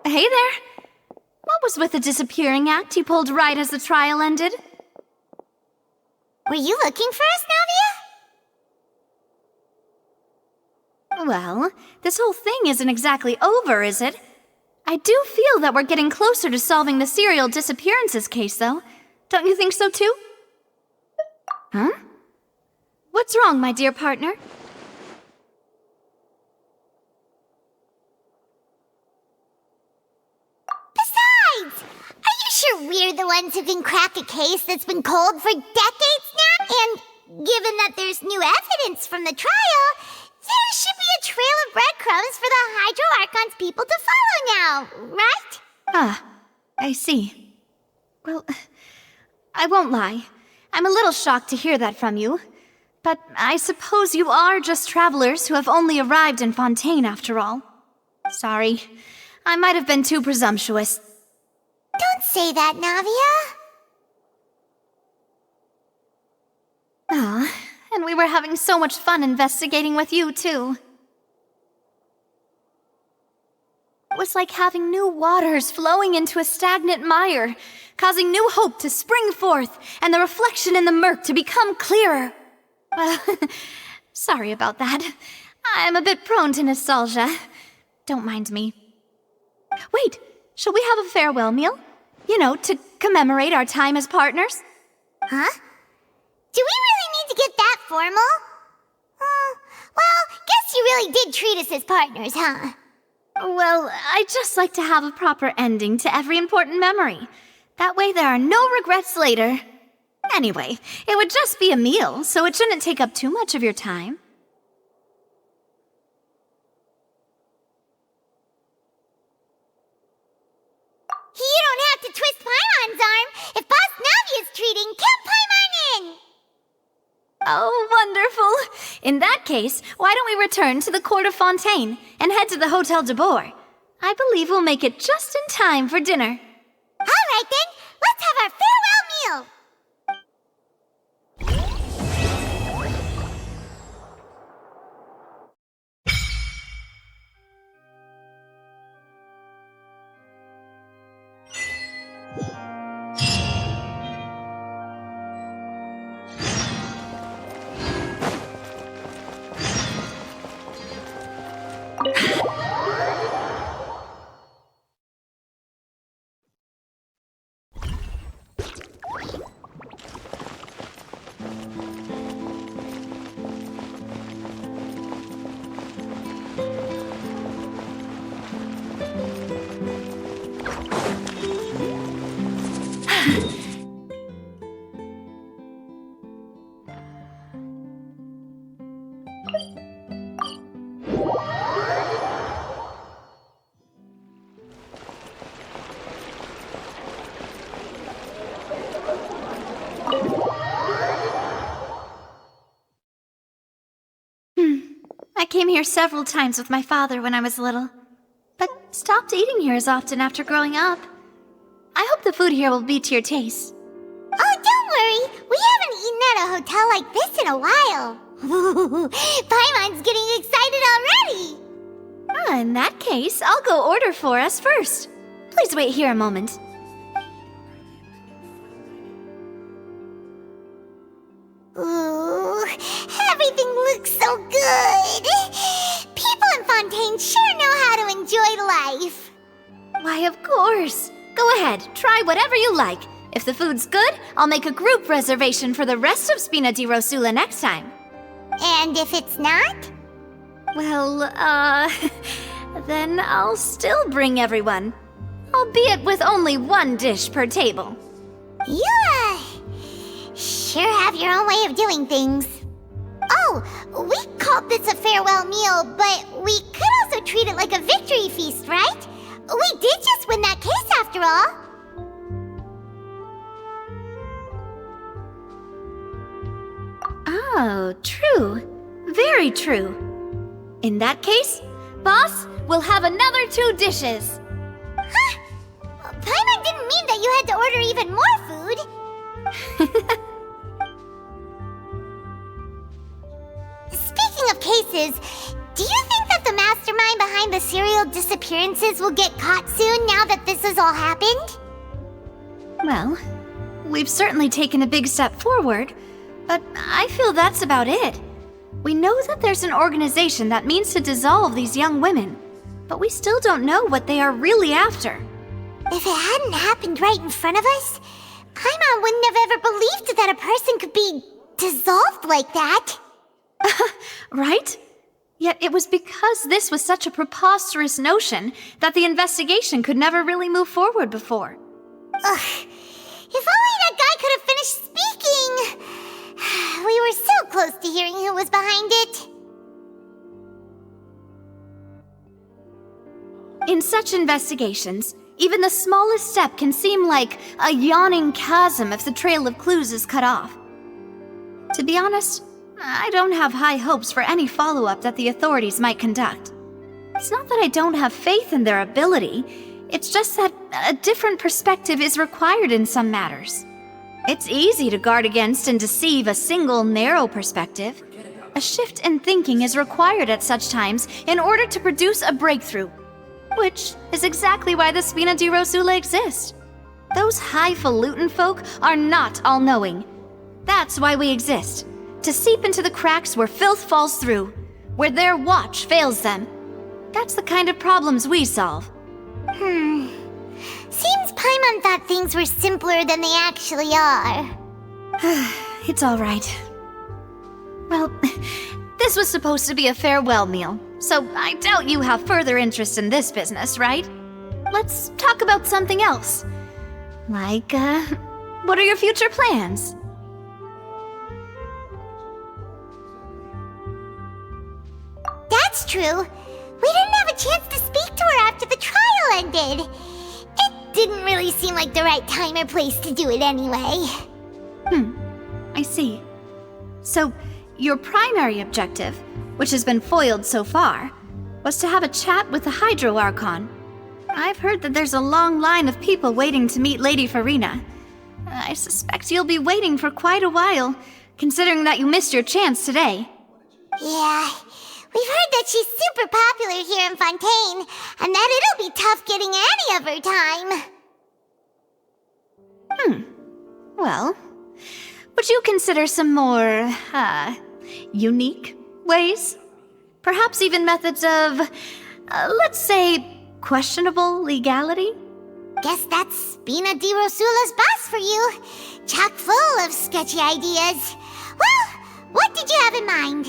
Hey there! What was with the disappearing act you pulled right as the trial ended? Were you looking for us, Navia? Well, this whole thing isn't exactly over, is it? I do feel that we're getting closer to solving the serial disappearances case, though. Don't you think so, too? Huh? What's wrong, my dear partner? Besides, are you sure we're the ones who can crack a case that's been cold for decades now? And given that there's new evidence from the trial, there should be a trail of breadcrumbs for the Hydro Archon's people to follow now, right? Ah, I see. Well, I won't lie. I'm a little shocked to hear that from you. But I suppose you are just travelers who have only arrived in Fontaine after all. Sorry, I might have been too presumptuous. Don't say that, Navia. Ah, and we were having so much fun investigating with you, too. It was like having new waters flowing into a stagnant mire, causing new hope to spring forth, and the reflection in the murk to become clearer. Sorry about that. I'm a bit prone to nostalgia. Don't mind me. Wait, shall we have a farewell meal? You know, to commemorate our time as partners? Huh? Do we really need to get that formal? Well, guess you really did treat us as partners, huh? Well, I'd just like to have a proper ending to every important memory. That way there are no regrets later. Anyway, it would just be a meal, so it shouldn't take up too much of your time. You don't have to twist Paimon's arm. If Boss Navia's treating, count Paimon in! Oh, wonderful! In that case, why don't we return to the court of Fontaine and head to the Hotel de Boer? I believe we'll make it just in time for dinner. All right then, let's have our farewell meal! I came here several times with my father when I was little, but stopped eating here as often after growing up. I hope the food here will be to your taste. Oh, don't worry. We haven't eaten at a hotel like this in a while. Paimon's getting excited already. In that case, I'll go order for us first. Please wait here a moment. Ooh, everything looks so good. People in Fontaine sure know how to enjoy life. Why, of course. Go ahead, try whatever you like. If the food's good, I'll make a group reservation for the rest of Spina di Rosula next time. And if it's not? Well, then I'll still bring everyone. Albeit with only one dish per table. You, sure have your own way of doing things. Oh, we called this a farewell meal, but we could also treat it like a victory feast, right? We did just win that case after all. Oh, true. Very true. In that case, boss, we'll have another 2 dishes. Huh? Paimon didn't mean that you had to order even more food. Speaking of cases, do you think that the mastermind behind the serial disappearances will get caught soon now that this has all happened? Well, we've certainly taken a big step forward, but I feel that's about it. We know that there's an organization that means to dissolve these young women, but we still don't know what they are really after. If it hadn't happened right in front of us, Paimon wouldn't have ever believed that a person could be dissolved like that. Right? Yet it was because this was such a preposterous notion that the investigation could never really move forward before. Ugh. If only that guy could have finished speaking! We were so close to hearing who was behind it. In such investigations, even the smallest step can seem like a yawning chasm if the trail of clues is cut off. To be honest, I don't have high hopes for any follow-up that the authorities might conduct. It's not that I don't have faith in their ability, it's just that a different perspective is required in some matters. It's easy to guard against and deceive a single narrow perspective. A shift in thinking is required at such times in order to produce a breakthrough, which is exactly why the Spina di Rosula exist. Those highfalutin folk are not all-knowing. That's why we exist, to seep into the cracks where filth falls through, where their watch fails them. That's the kind of problems we solve. Seems Paimon thought things were simpler than they actually are. It's all right. Well, this was supposed to be a farewell meal, so I doubt you have further interest in this business, right? Let's talk about something else. Like, what are your future plans? That's true. We didn't have a chance to speak to her after the trial ended. It didn't really seem like the right time or place to do it anyway. I see. So, your primary objective, which has been foiled so far, was to have a chat with the Hydro Archon. I've heard that there's a long line of people waiting to meet Lady Farina. I suspect you'll be waiting for quite a while, considering that you missed your chance today. Yeah, we've heard that she's super popular here in Fontaine, and that it'll be tough getting any of her time. Well, would you consider some more, unique ways? Perhaps even methods of, let's say, questionable legality? Guess that's Spina di Rosula's boss for you. Chock full of sketchy ideas. Well, what did you have in mind?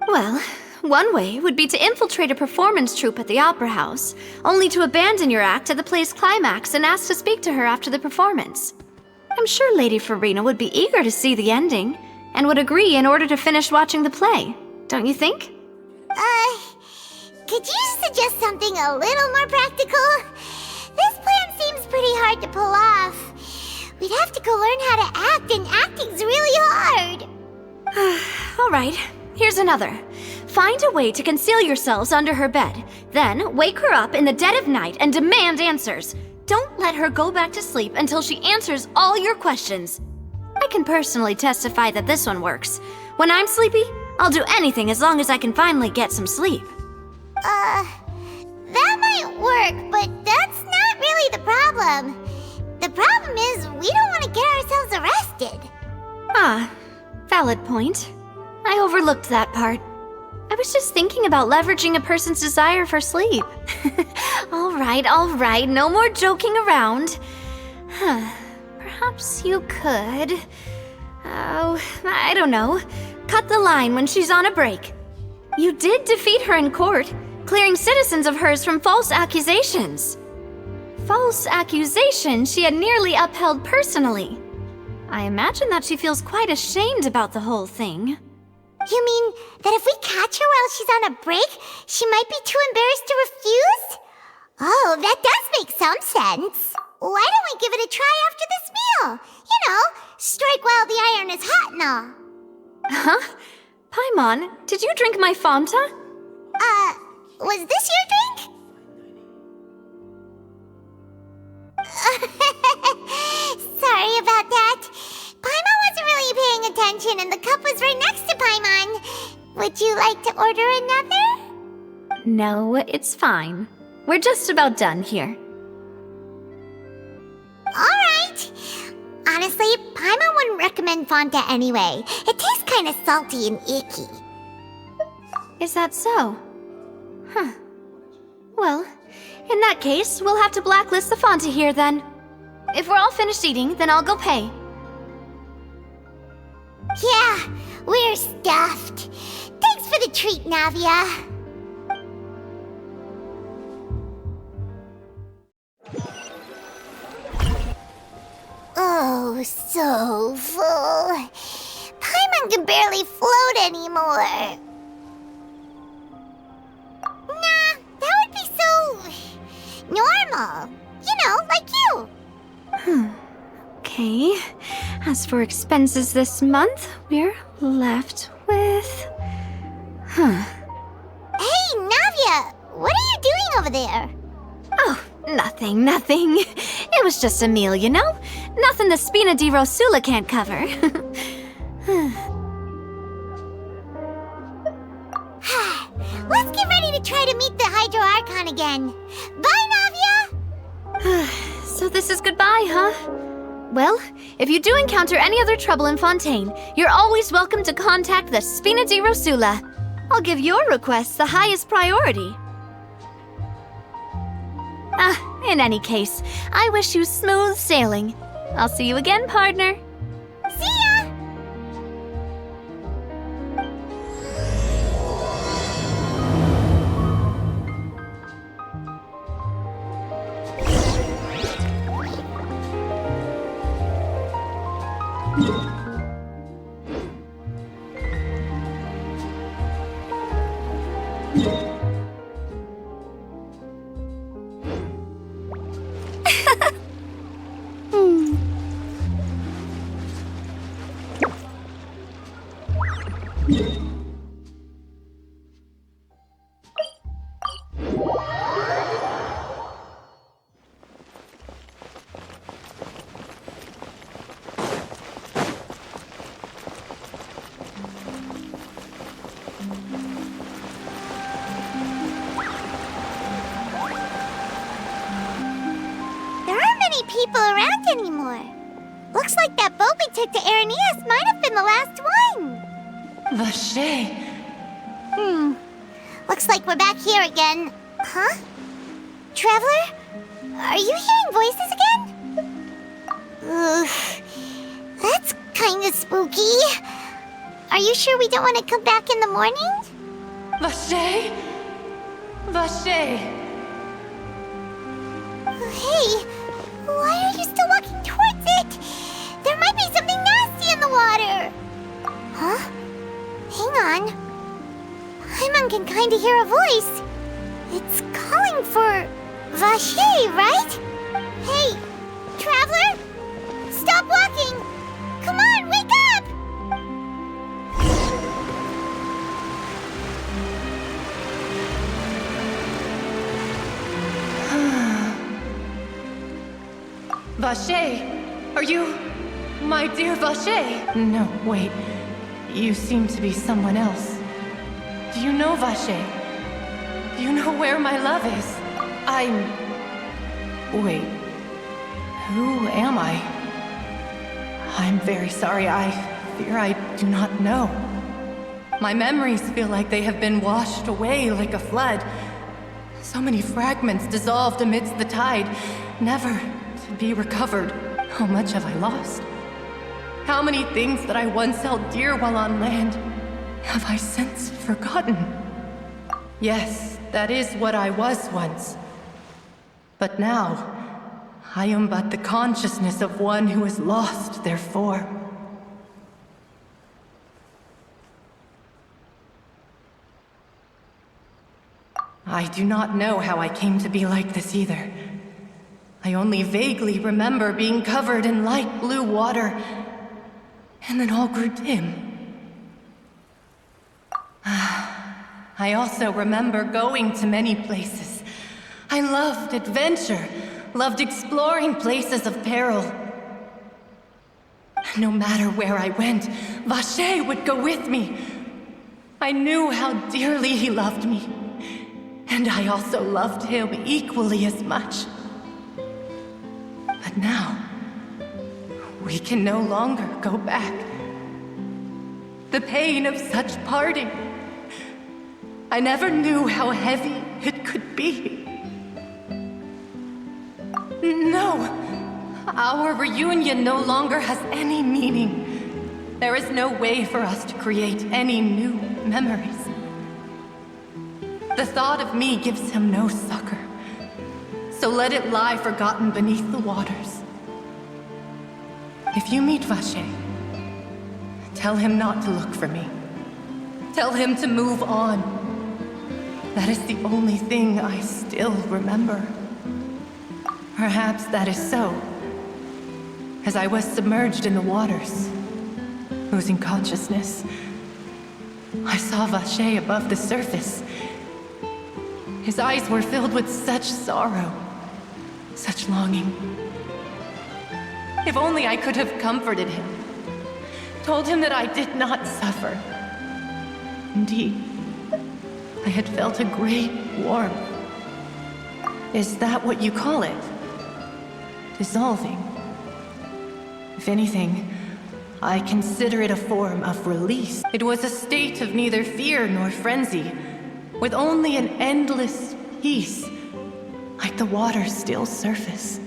Well, one way would be to infiltrate a performance troupe at the Opera House, only to abandon your act at the play's climax and ask to speak to her after the performance. I'm sure Lady Farina would be eager to see the ending, and would agree in order to finish watching the play, don't you think? Could you suggest something a little more practical? This plan seems pretty hard to pull off. We'd have to go learn how to act, and acting's really hard. All right, here's another. Find a way to conceal yourselves under her bed, then wake her up in the dead of night and demand answers. Don't let her go back to sleep until she answers all your questions. I can personally testify that this one works. When I'm sleepy, I'll do anything as long as I can finally get some sleep. That might work, but that's not really the problem. The problem is we don't want to get ourselves arrested. Valid point. I overlooked that part. I was just thinking about leveraging a person's desire for sleep. All right, no more joking around. Perhaps you could... I don't know. Cut the line when she's on a break. You did defeat her in court, clearing citizens of hers from false accusations. False accusations she had nearly upheld personally. I imagine that she feels quite ashamed about the whole thing. You mean that if we catch her while she's on a break, she might be too embarrassed to refuse? Oh, that does make some sense. Why don't we give it a try after this meal? You know, strike while the iron is hot and all. Huh? Paimon, did you drink my Fanta? Was this your drink? Sorry about that. Paimon wasn't really paying attention and the cup was right next to Paimon. Would you like to order another? No, it's fine. We're just about done here. Alright. Honestly, Paimon wouldn't recommend Fonta anyway. It tastes kind of salty and icky. Is that so? Huh. Well, in that case, we'll have to blacklist the Fonta here then. If we're all finished eating, then I'll go pay. Yeah, we're stuffed. Thanks for the treat, Navia. Oh, so full. Paimon can barely float anymore. Nah, that would be so normal. You know, like you. Okay. As for expenses this month, we're left with... Hey, Navia, what are you doing over there? Oh, nothing. It was just a meal, you know? Nothing the Spina di Rosula can't cover. Let's get ready to try to meet the Hydro Archon again. Bye, Navia! So this is goodbye, huh? Well, if you do encounter any other trouble in Fontaine, you're always welcome to contact the Spina di Rosula. I'll give your requests the highest priority. In any case, I wish you smooth sailing. I'll see you again, partner. See ya! People around anymore. Looks like that boat we took to Araneas might have been the last one. Vache. Looks like we're back here again. Huh? Traveler? Are you hearing voices again? Ugh. That's kinda spooky. Are you sure we don't want to come back in the morning? Vache. Vache. Hey. Why are you still walking towards it? There might be something nasty in the water. Huh? Hang on. Paimon can kinda hear a voice. It's calling for Vache, right? Hey, Traveler? Stop walking! Come on, wake up! Vache, are you... my dear Vache? No, wait. You seem to be someone else. Do you know Vache? Do you know where my love is? Wait. Who am I? I'm very sorry. I fear I do not know. My memories feel like they have been washed away like a flood. So many fragments dissolved amidst the tide, never to be recovered. How much have I lost? How many things that I once held dear while on land have I since forgotten? Yes, that is what I was once. But now, I am but the consciousness of one who has lost their form. I do not know how I came to be like this either. I only vaguely remember being covered in light blue water, and then all grew dim. I also remember going to many places. I loved adventure, loved exploring places of peril. No matter where I went, Vache would go with me. I knew how dearly he loved me. And I also loved him equally as much. But now, we can no longer go back. The pain of such parting, I never knew how heavy it could be. No, our reunion no longer has any meaning. There is no way for us to create any new memories. The thought of me gives him no succor, so let it lie forgotten beneath the waters. If you meet Vache, tell him not to look for me. Tell him to move on. That is the only thing I still remember. Perhaps that is so, as I was submerged in the waters, losing consciousness. I saw Vache above the surface. His eyes were filled with such sorrow, such longing. If only I could have comforted him, told him that I did not suffer. Indeed, I had felt a great warmth. Is that what you call it? Dissolving? If anything, I consider it a form of release. It was a state of neither fear nor frenzy, with only an endless peace, like the water's still surface.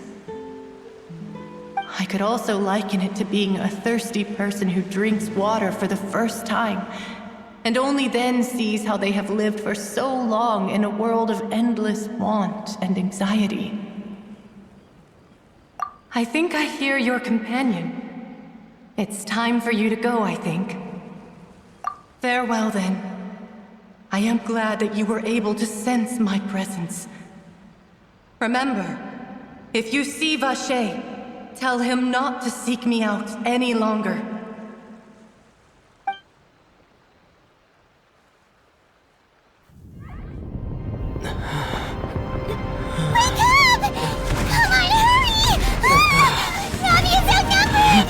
I could also liken it to being a thirsty person who drinks water for the first time, and only then sees how they have lived for so long in a world of endless want and anxiety. I think I hear your companion. It's time for you to go, I think. Farewell, then. I am glad that you were able to sense my presence. Remember, if you see Vache, tell him not to seek me out any longer. Wake up! Come on, hurry! Nami is outnumbered!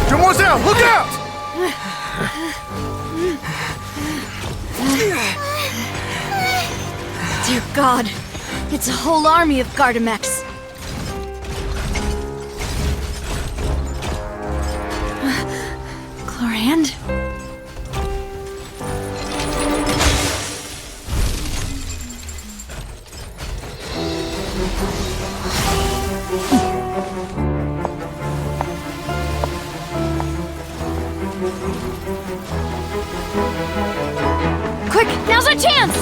Demoiselle, look out! Dear God, it's a whole army of Gardamex. Clorand? Quick, now's our chance!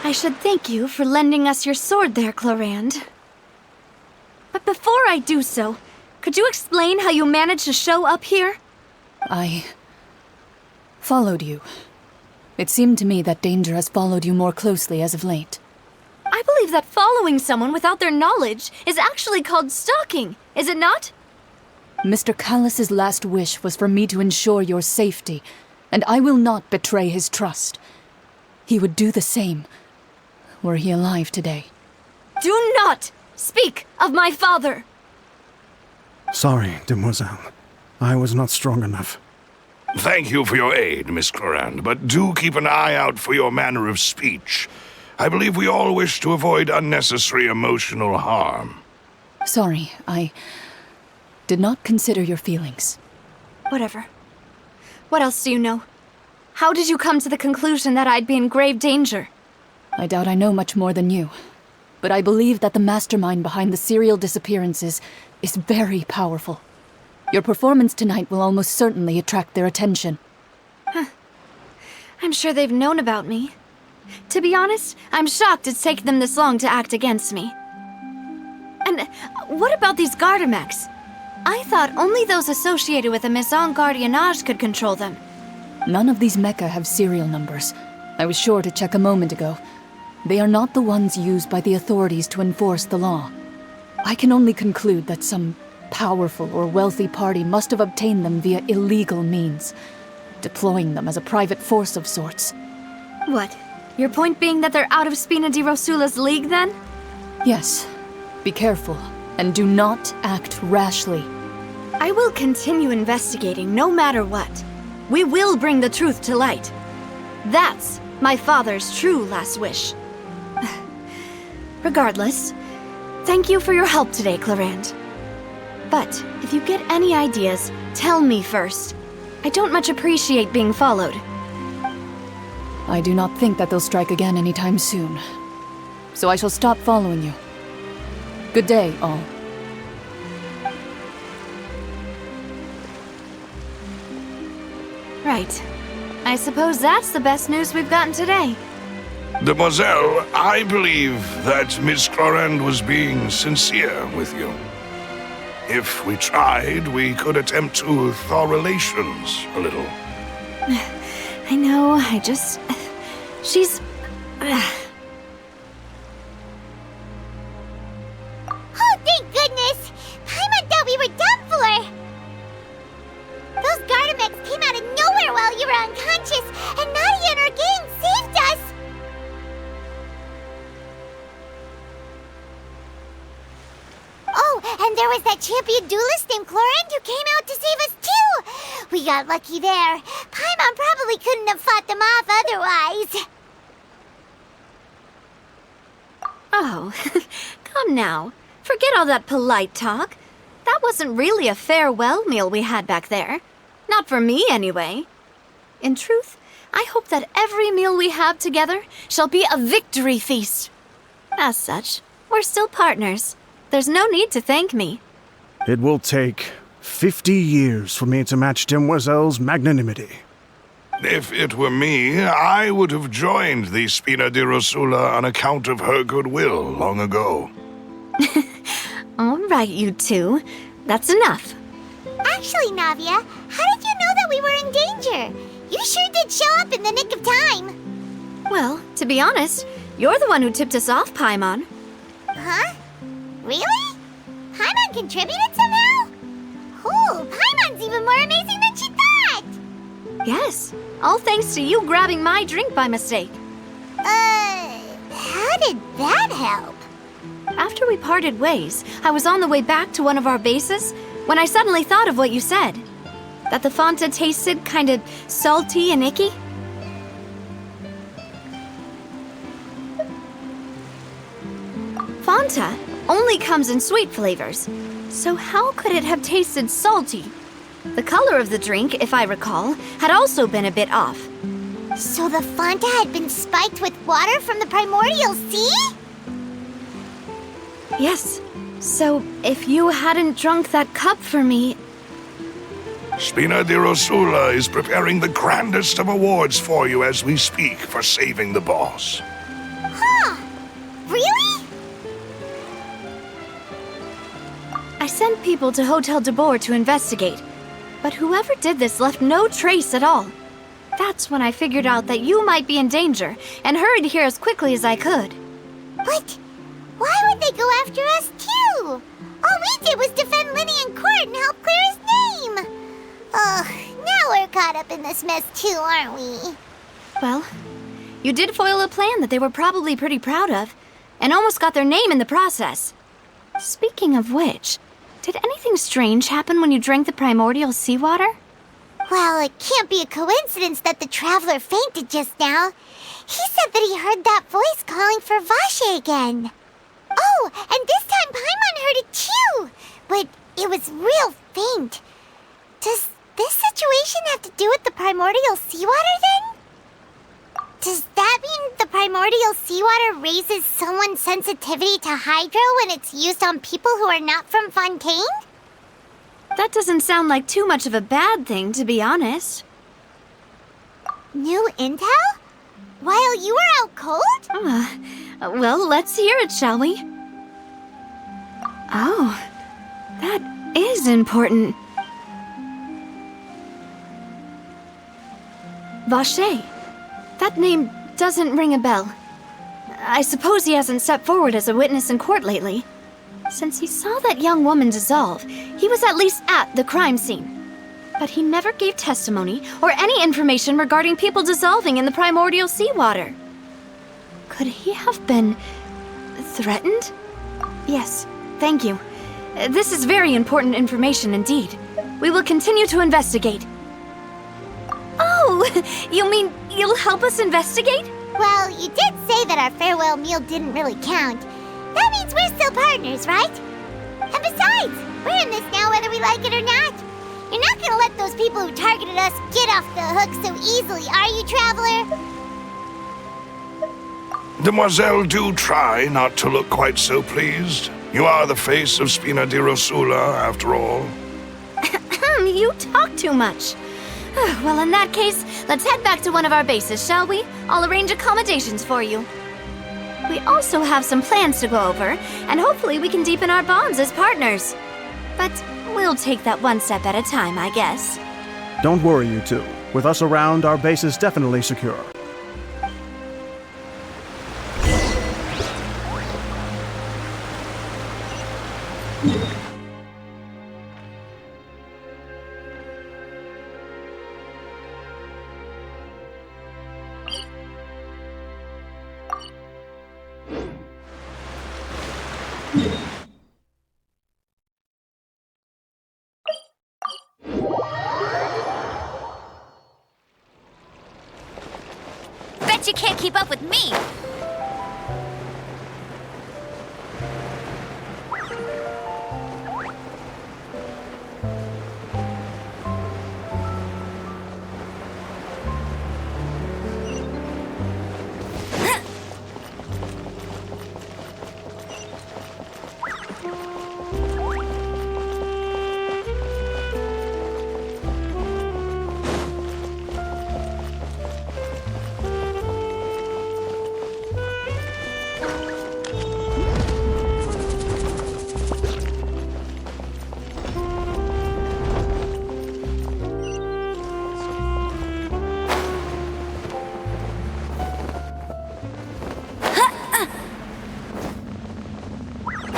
I should thank you for lending us your sword there, Clorand. But before I do so, could you explain how you managed to show up here? I followed you. It seemed to me that danger has followed you more closely as of late. I believe that following someone without their knowledge is actually called stalking, is it not? Mr. Callus's last wish was for me to ensure your safety, and I will not betray his trust. He would do the same, were he alive today. Do not speak of my father! Sorry, Demoiselle. I was not strong enough. Thank you for your aid, Miss Clorand, but do keep an eye out for your manner of speech. I believe we all wish to avoid unnecessary emotional harm. Sorry, did not consider your feelings. Whatever. What else do you know? How did you come to the conclusion that I'd be in grave danger? I doubt I know much more than you, but I believe that the mastermind behind the serial disappearances is very powerful. Your performance tonight will almost certainly attract their attention. I'm sure they've known about me. To be honest, I'm shocked it's taken them this long to act against me. And what about these Gardamex? I thought only those associated with the Maison Gardiennage could control them. None of these mecha have serial numbers. I was sure to check a moment ago. They are not the ones used by the authorities to enforce the law. I can only conclude that some powerful or wealthy party must have obtained them via illegal means, deploying them as a private force of sorts. What? Your point being that they're out of Spina di Rosula's league, then? Yes. Be careful, and do not act rashly. I will continue investigating no matter what. We will bring the truth to light. That's my father's true last wish. Regardless, thank you for your help today, Clarande. But if you get any ideas, tell me first. I don't much appreciate being followed. I do not think that they'll strike again anytime soon. So I shall stop following you. Good day, all. Right. I suppose that's the best news we've gotten today. Demoiselle, I believe that Miss Clarande was being sincere with you. If we tried, we could attempt to thaw relations a little. I know, she's... Oh, thank goodness! Paimon thought we were done for! Those Gardamex came out of nowhere while you were unconscious, and Nadia and her gang saved us! Oh, and there was that champion duelist named Clarande who came out to save us too! We got lucky there. Paimon probably couldn't have fought them off otherwise. Oh, come now. Forget all that polite talk. That wasn't really a farewell meal we had back there. Not for me, anyway. In truth, I hope that every meal we have together shall be a victory feast. As such, we're still partners. There's no need to thank me. It will take 50 years for me to match Demoiselle's magnanimity. If it were me, I would have joined the Spina di Rosula on account of her goodwill long ago. All right, you two. That's enough. Actually, Navia, how did you know that we were in danger? You sure did show up in the nick of time. Well, to be honest, you're the one who tipped us off, Paimon. Huh? Really? Paimon contributed somehow? Oh, Paimon's even more amazing than she thought! Yes, all thanks to you grabbing my drink by mistake. How did that help? After we parted ways, I was on the way back to one of our bases when I suddenly thought of what you said. That the Fanta tasted kind of salty and icky. Fanta only comes in sweet flavors, so how could it have tasted salty? The color of the drink, if I recall, had also been a bit off. So the Fanta had been spiked with water from the primordial sea? Yes, so if you hadn't drunk that cup for me... Spina di Rosula is preparing the grandest of awards for you as we speak for saving the boss. Huh? Really? I sent people to Hotel de Boer to investigate, but whoever did this left no trace at all. That's when I figured out that you might be in danger and hurried here as quickly as I could. But why would they go after us too? All we did was defend Linny in court and help clear his name. Ugh, now we're caught up in this mess too, aren't we? Well, you did foil a plan that they were probably pretty proud of, and almost got their name in the process. Speaking of which, did anything strange happen when you drank the primordial seawater? Well, it can't be a coincidence that the traveler fainted just now. He said that he heard that voice calling for Vache again. Oh, and this time Paimon heard it too. But it was real faint. Does this situation have to do with the primordial seawater then? Does that mean the primordial seawater raises someone's sensitivity to hydro when it's used on people who are not from Fontaine? That doesn't sound like too much of a bad thing, to be honest. New intel? While you were out cold? Well, let's hear it, shall we? Oh, that is important. Vache. That name doesn't ring a bell. I suppose he hasn't stepped forward as a witness in court lately. Since he saw that young woman dissolve, he was at least at the crime scene. But he never gave testimony or any information regarding people dissolving in the primordial seawater. Could he have been threatened? Yes, thank you. This is very important information indeed. We will continue to investigate. Oh, you mean you'll help us investigate? Well, you did say that our farewell meal didn't really count. That means we're still partners, right? And besides, we're in this now whether we like it or not. You're not gonna let those people who targeted us get off the hook so easily, are you, Traveler? Demoiselle, do try not to look quite so pleased. You are the face of Spina di Rosula, after all. You talk too much. Well, in that case, let's head back to one of our bases, shall we? I'll arrange accommodations for you. We also have some plans to go over, and hopefully we can deepen our bonds as partners. But we'll take that one step at a time, I guess. Don't worry, you two. With us around, our base is definitely secure. Bet you can't keep up with me!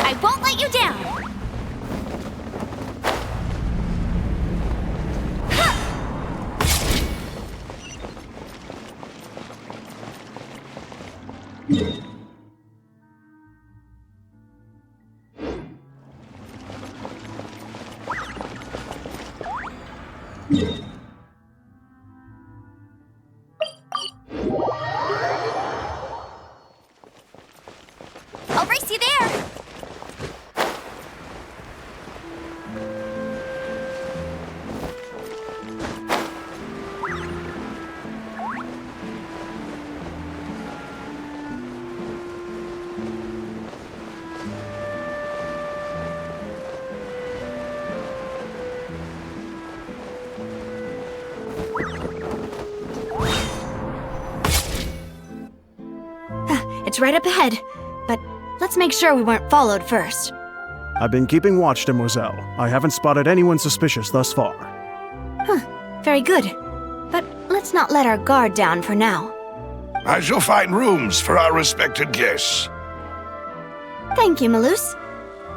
I won't let you down! I'll race you there! It's right up ahead, but let's make sure we weren't followed first. I've been keeping watch, Demoiselle. I haven't spotted anyone suspicious thus far. Very good. But let's not let our guard down for now. I shall find rooms for our respected guests. Thank you, Malus.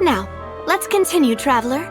Now, let's continue, Traveler.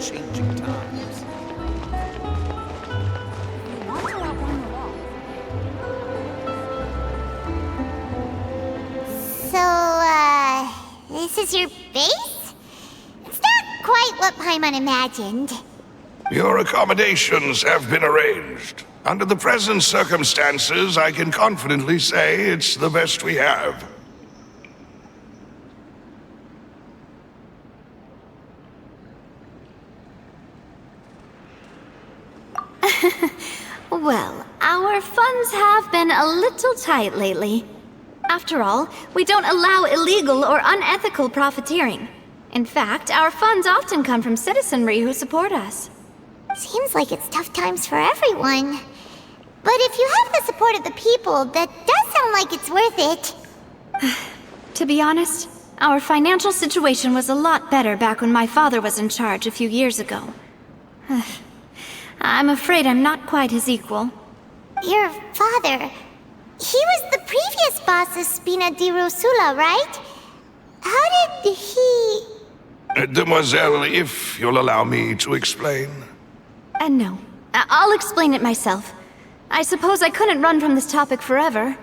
changing times. So, this is your base? It's not quite what Paimon imagined. Your accommodations have been arranged. Under the present circumstances, I can confidently say it's the best we have. Well, our funds have been a little tight lately. After all, we don't allow illegal or unethical profiteering. In fact, our funds often come from citizenry who support us. Seems like it's tough times for everyone. But if you have the support of the people, that does sound like it's worth it. To be honest, our financial situation was a lot better back when my father was in charge a few years ago. I'm afraid I'm not quite his equal. Your father... He was the previous boss of Spina di Rosula, right? How did he... Demoiselle, if you'll allow me to explain. No. I'll explain it myself. I suppose I couldn't run from this topic forever.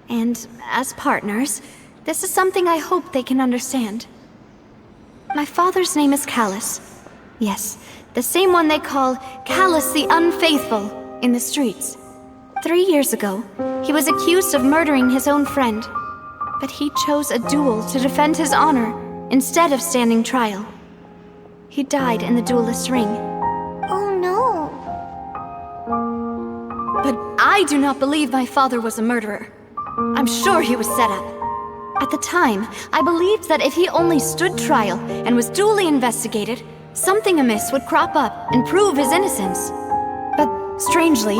And as partners, this is something I hope they can understand. My father's name is Callus. Yes, the same one they call Callus the Unfaithful in the streets. 3 years ago, he was accused of murdering his own friend. But he chose a duel to defend his honor instead of standing trial. He died in the duelist's ring. Oh no. But I do not believe my father was a murderer. I'm sure he was set up. At the time, I believed that if he only stood trial and was duly investigated, something amiss would crop up and prove his innocence. But strangely,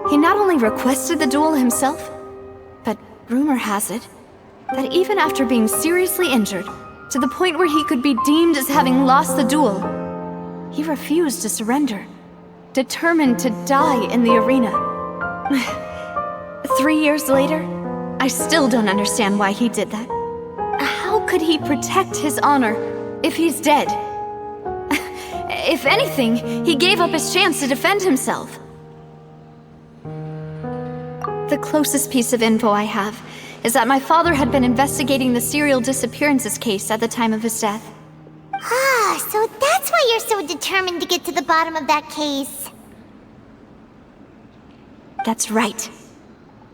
he not only requested the duel himself, but rumor has it that even after being seriously injured, to the point where he could be deemed as having lost the duel, he refused to surrender, determined to die in the arena. 3 years later, I still don't understand why he did that. How could he protect his honor if he's dead? If anything, he gave up his chance to defend himself. The closest piece of info I have is that my father had been investigating the serial disappearances case at the time of his death. Ah, so that's why you're so determined to get to the bottom of that case. That's right.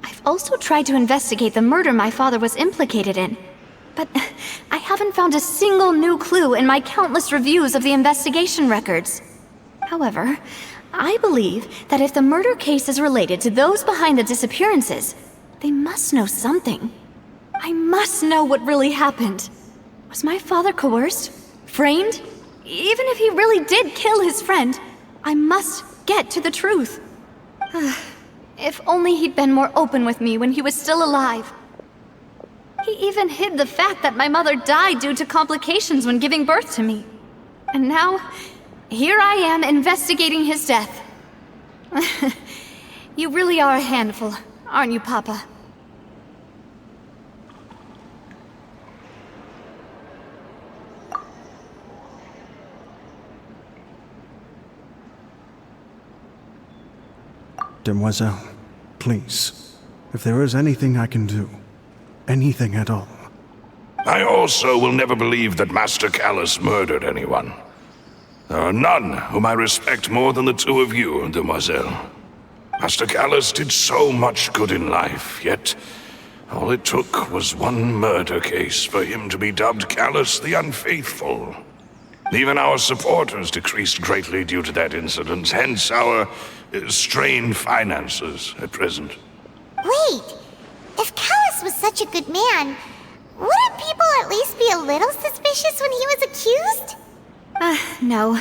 I've also tried to investigate the murder my father was implicated in, but I haven't found a single new clue in my countless reviews of the investigation records. However, I believe that if the murder case is related to those behind the disappearances, they must know something. I must know what really happened. Was my father coerced? Framed? Even if he really did kill his friend, I must get to the truth. If only he'd been more open with me when he was still alive. He even hid the fact that my mother died due to complications when giving birth to me. And now, here I am investigating his death. You really are a handful, aren't you, Papa? Demoiselle, please, if there is anything I can do, anything at all. I also will never believe that Master Callus murdered anyone. There are none whom I respect more than the two of you, Demoiselle. Master Callus did so much good in life, yet all it took was one murder case for him to be dubbed Callus the Unfaithful. Even our supporters decreased greatly due to that incident, hence our strained finances at present. Wait, if Callus was such a good man, wouldn't people at least be a little suspicious when he was accused? No.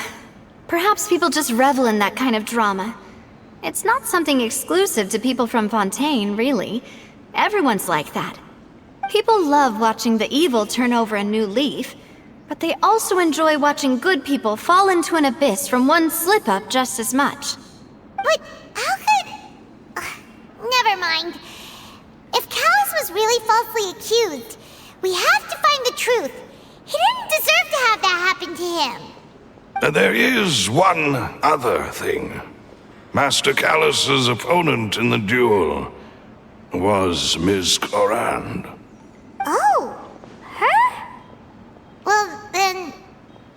Perhaps people just revel in that kind of drama. It's not something exclusive to people from Fontaine, really. Everyone's like that. People love watching the evil turn over a new leaf, but they also enjoy watching good people fall into an abyss from one slip-up just as much. But how could... never mind. If Callus was really falsely accused, we have to find the truth. He didn't deserve to have that happen to him. There is one other thing. Master Callus's opponent in the duel was Ms. Clorand. Oh, her? Well, then,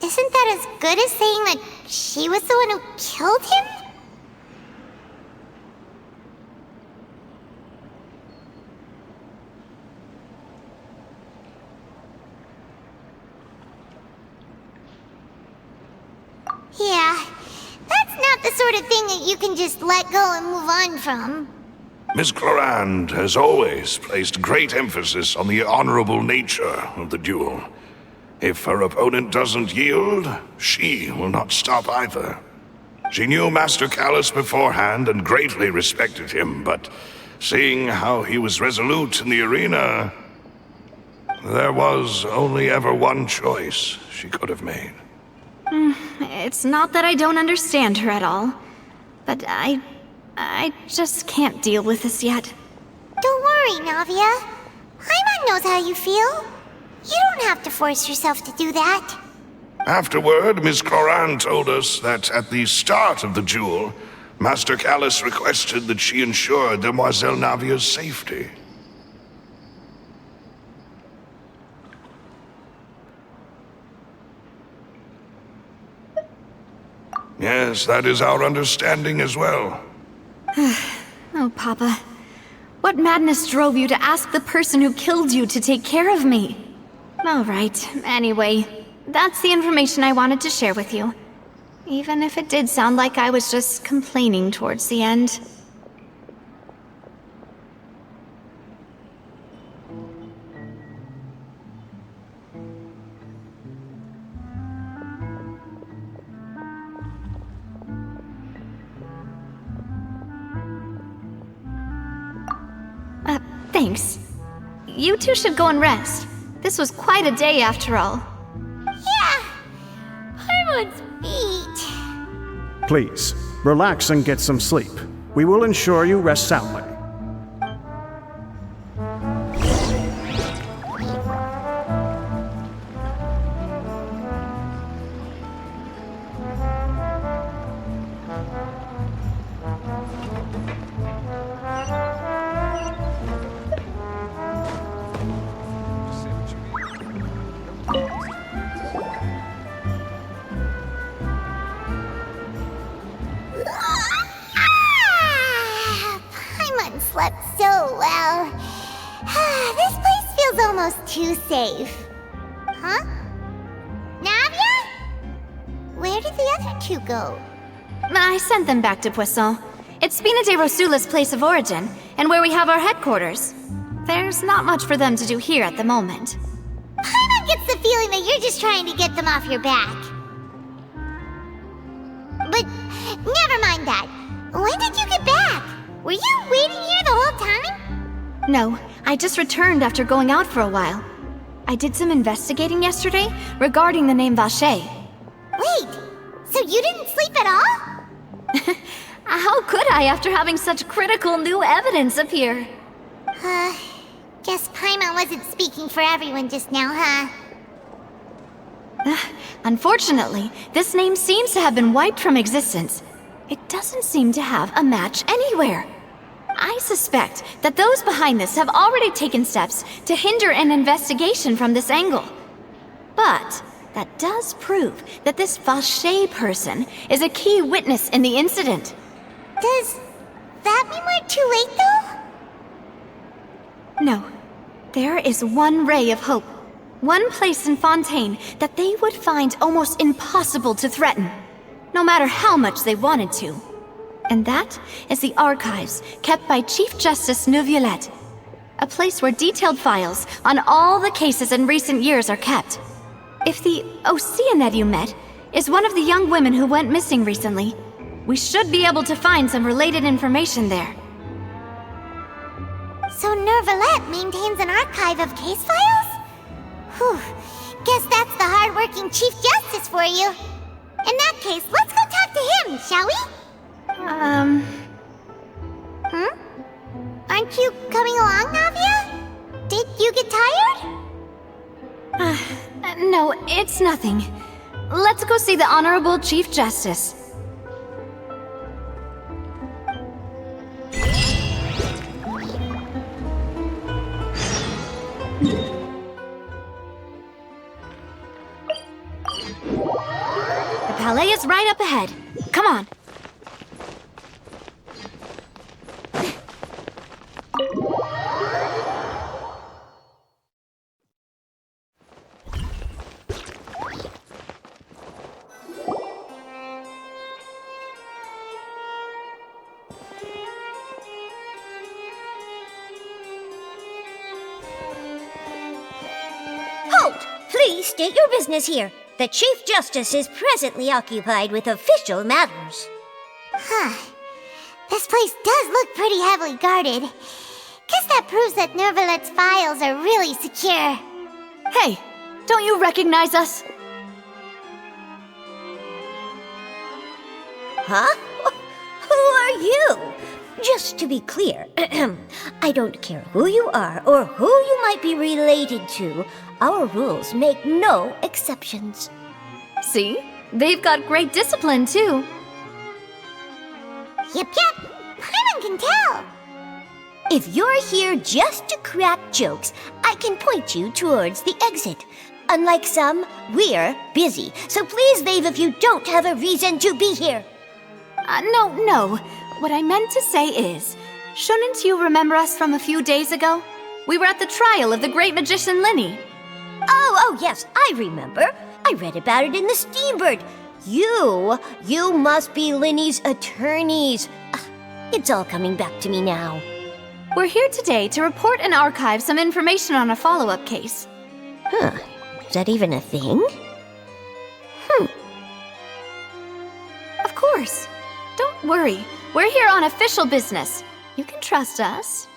isn't that as good as saying that she was the one who killed him? Yeah, that's not the sort of thing that you can just let go and move on from. Ms. Clorand has always placed great emphasis on the honorable nature of the duel. If her opponent doesn't yield, she will not stop either. She knew Master Callus beforehand and greatly respected him, but seeing how he was resolute in the arena, there was only ever one choice she could have made. It's not that I don't understand her at all, but I just can't deal with this yet. Don't worry, Navia. Paimon knows how you feel. You don't have to force yourself to do that. Afterward, Ms. Clorand told us that at the start of the duel, Master Callus requested that she ensure Demoiselle Navia's safety. Yes, that is our understanding as well. Oh, Papa. What madness drove you to ask the person who killed you to take care of me? All right, anyway, that's the information I wanted to share with you. Even if it did sound like I was just complaining towards the end. Thanks. You two should go and rest. This was quite a day after all. Yeah, Paimon's beat. Please, relax and get some sleep. We will ensure you rest soundly. Paimon slept so well. This place feels almost too safe. Huh? Navia? Where did the other two go? I sent them back to Poisson. It's Spina de Rosula's place of origin, and where we have our headquarters. There's not much for them to do here at the moment. Paimon gets the feeling that you're just trying to get them off your back. But never mind that. When did you get back? Were you waiting here the whole time? No, I just returned after going out for a while. I did some investigating yesterday regarding the name Vacher. Wait, so you didn't sleep at all? How could I after having such critical new evidence appear? Guess Paimon wasn't speaking for everyone just now, huh? Unfortunately, this name seems to have been wiped from existence. It doesn't seem to have a match anywhere. I suspect that those behind this have already taken steps to hinder an investigation from this angle. But that does prove that this Vacher person is a key witness in the incident. Does that mean we're too late, though? No. There is one ray of hope. One place in Fontaine that they would find almost impossible to threaten, no matter how much they wanted to. And that is the archives kept by Chief Justice Neuvillette. A place where detailed files on all the cases in recent years are kept. If the Oceanette you met is one of the young women who went missing recently, we should be able to find some related information there. So Neuvillette maintains an archive of case files? Whew, guess that's the hard-working Chief Justice for you. In that case, let's go talk to him, shall we? Aren't you coming along, Navia? Did you get tired? No, it's nothing. let's go see the Honorable Chief Justice. The palais is right up ahead. Come on. Halt! Please state your business here. The Chief Justice is presently occupied with official matters. This place does look pretty heavily guarded. Guess that proves that Nervalet's files are really secure. Hey, don't you recognize us? Huh? Who are you? Just to be clear, I don't care who you are or who you might be related to. Our rules make no exceptions. See? They've got great discipline, too. Yep. Paimon can tell. If you're here just to crack jokes, I can point you towards the exit. Unlike some, we're busy, so please leave if you don't have a reason to be here. No. What I meant to say is, shouldn't you remember us from a few days ago? We were at the trial of the great magician Linny. Oh, yes, I remember. I read about it in the Steambird. You must be Linny's attorneys. It's all coming back to me now. We're here today to report and archive some information on a follow-up case. Is that even a thing? Of course. Don't worry. We're here on official business. You can trust us.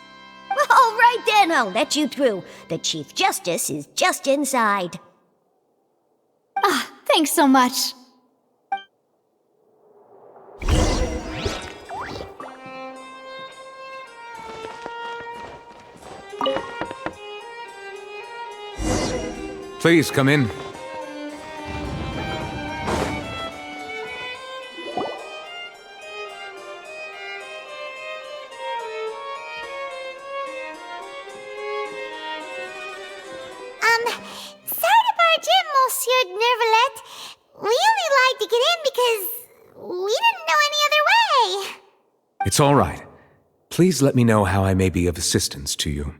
All right then, I'll let you through. The Chief Justice is just inside. Thanks so much. Please come in. Sorry to barge in, Monsieur Nervalet. We only lied to get in because we didn't know any other way. It's all right. Please let me know how I may be of assistance to you.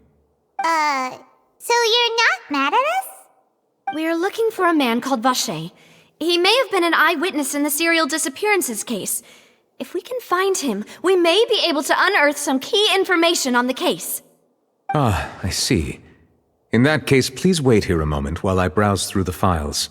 So you're not mad at us? We're looking for a man called Vacher. He may have been an eyewitness in the serial disappearances case. If we can find him, we may be able to unearth some key information on the case. Ah, I see. In that case, please wait here a moment while I browse through the files.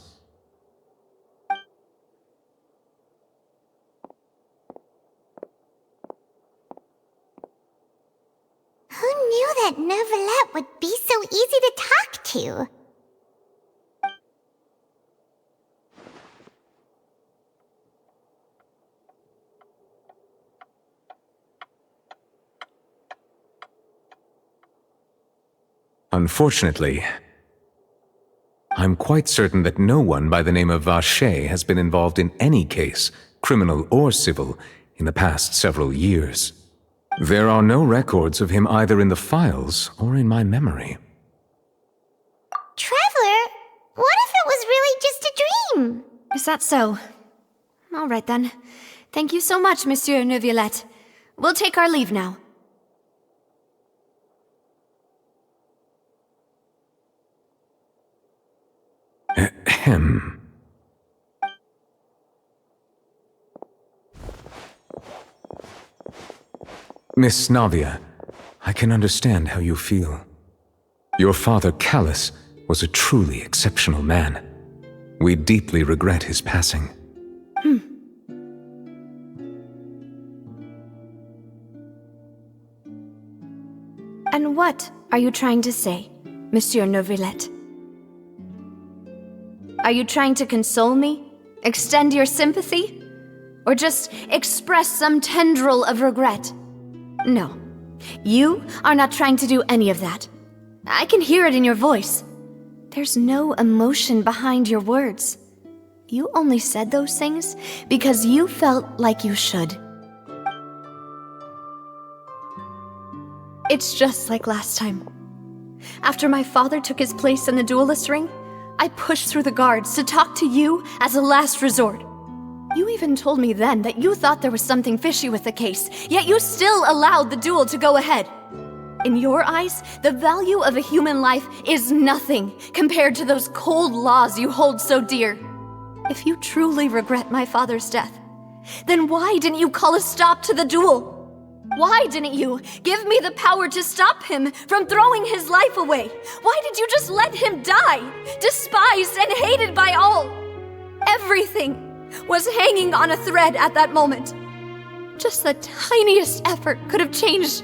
Who knew that Nervalet would be so easy to talk to? Unfortunately, I'm quite certain that no one by the name of Vacher has been involved in any case, criminal or civil, in the past several years. There are no records of him either in the files or in my memory. Traveler, what if it was really just a dream? Is that so? All right then. Thank you so much, Monsieur Neuvillette. We'll take our leave now. Ahem. Miss Navia, I can understand how you feel. Your father, Callus, was a truly exceptional man. We deeply regret his passing. And what are you trying to say, Monsieur Neuvillette? Are you trying to console me? Extend your sympathy? Or just express some tendril of regret? No. You are not trying to do any of that. I can hear it in your voice. There's no emotion behind your words. You only said those things because you felt like you should. It's just like last time. After my father took his place in the duelist ring, I pushed through the guards to talk to you as a last resort. You even told me then that you thought there was something fishy with the case, yet you still allowed the duel to go ahead. In your eyes, the value of a human life is nothing compared to those cold laws you hold so dear. If you truly regret my father's death, then why didn't you call a stop to the duel? Why didn't you give me the power to stop him from throwing his life away? Why did you just let him die, despised and hated by all? Everything was hanging on a thread at that moment. Just the tiniest effort could have changed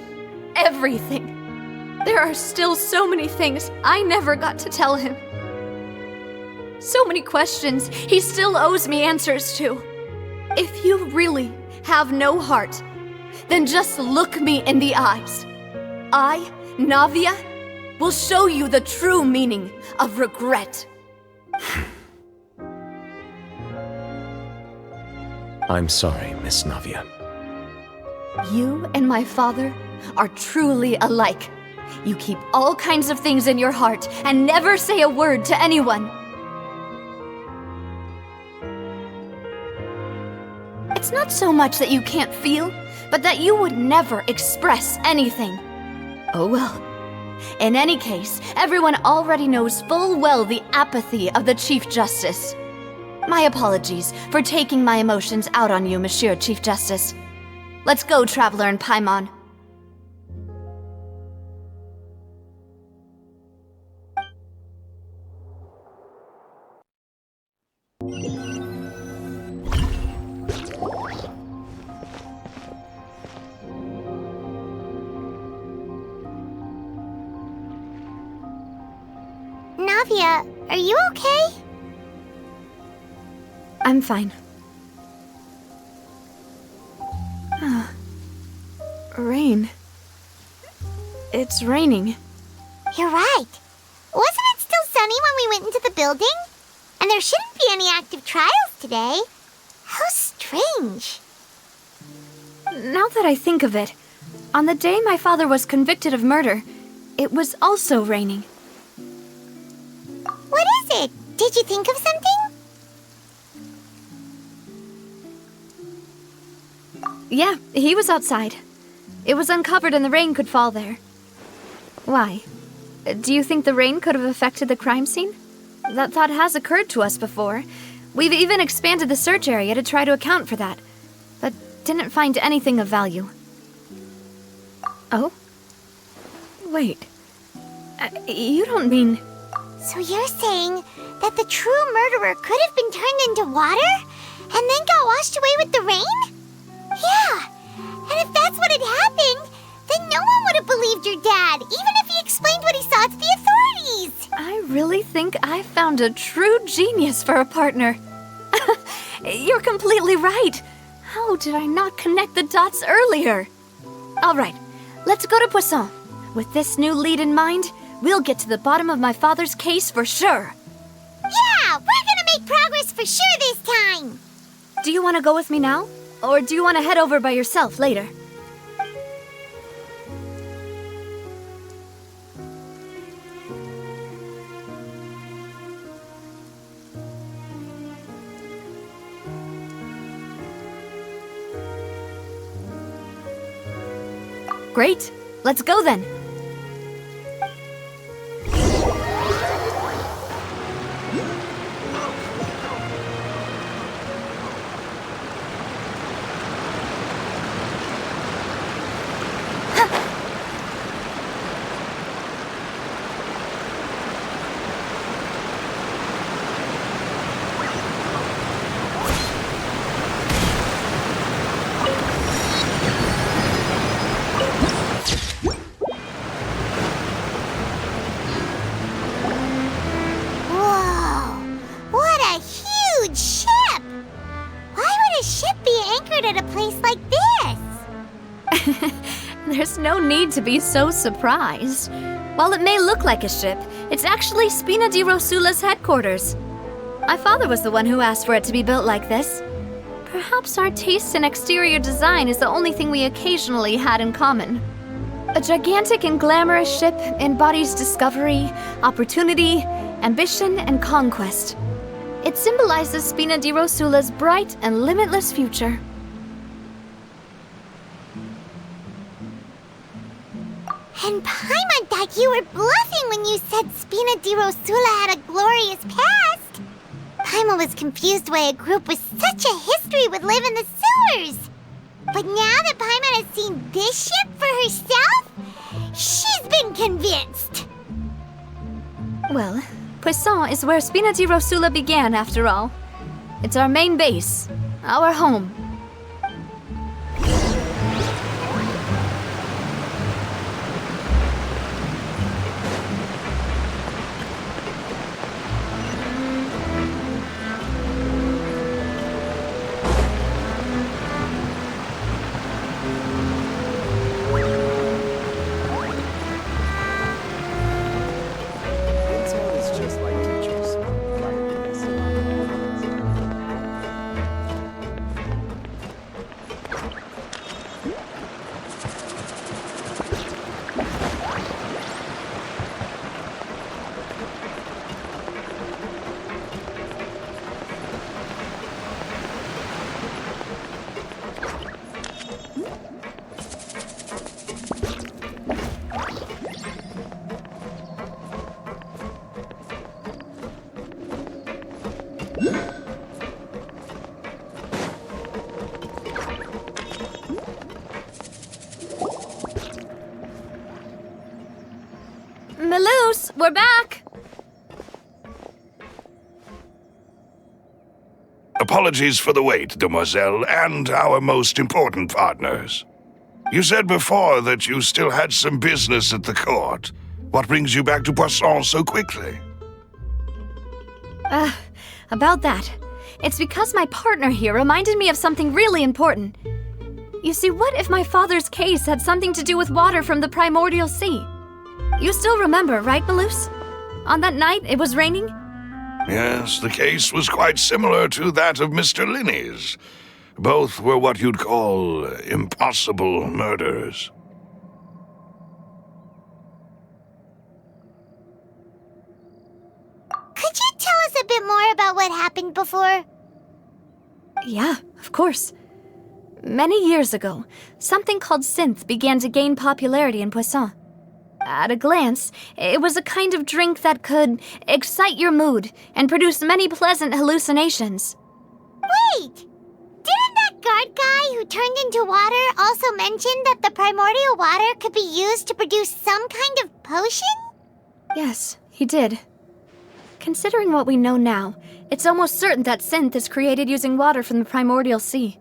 everything. There are still so many things I never got to tell him. So many questions he still owes me answers to. If you really have no heart, then just look me in the eyes. I, Navia, will show you the true meaning of regret. I'm sorry, Miss Navia. You and my father are truly alike. You keep all kinds of things in your heart and never say a word to anyone. It's not so much that you can't feel, but that you would never express anything. Oh well. In any case, everyone already knows full well the apathy of the Chief Justice. My apologies for taking my emotions out on you, Monsieur Chief Justice. Let's go, Traveler and Paimon. Navia, are you okay? I'm fine. Rain. It's raining. You're right. Wasn't it still sunny when we went into the building? And there shouldn't be any active trials today. How strange. Now that I think of it, on the day my father was convicted of murder, it was also raining. What is it? Did you think of something? Yeah, he was outside. It was uncovered and the rain could fall there. Why? Do you think the rain could have affected the crime scene? That thought has occurred to us before. We've even expanded the search area to try to account for that, but didn't find anything of value. Oh? Wait. You don't mean... So you're saying that the true murderer could have been turned into water and then got washed away with the rain? Yeah, and if that's what had happened, then no one would have believed your dad, even if he explained what he saw to the authorities. I really think I found a true genius for a partner. You're completely right. How did I not connect the dots earlier? All right, let's go to Poisson. With this new lead in mind, we'll get to the bottom of my father's case for sure. Yeah, we're gonna make progress for sure this time. Do you want to go with me now? Or do you want to head over by yourself later? Great! Let's go then! At a place like this? There's no need to be so surprised. While it may look like a ship, it's actually Spina di Rosula's headquarters. My father was the one who asked for it to be built like this. Perhaps our taste in exterior design is the only thing we occasionally had in common. A gigantic and glamorous ship embodies discovery, opportunity, ambition, and conquest. It symbolizes Spina di Rosula's bright and limitless future. And Paimon thought you were bluffing when you said Spina di Rosula had a glorious past. Paimon was confused why a group with such a history would live in the sewers. But now that Paimon has seen this ship for herself, she's been convinced. Well, Poisson is where Spina di Rosula began, after all. It's our main base, our home. Melus, we're back! Apologies for the wait, demoiselle, and our most important partners. You said before that you still had some business at the court. What brings you back to Poisson so quickly? About that. It's because my partner here reminded me of something really important. You see, what if my father's case had something to do with water from the primordial sea? You still remember, right, Melus? On that night, it was raining? Yes, the case was quite similar to that of Mr. Linney's. Both were what you'd call impossible murders. Could you tell us a bit more about what happened before? Yeah, of course. Many years ago, something called synth began to gain popularity in Poisson. At a glance, it was a kind of drink that could excite your mood and produce many pleasant hallucinations. Wait! Didn't that guard guy who turned into water also mention that the primordial water could be used to produce some kind of potion? Yes, he did. Considering what we know now, it's almost certain that synth is created using water from the primordial sea.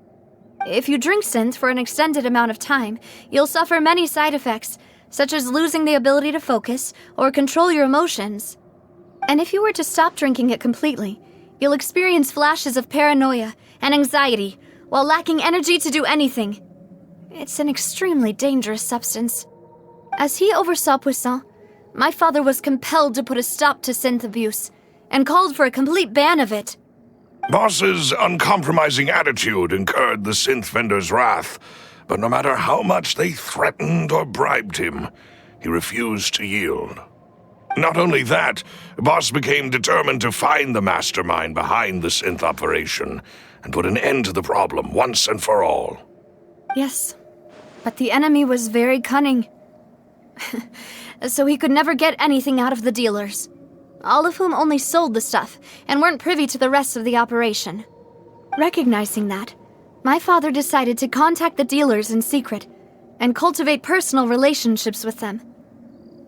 If you drink synth for an extended amount of time, you'll suffer many side effects, such as losing the ability to focus or control your emotions. And if you were to stop drinking it completely, you'll experience flashes of paranoia and anxiety while lacking energy to do anything. It's an extremely dangerous substance. As he oversaw Poisson, my father was compelled to put a stop to synth abuse and called for a complete ban of it. Boss's uncompromising attitude incurred the synth vendor's wrath, but no matter how much they threatened or bribed him, he refused to yield. Not only that, Boss became determined to find the mastermind behind the synth operation and put an end to the problem once and for all. Yes, but the enemy was very cunning. So he could never get anything out of the dealers, all of whom only sold the stuff and weren't privy to the rest of the operation. Recognizing that, my father decided to contact the dealers in secret and cultivate personal relationships with them.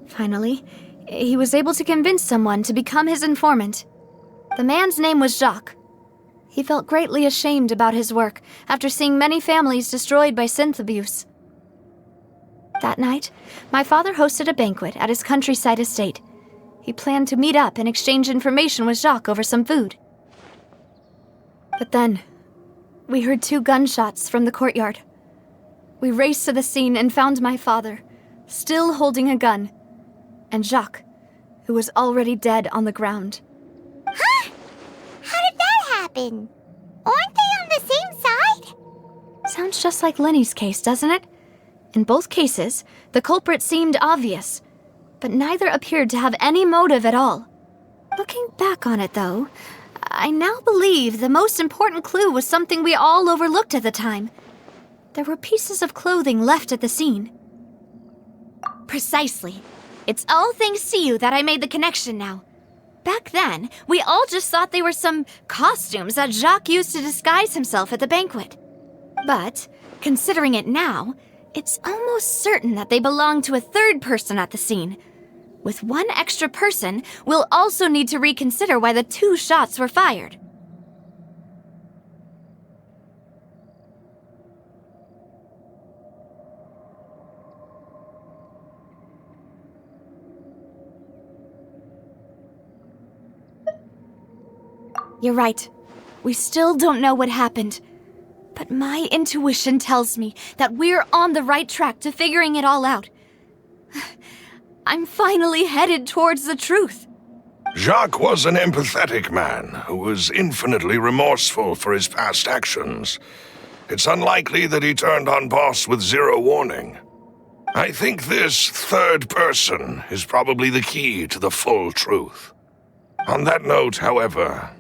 Finally, he was able to convince someone to become his informant. The man's name was Jacques. He felt greatly ashamed about his work after seeing many families destroyed by synth abuse. That night, my father hosted a banquet at his countryside estate. He planned to meet up and exchange information with Jacques over some food. But then, we heard 2 gunshots from the courtyard. We raced to the scene and found my father, still holding a gun, and Jacques, who was already dead on the ground. Huh? How happen? Aren't they on the same side? Sounds just like Lenny's case, doesn't it? In both cases, the culprit seemed obvious, but neither appeared to have any motive at all. Looking back on it, though, I now believe the most important clue was something we all overlooked at the time. There were pieces of clothing left at the scene. Precisely. It's all thanks to you that I made the connection now. Back then, we all just thought they were some costumes that Jacques used to disguise himself at the banquet. But, considering it now, it's almost certain that they belong to a third person at the scene. With one extra person, we'll also need to reconsider why the 2 shots were fired. You're right. We still don't know what happened. But my intuition tells me that we're on the right track to figuring it all out. I'm finally headed towards the truth. Jacques was an empathetic man who was infinitely remorseful for his past actions. It's unlikely that he turned on Boss with 0 warning. I think this third person is probably the key to the full truth. On that note, however,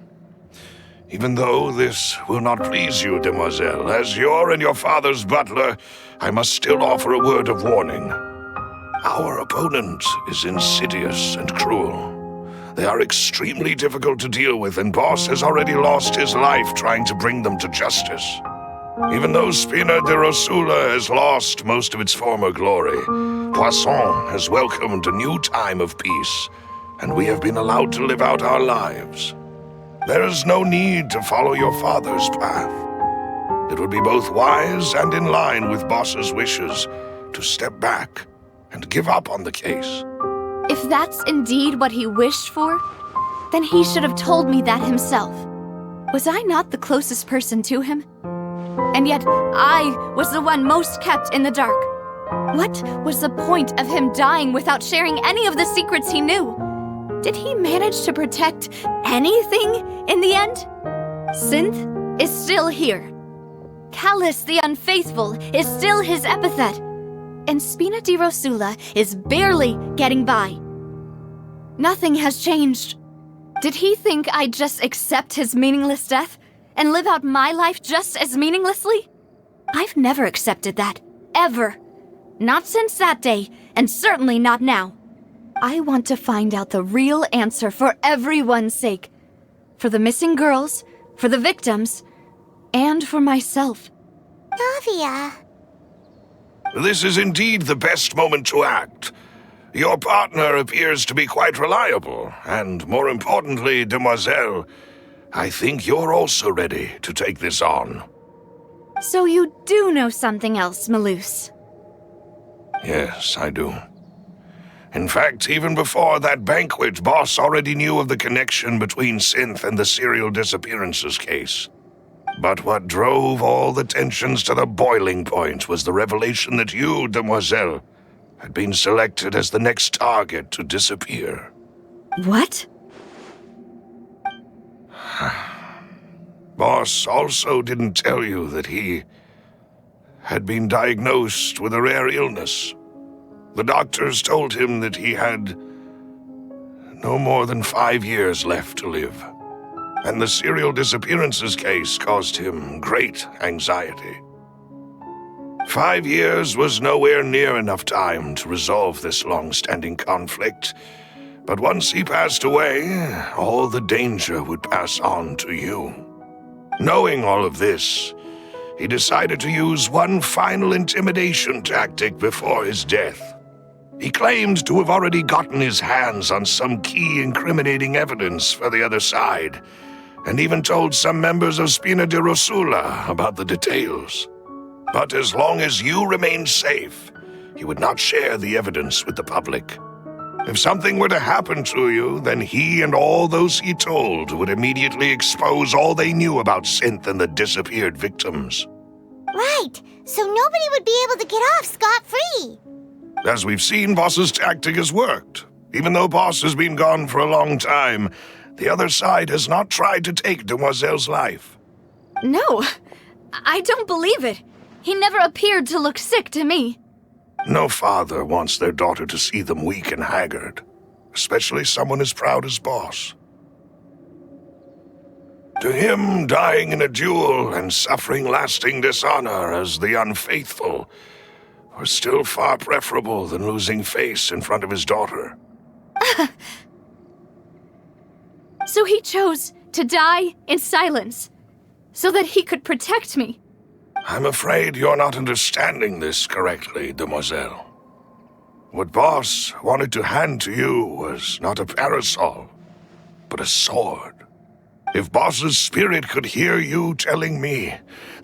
even though this will not please you, demoiselle, as your and your father's butler, I must still offer a word of warning. Our opponent is insidious and cruel. They are extremely difficult to deal with, and Boss has already lost his life trying to bring them to justice. Even though Spina de Rosula has lost most of its former glory, Poisson has welcomed a new time of peace, and we have been allowed to live out our lives. There is no need to follow your father's path. It would be both wise and in line with Boss's wishes to step back and give up on the case. If that's indeed what he wished for, then he should have told me that himself. Was I not the closest person to him? And yet, I was the one most kept in the dark. What was the point of him dying without sharing any of the secrets he knew? Did he manage to protect anything in the end? Synth is still here. Callus the Unfaithful is still his epithet. And Spina di Rosula is barely getting by. Nothing has changed. Did he think I'd just accept his meaningless death and live out my life just as meaninglessly? I've never accepted that. Ever. Not since that day, and certainly not now. I want to find out the real answer for everyone's sake. For the missing girls, for the victims, and for myself. Navia. This is indeed the best moment to act. Your partner appears to be quite reliable, and more importantly, demoiselle, I think you're also ready to take this on. So you do know something else, Malouse? Yes, I do. In fact, even before that banquet, Boss already knew of the connection between Synth and the serial disappearances case. But what drove all the tensions to the boiling point was the revelation that you, demoiselle, had been selected as the next target to disappear. What? Boss also didn't tell you that he had been diagnosed with a rare illness. The doctors told him that he had no more than 5 years left to live. And the serial disappearances case caused him great anxiety. 5 years was nowhere near enough time to resolve this long-standing conflict, but once he passed away, all the danger would pass on to you. Knowing all of this, he decided to use one final intimidation tactic before his death. He claimed to have already gotten his hands on some key incriminating evidence for the other side, and even told some members of Spina de Rosula about the details. But as long as you remained safe, he would not share the evidence with the public. If something were to happen to you, then he and all those he told would immediately expose all they knew about Synth and the disappeared victims. Right, so nobody would be able to get off scot-free. As we've seen, Boss's tactic has worked. Even though Boss has been gone for a long time, The other side has not tried to take Demoiselle's life. No, I don't believe it. He never appeared to look sick to me. No father wants their daughter to see them weak and haggard, especially someone as proud as Boss. To him, dying in a duel and suffering lasting dishonor as the unfaithful was still far preferable than losing face in front of his daughter. So he chose to die in silence, so that he could protect me. I'm afraid you're not understanding this correctly, Demoiselle. What Boss wanted to hand to you was not a parasol, but a sword. If Boss's spirit could hear you telling me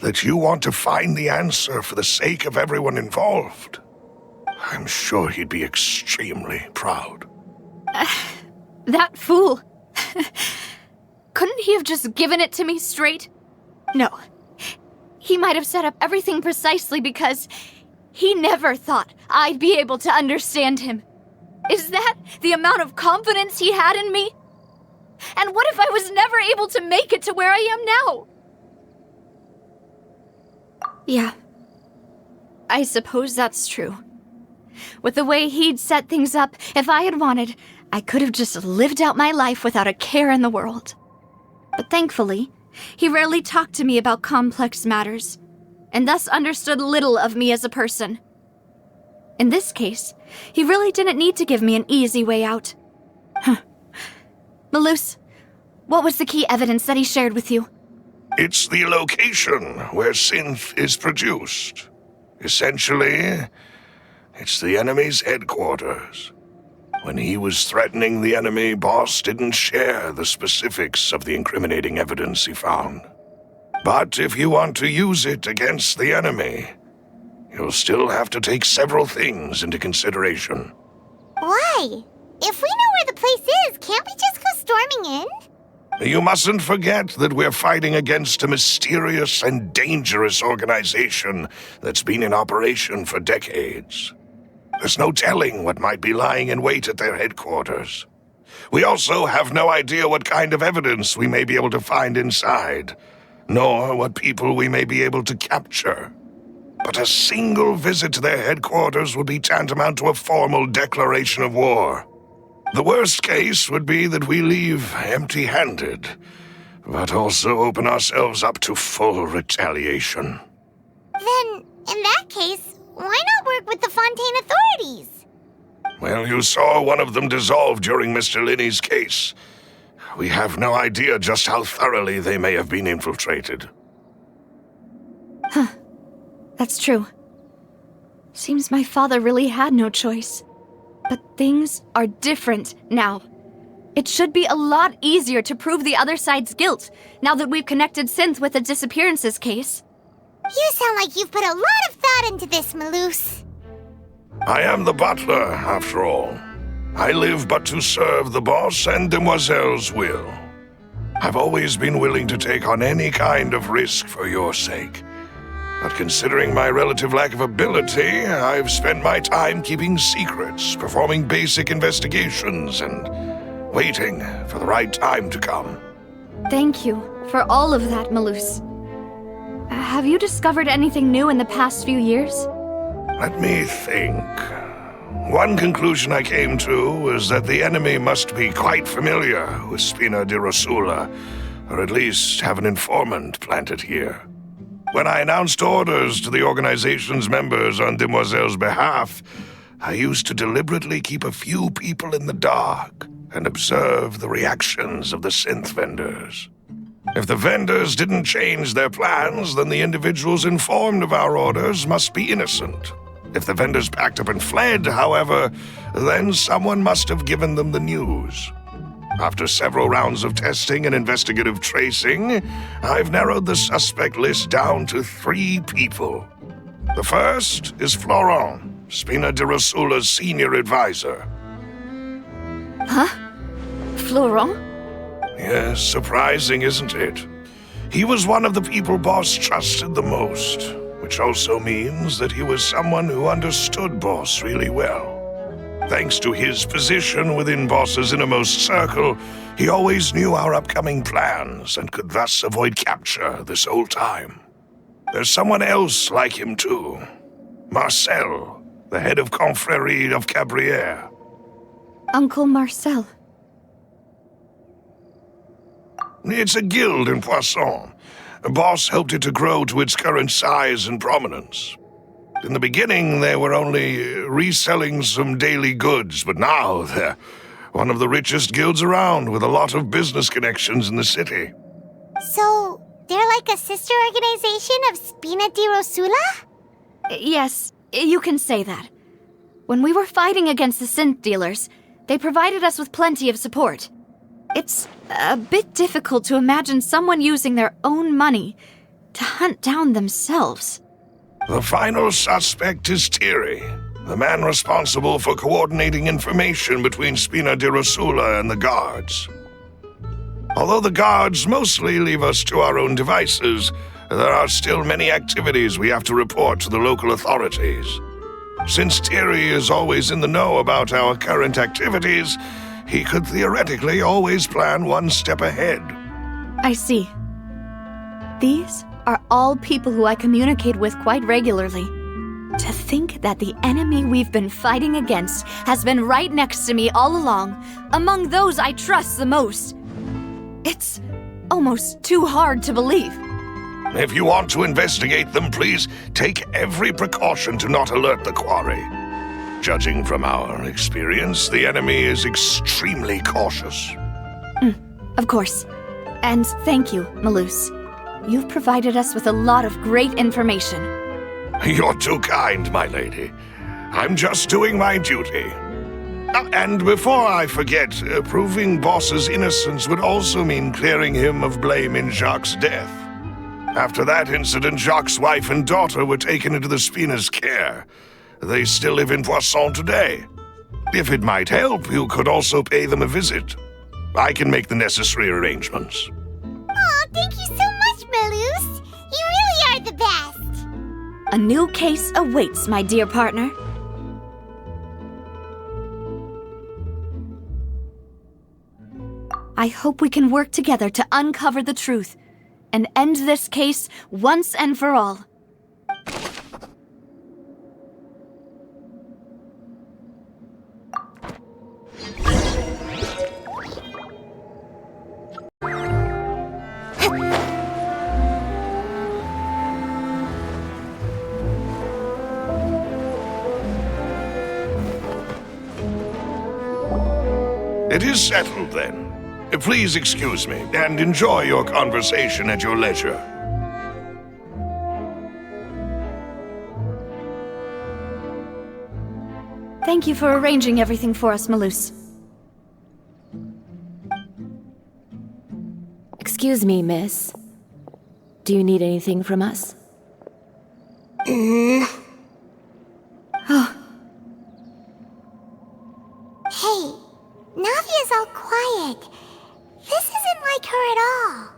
that you want to find the answer for the sake of everyone involved, I'm sure he'd be extremely proud. That fool. Couldn't he have just given it to me straight? No. He might have set up everything precisely because he never thought I'd be able to understand him. Is that the amount of confidence he had in me? And what if I was never able to make it to where I am now? Yeah. I suppose that's true. With the way he'd set things up, if I had wanted, I could have just lived out my life without a care in the world. But thankfully, he rarely talked to me about complex matters, and thus understood little of me as a person. In this case, he really didn't need to give me an easy way out. Malus, what was the key evidence that he shared with you? It's the location where synth is produced. Essentially, it's the enemy's headquarters. When he was threatening the enemy, Boss didn't share the specifics of the incriminating evidence he found. But if you want to use it against the enemy, you'll still have to take several things into consideration. Why? If we know where the place is, can't we just go storming in? You mustn't forget that we're fighting against a mysterious and dangerous organization that's been in operation for decades. There's no telling what might be lying in wait at their headquarters. We also have no idea what kind of evidence we may be able to find inside, nor what people we may be able to capture. But a single visit to their headquarters would be tantamount to a formal declaration of war. The worst case would be that we leave empty-handed, but also open ourselves up to full retaliation. Then, in that case, why not work with the Fontaine authorities? Well, you saw one of them dissolve during Mr. Linney's case. We have no idea just how thoroughly they may have been infiltrated. That's true. Seems my father really had no choice. But things are different now. It should be a lot easier to prove the other side's guilt, now that we've connected Synth with the disappearances case. You sound like you've put a lot of thought into this, Malus. I am the butler, after all. I live but to serve the boss and Demoiselle's will. I've always been willing to take on any kind of risk for your sake. But considering my relative lack of ability, I've spent my time keeping secrets, performing basic investigations, and waiting for the right time to come. Thank you for all of that, Malus. Have you discovered anything new in the past few years? Let me think. One conclusion I came to was that the enemy must be quite familiar with Spina di Rosula, or at least have an informant planted here. When I announced orders to the organization's members on Demoiselle's behalf, I used to deliberately keep a few people in the dark and observe the reactions of the synth vendors. If the vendors didn't change their plans, then the individuals informed of our orders must be innocent. If the vendors packed up and fled, however, then someone must have given them the news. After several rounds of testing and investigative tracing, I've narrowed the suspect list down to 3 people. The first is Florent, Spina di Rosula's senior advisor. Huh? Florent? Yes, surprising, isn't it? He was one of the people Boss trusted the most, which also means that he was someone who understood Boss really well. Thanks to his position within Boss's innermost circle, he always knew our upcoming plans and could thus avoid capture this whole time. There's someone else like him too. Marcel, the head of Confrérie of Cabrières. Uncle Marcel. It's a guild in Poisson. Boss helped it to grow to its current size and prominence. In the beginning, they were only reselling some daily goods, but now they're one of the richest guilds around with a lot of business connections in the city. So, they're like a sister organization of Spina di Rosula? Yes, you can say that. When we were fighting against the synth dealers, they provided us with plenty of support. It's a bit difficult to imagine someone using their own money to hunt down themselves. The final suspect is Thierry, the man responsible for coordinating information between Spina di Rosula and the guards. Although the guards mostly leave us to our own devices, there are still many activities we have to report to the local authorities. Since Thierry is always in the know about our current activities, he could theoretically always plan one step ahead. I see. These are all people who I communicate with quite regularly. To think that the enemy we've been fighting against has been right next to me all along, among those I trust the most. It's almost too hard to believe. If you want to investigate them, please take every precaution to not alert the quarry. Judging from our experience, the enemy is extremely cautious. Of course. And thank you, Malus. You've provided us with a lot of great information. You're too kind, my lady. I'm just doing my duty. And before I forget, proving Boss's innocence would also mean clearing him of blame in Jacques' death. After that incident, Jacques' wife and daughter were taken into the Spina's care. They still live in Poisson today. If it might help, you could also pay them a visit. I can make the necessary arrangements. Aw, thank you so much, Malus. You really are the best. A new case awaits, my dear partner. I hope we can work together to uncover the truth and end this case once and for all. It is settled, then. Please excuse me, and enjoy your conversation at your leisure. Thank you for arranging everything for us, Malus. Excuse me, miss. Do you need anything from us? Hey, Navia's all quiet. This isn't like her at all.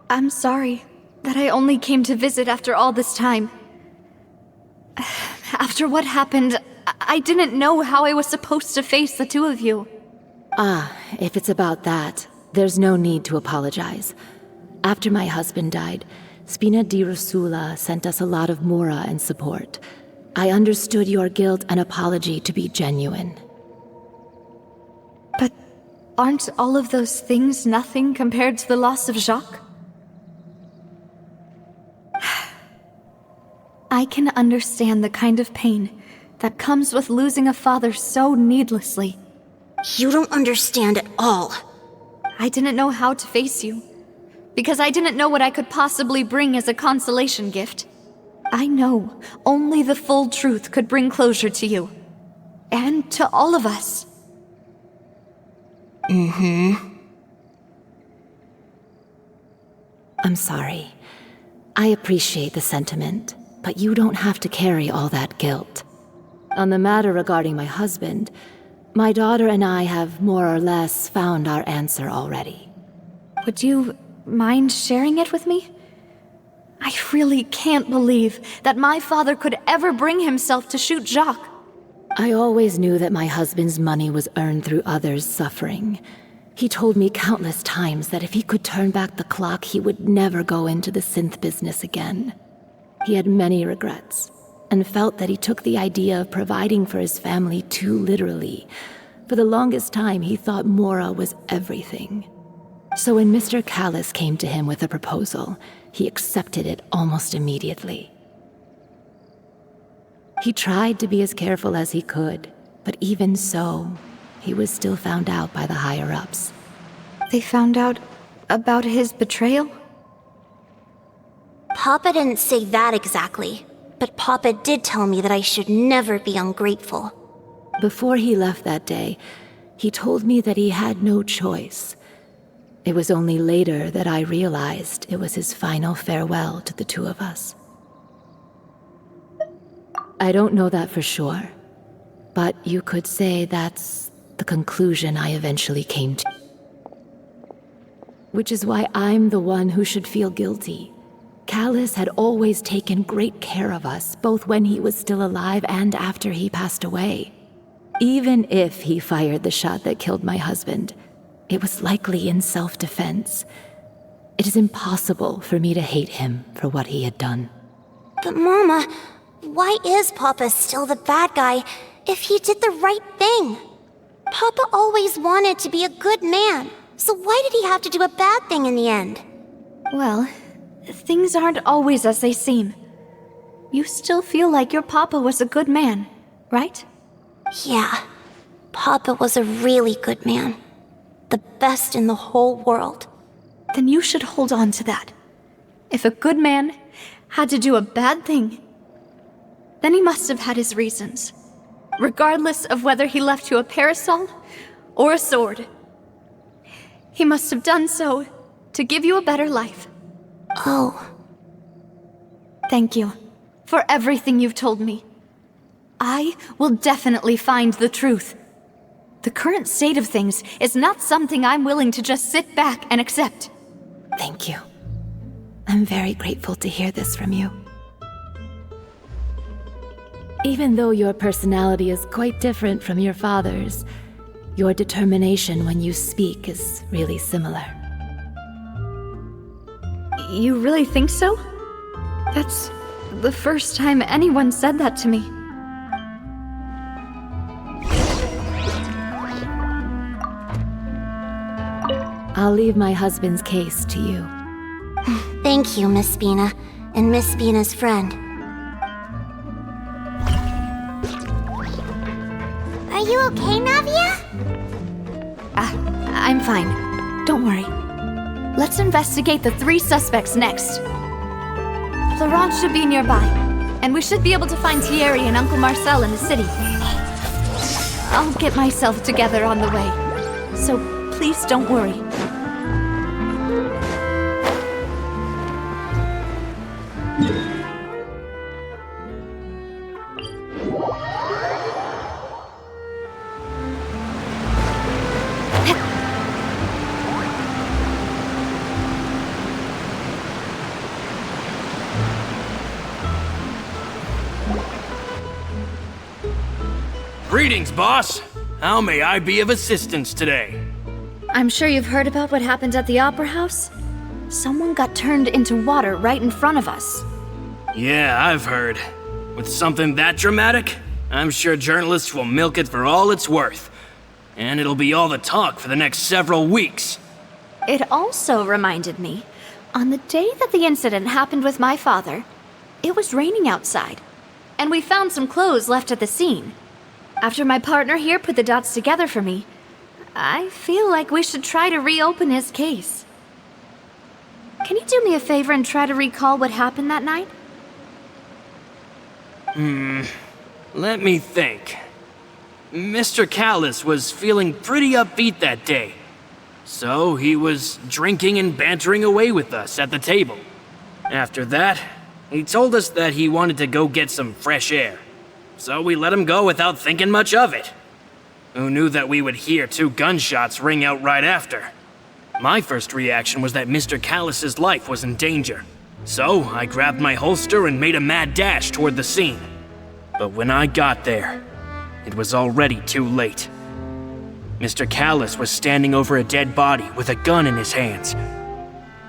I'm sorry that I only came to visit after all this time. After what happened, I didn't know how I was supposed to face the two of you. Ah, if it's about that, there's no need to apologize. After my husband died, Spina di Rosula sent us a lot of mora and support. I understood your guilt and apology to be genuine. But aren't all of those things nothing compared to the loss of Jacques? I can understand the kind of pain that comes with losing a father so needlessly. You don't understand at all. I didn't know how to face you, because I didn't know what I could possibly bring as a consolation gift. I know only the full truth could bring closure to you, and to all of us. I'm sorry. I appreciate the sentiment, but you don't have to carry all that guilt. On the matter regarding my husband, my daughter and I have more or less found our answer already. Would you mind sharing it with me? I really can't believe that my father could ever bring himself to shoot Jacques. I always knew that my husband's money was earned through others' suffering. He told me countless times that if he could turn back the clock, he would never go into the synth business again. He had many regrets, and felt that he took the idea of providing for his family too literally. For the longest time, he thought Mora was everything. So when Mr. Callis came to him with a proposal, he accepted it almost immediately. He tried to be as careful as he could, but even so, he was still found out by the higher-ups. They found out about his betrayal? Papa didn't say that exactly, but Papa did tell me that I should never be ungrateful. Before he left that day, he told me that he had no choice. It was only later that I realized it was his final farewell to the two of us. I don't know that for sure, but you could say that's the conclusion I eventually came to. Which is why I'm the one who should feel guilty. Callis had always taken great care of us, both when he was still alive and after he passed away. Even if he fired the shot that killed my husband, it was likely in self-defense. It is impossible for me to hate him for what he had done. But Mama, why is Papa still the bad guy if he did the right thing? Papa always wanted to be a good man, so why did he have to do a bad thing in the end? Well, things aren't always as they seem. You still feel like your papa was a good man, right? Yeah, Papa was a really good man. The best in the whole world. Then you should hold on to that. If a good man had to do a bad thing, then he must have had his reasons. Regardless of whether he left you a parasol or a sword. He must have done so to give you a better life. Oh. Thank you for everything you've told me. I will definitely find the truth. The current state of things is not something I'm willing to just sit back and accept. Thank you. I'm very grateful to hear this from you. Even though your personality is quite different from your father's, your determination when you speak is really similar. You really think so? That's the first time anyone said that to me. I'll leave my husband's case to you. Thank you, Miss Spina, and Miss Spina's friend. Are you okay, Navia? I'm fine. Don't worry. Let's investigate the 3 suspects next. Florent should be nearby, and we should be able to find Thierry and Uncle Marcel in the city. I'll get myself together on the way, so please don't worry. Greetings, boss. How may I be of assistance today? I'm sure you've heard about what happened at the Opera House. Someone got turned into water right in front of us. Yeah, I've heard. With something that dramatic, I'm sure journalists will milk it for all it's worth. And it'll be all the talk for the next several weeks. It also reminded me, on the day that the incident happened with my father, it was raining outside, and we found some clothes left at the scene. After my partner here put the dots together for me, I feel like we should try to reopen his case. Can you do me a favor and try to recall what happened that night? Let me think. Mr. Callis was feeling pretty upbeat that day. So he was drinking and bantering away with us at the table. After that, he told us that he wanted to go get some fresh air. So we let him go without thinking much of it. Who knew that we would hear 2 gunshots ring out right after? My first reaction was that Mr. Callis's life was in danger. So I grabbed my holster and made a mad dash toward the scene. But when I got there, it was already too late. Mr. Callus was standing over a dead body with a gun in his hands.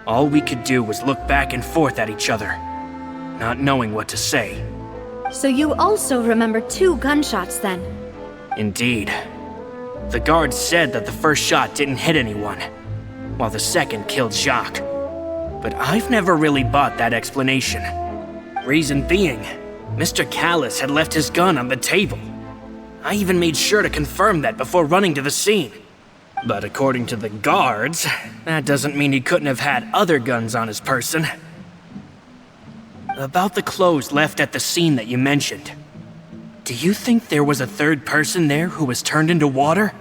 All we could do was look back and forth at each other, not knowing what to say. So you also remember 2 gunshots then? Indeed. The guard said that the first shot didn't hit anyone, while the second killed Jacques. But I've never really bought that explanation. Reason being, Mr. Callus had left his gun on the table. I even made sure to confirm that before running to the scene. But according to the guards, that doesn't mean he couldn't have had other guns on his person. About the clothes left at the scene that you mentioned, do you think there was a third person there who was turned into water?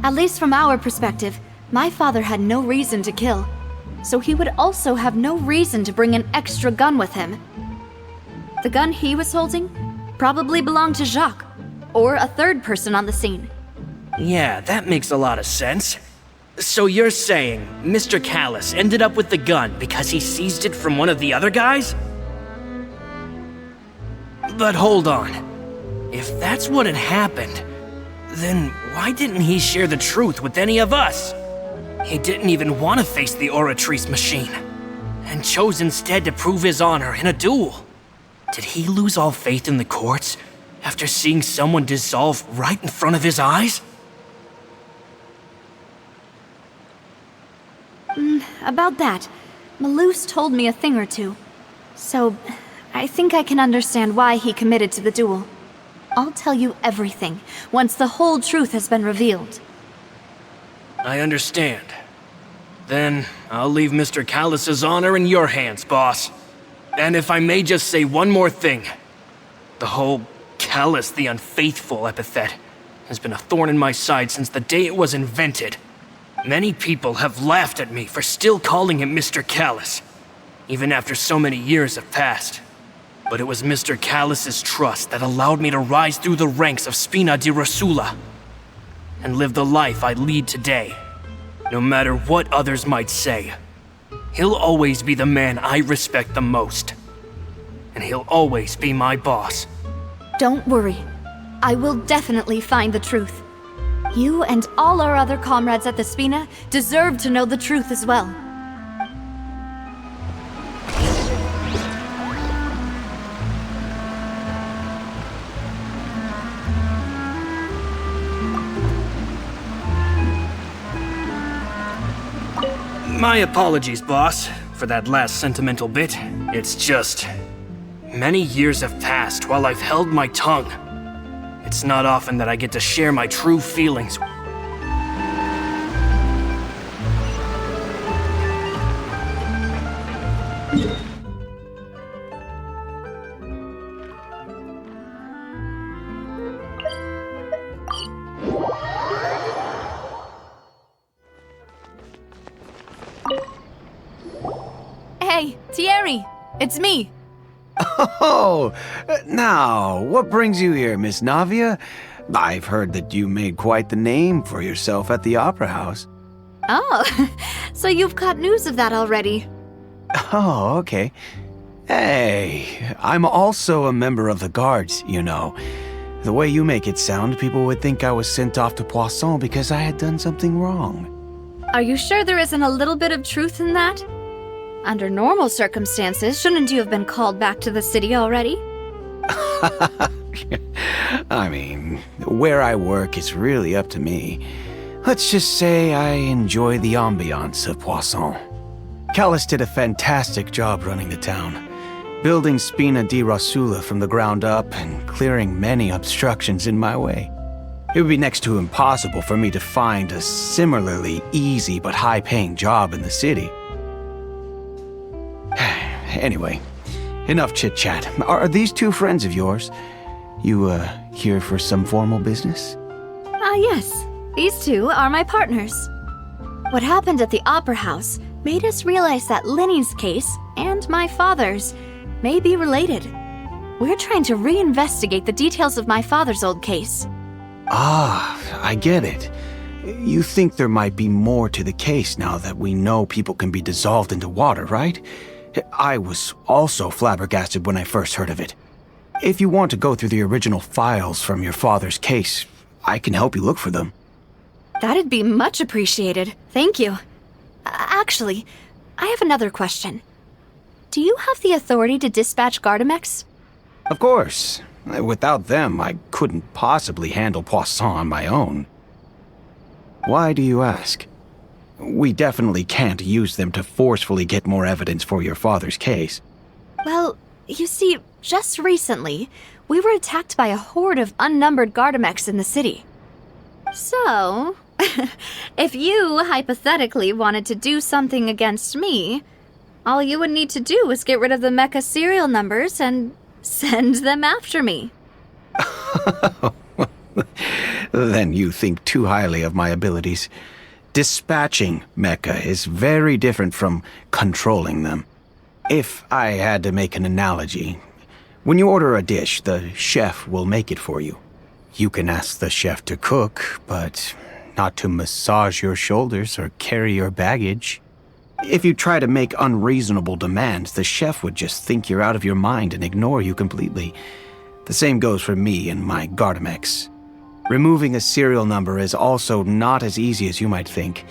At least from our perspective, my father had no reason to kill. So he would also have no reason to bring an extra gun with him. The gun he was holding probably belonged to Jacques, or a third person on the scene. Yeah, that makes a lot of sense. So you're saying Mr. Callus ended up with the gun because he seized it from one of the other guys? But hold on. If that's what had happened, then why didn't he share the truth with any of us? He didn't even want to face the Oratrice machine, and chose instead to prove his honor in a duel. Did he lose all faith in the courts after seeing someone dissolve right in front of his eyes? About that, Malus told me a thing or two. So, I think I can understand why he committed to the duel. I'll tell you everything, once the whole truth has been revealed. I understand. Then, I'll leave Mr. Callus's honor in your hands, boss. And if I may just say one more thing. The whole Callus the Unfaithful epithet has been a thorn in my side since the day it was invented. Many people have laughed at me for still calling him Mr. Callus, even after so many years have passed. But it was Mr. Callus's trust that allowed me to rise through the ranks of Spina di Rosula and live the life I lead today. No matter what others might say, he'll always be the man I respect the most. And he'll always be my boss. Don't worry. I will definitely find the truth. You and all our other comrades at the Spina deserve to know the truth as well. My apologies, boss, for that last sentimental bit. It's just... many years have passed while I've held my tongue. It's not often that I get to share my true feelings. Hey, Thierry! It's me! Oh, now, what brings you here, Miss Navia? I've heard that you made quite the name for yourself at the Opera House. Oh, so you've got news of that already. Oh, okay. Hey, I'm also a member of the Guards, you know. The way you make it sound, people would think I was sent off to Poisson because I had done something wrong. Are you sure there isn't a little bit of truth in that? Under normal circumstances, shouldn't you have been called back to the city already? I mean, where I work is really up to me. Let's just say I enjoy the ambiance of Poisson. Callus did a fantastic job running the town, building Spina di Rosula from the ground up and clearing many obstructions in my way. It would be next to impossible for me to find a similarly easy but high-paying job in the city. Anyway, enough chit-chat. Are these two friends of yours? You, here for some formal business? Yes. These two are my partners. What happened at the Opera House made us realize that Linny's case and my father's may be related. We're trying to reinvestigate the details of my father's old case. Ah, I get it. You think there might be more to the case now that we know people can be dissolved into water, right? I was also flabbergasted when I first heard of it. If you want to go through the original files from your father's case, I can help you look for them. That'd be much appreciated. Thank you. Actually, I have another question. Do you have the authority to dispatch Gardamex? Of course. Without them, I couldn't possibly handle Poisson on my own. Why do you ask? We definitely can't use them to forcefully get more evidence for your father's case. Well, you see, just recently, we were attacked by a horde of unnumbered Gardamex in the city. So, if you hypothetically wanted to do something against me, all you would need to do is get rid of the mecha serial numbers and send them after me. Then you think too highly of my abilities. Dispatching mecha is very different from controlling them. If I had to make an analogy, when you order a dish, the chef will make it for you. You can ask the chef to cook, but not to massage your shoulders or carry your baggage. If you try to make unreasonable demands, the chef would just think you're out of your mind and ignore you completely. The same goes for me and my Gardamex. Removing a serial number is also not as easy as you might think.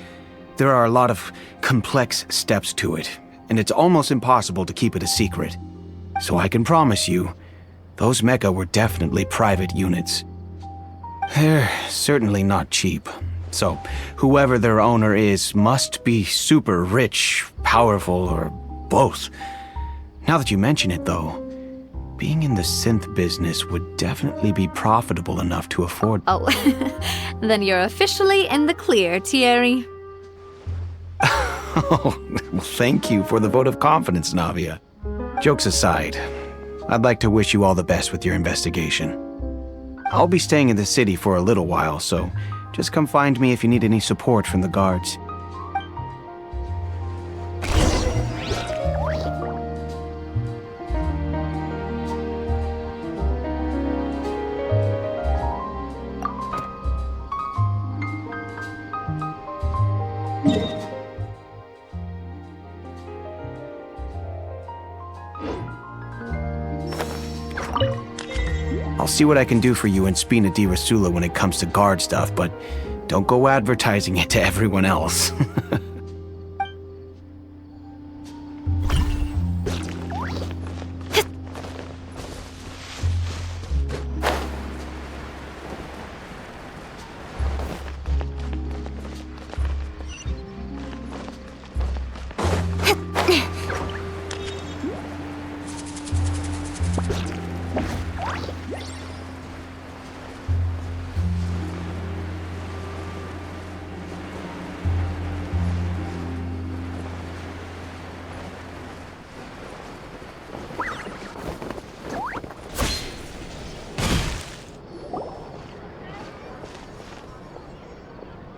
There are a lot of complex steps to it, and it's almost impossible to keep it a secret. So I can promise you, those mecha were definitely private units. They're certainly not cheap. So, whoever their owner is must be super rich, powerful, or both. Now that you mention it, though, being in the synth business would definitely be profitable enough to afford... Oh, then you're officially in the clear, Thierry. Oh, well, thank you for the vote of confidence, Navia. Jokes aside, I'd like to wish you all the best with your investigation. I'll be staying in the city for a little while, so just come find me if you need any support from the guards. I'll see what I can do for you in Spina di Rasula when it comes to guard stuff, but don't go advertising it to everyone else.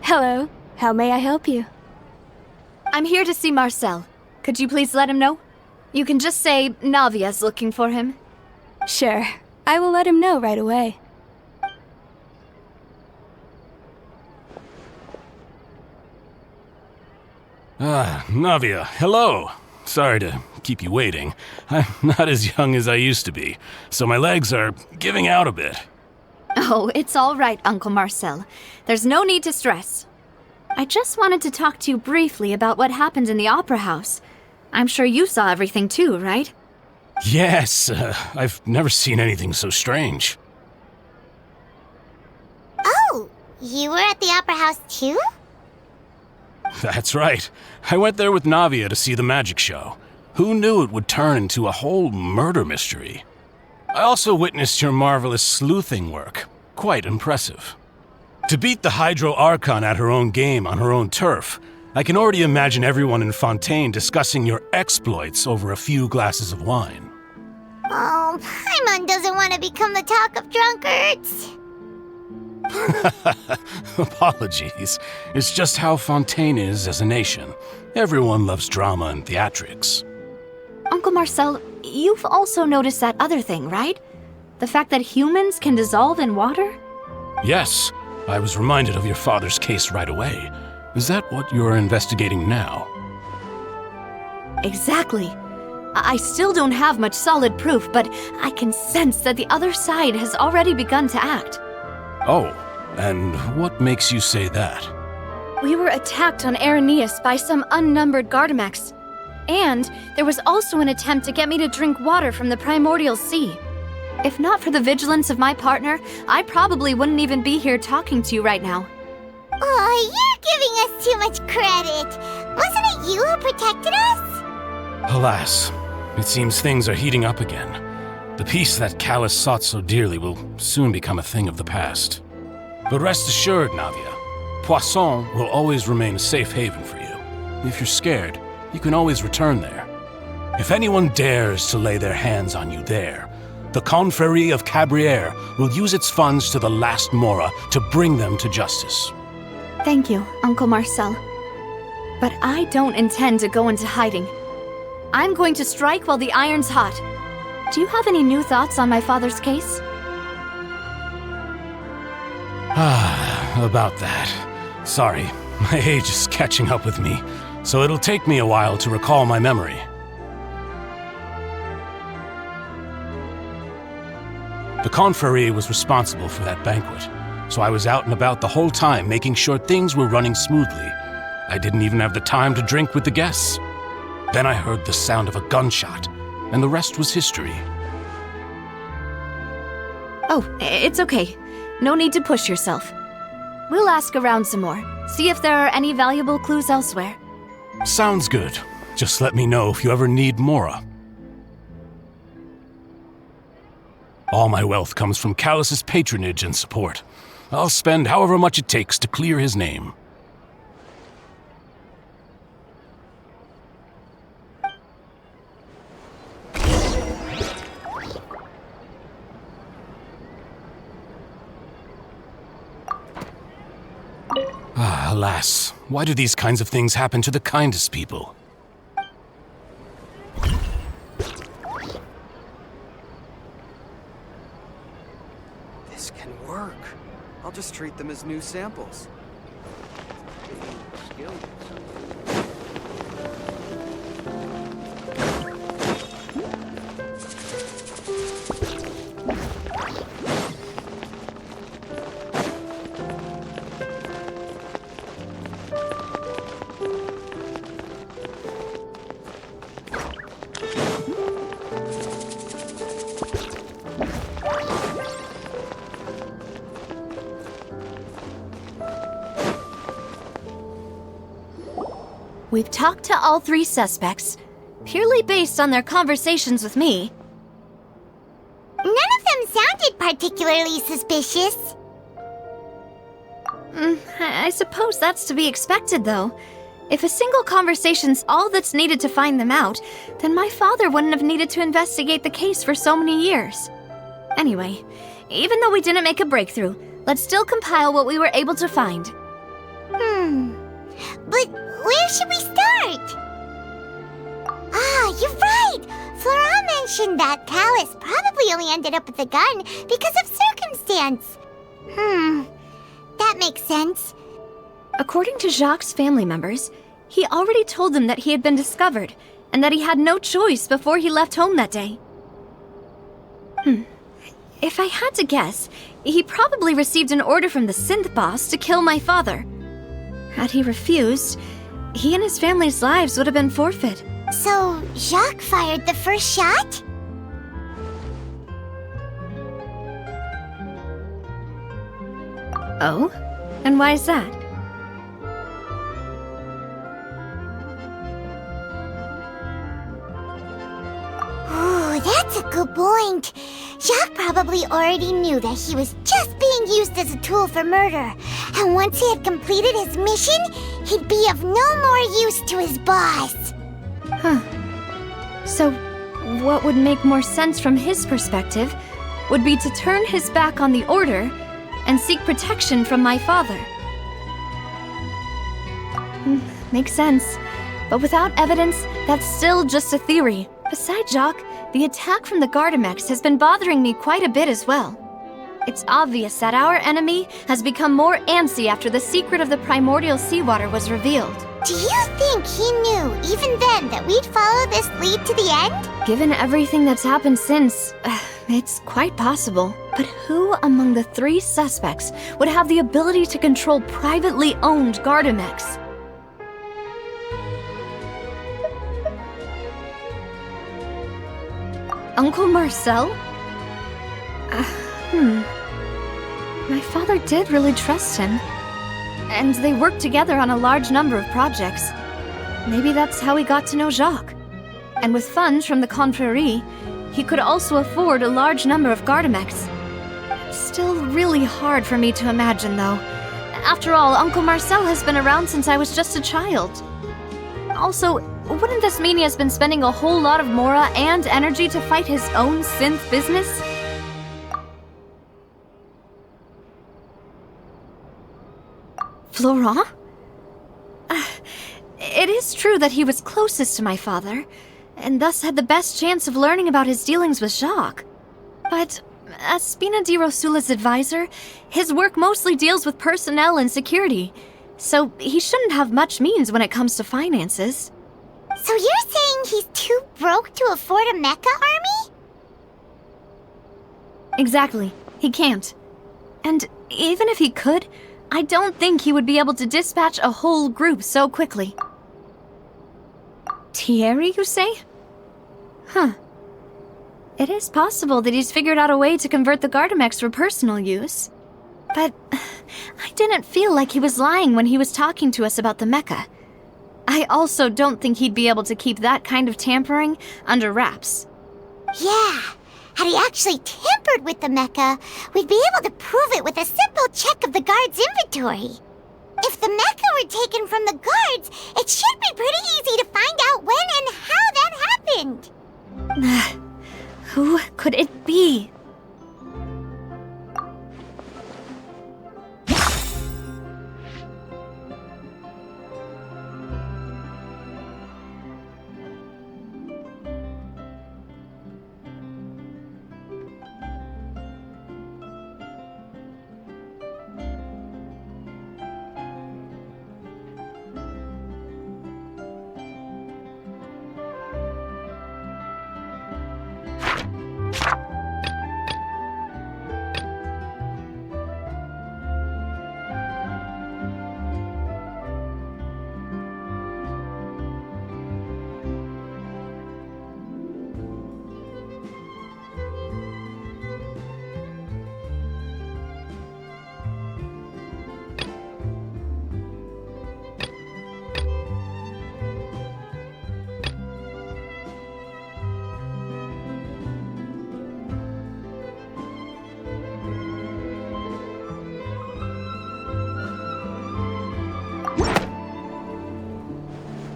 Hello. How may I help you? I'm here to see Marcel. Could you please let him know? You can just say Navia's looking for him. Sure. I will let him know right away. Navia, hello. Sorry to keep you waiting. I'm not as young as I used to be, so my legs are giving out a bit. Oh, it's all right, Uncle Marcel. There's no need to stress. I just wanted to talk to you briefly about what happened in the Opera House. I'm sure you saw everything too, right? Yes, I've never seen anything so strange. Oh, you were at the Opera House too? That's right. I went there with Navia to see the magic show. Who knew it would turn into a whole murder mystery? I also witnessed your marvelous sleuthing work. Quite impressive. To beat the Hydro Archon at her own game on her own turf, I can already imagine everyone in Fontaine discussing your exploits over a few glasses of wine. Oh, Paimon doesn't want to become the talk of drunkards. Apologies. It's just how Fontaine is as a nation. Everyone loves drama and theatrics. Uncle Marcel, you've also noticed that other thing, right? The fact that humans can dissolve in water? Yes, I was reminded of your father's case right away. Is that what you're investigating now? Exactly. I still don't have much solid proof, but I can sense that the other side has already begun to act. Oh, and what makes you say that? We were attacked on Araneus by some unnumbered Gardamex. And there was also an attempt to get me to drink water from the primordial sea. If not for the vigilance of my partner, I probably wouldn't even be here talking to you right now. Oh, you're giving us too much credit. Wasn't it you who protected us? Alas, it seems things are heating up again. The peace that Callus sought so dearly will soon become a thing of the past. But rest assured, Navia, Poisson will always remain a safe haven for you. If you're scared, you can always return there. If anyone dares to lay their hands on you there, the Confrérie of Cabrières will use its funds to the last Mora to bring them to justice. Thank you, Uncle Marcel. But I don't intend to go into hiding. I'm going to strike while the iron's hot. Do you have any new thoughts on my father's case? About that. Sorry, my age is catching up with me, so it'll take me a while to recall my memory. The Confrérie was responsible for that banquet, so I was out and about the whole time making sure things were running smoothly. I didn't even have the time to drink with the guests. Then I heard the sound of a gunshot, and the rest was history. Oh, it's okay. No need to push yourself. We'll ask around some more, see if there are any valuable clues elsewhere. Sounds good. Just let me know if you ever need Mora. All my wealth comes from Callus's patronage and support. I'll spend however much it takes to clear his name. Alas, why do these kinds of things happen to the kindest people? This can work. I'll just treat them as new samples. We've talked to all three suspects, purely based on their conversations with me. None of them sounded particularly suspicious. I suppose that's to be expected, though. If a single conversation's all that's needed to find them out, then my father wouldn't have needed to investigate the case for so many years. Anyway, even though we didn't make a breakthrough, let's still compile what we were able to find. But where should we start? Ah, you're right! Flora mentioned that Callus probably only ended up with the gun because of circumstance. That makes sense. According to Jacques' family members, he already told them that he had been discovered, and that he had no choice before he left home that day. If I had to guess, he probably received an order from the synth boss to kill my father. Had he refused, he and his family's lives would have been forfeit. So, Jacques fired the first shot? Oh? And why is that? Ooh, that's a good point. Jacques probably already knew that he was just being used as a tool for murder. And once he had completed his mission, he'd be of no more use to his boss. So, what would make more sense from his perspective would be to turn his back on the Order and seek protection from my father. Makes sense. But without evidence, that's still just a theory. Besides Jacques, the attack from the Gardamex has been bothering me quite a bit as well. It's obvious that our enemy has become more antsy after the secret of the primordial seawater was revealed. Do you think he knew, even then, that we'd follow this lead to the end? Given everything that's happened since, it's quite possible. But who among the 3 suspects would have the ability to control privately owned Gardamex? Uncle Marcel? My father did really trust him. And they worked together on a large number of projects. Maybe that's how he got to know Jacques. And with funds from the Confrérie, he could also afford a large number of Gardamex. It's still really hard for me to imagine, though. After all, Uncle Marcel has been around since I was just a child. Also, wouldn't this mean he has been spending a whole lot of mora and energy to fight his own synth business? Florent? It is true that he was closest to my father, and thus had the best chance of learning about his dealings with Jacques. But as Spina di Rosula's advisor, his work mostly deals with personnel and security, so he shouldn't have much means when it comes to finances. So you're saying he's too broke to afford a mecha army? Exactly. He can't. And even if he could, I don't think he would be able to dispatch a whole group so quickly. Thierry, you say? Huh. It is possible that he's figured out a way to convert the Gardamex for personal use. But I didn't feel like he was lying when he was talking to us about the mecha. I also don't think he'd be able to keep that kind of tampering under wraps. Yeah. Had he actually tampered with the mecha, we'd be able to prove it with a simple check of the guard's inventory. If the mecha were taken from the guards, it should be pretty easy to find out when and how that happened. Who could it be?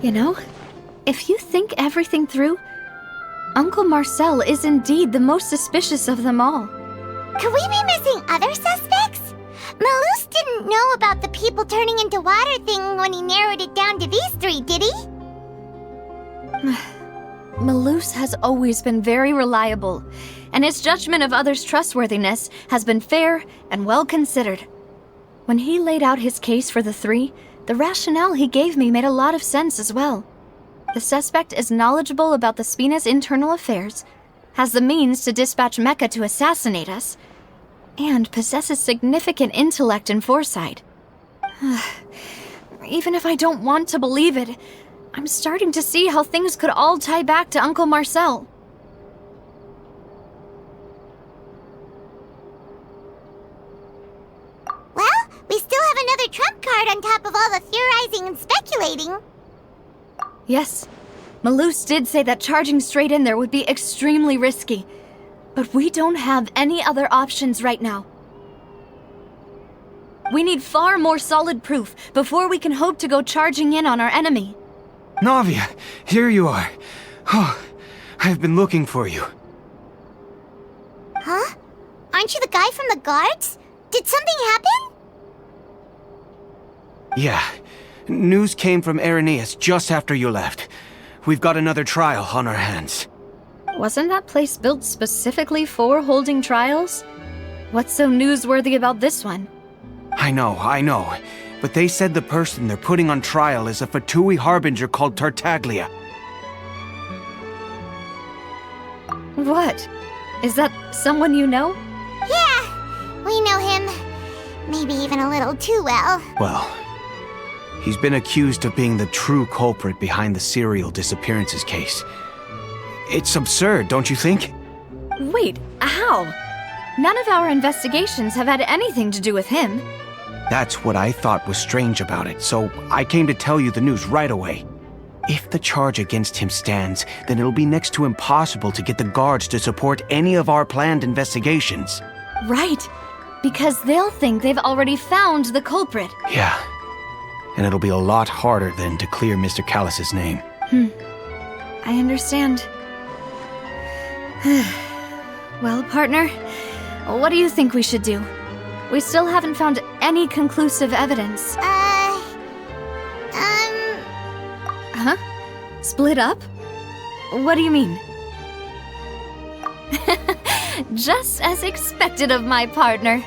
You know, if you think everything through, Uncle Marcel is indeed the most suspicious of them all. Could we be missing other suspects? Malus didn't know about the people turning into water thing when he narrowed it down to these 3, did he? Malus has always been very reliable, and his judgment of others' trustworthiness has been fair and well considered. When he laid out his case for the 3, the rationale he gave me made a lot of sense as well. The suspect is knowledgeable about the Spina's internal affairs, has the means to dispatch Mecha to assassinate us, and possesses significant intellect and foresight. Even if I don't want to believe it, I'm starting to see how things could all tie back to Uncle Marcel. Well, we still have another trump card on top of all the theorizing and speculating. Yes, Malus did say that charging straight in there would be extremely risky, but we don't have any other options right now. We need far more solid proof before we can hope to go charging in on our enemy. Navia, here you are. Oh, I've been looking for you. Huh? Aren't you the guy from the guards? Did something happen? Yeah. News came from Irenaeus just after you left. We've got another trial on our hands. Wasn't that place built specifically for holding trials? What's so newsworthy about this one? I know. but they said the person they're putting on trial is a Fatui harbinger called Tartaglia. What? Is that someone you know? Yeah, we know him. Maybe even a little too well. Well, he's been accused of being the true culprit behind the serial disappearances case. It's absurd, don't you think? Wait, how? None of our investigations have had anything to do with him. That's what I thought was strange about it, so I came to tell you the news right away. If the charge against him stands, then it'll be next to impossible to get the guards to support any of our planned investigations. Right, because they'll think they've already found the culprit. Yeah, and it'll be a lot harder then to clear Mr. Callus's name. I understand. Well, partner, what do you think we should do? We still haven't found any conclusive evidence. Huh? Split up? What do you mean? Just as expected of my partner.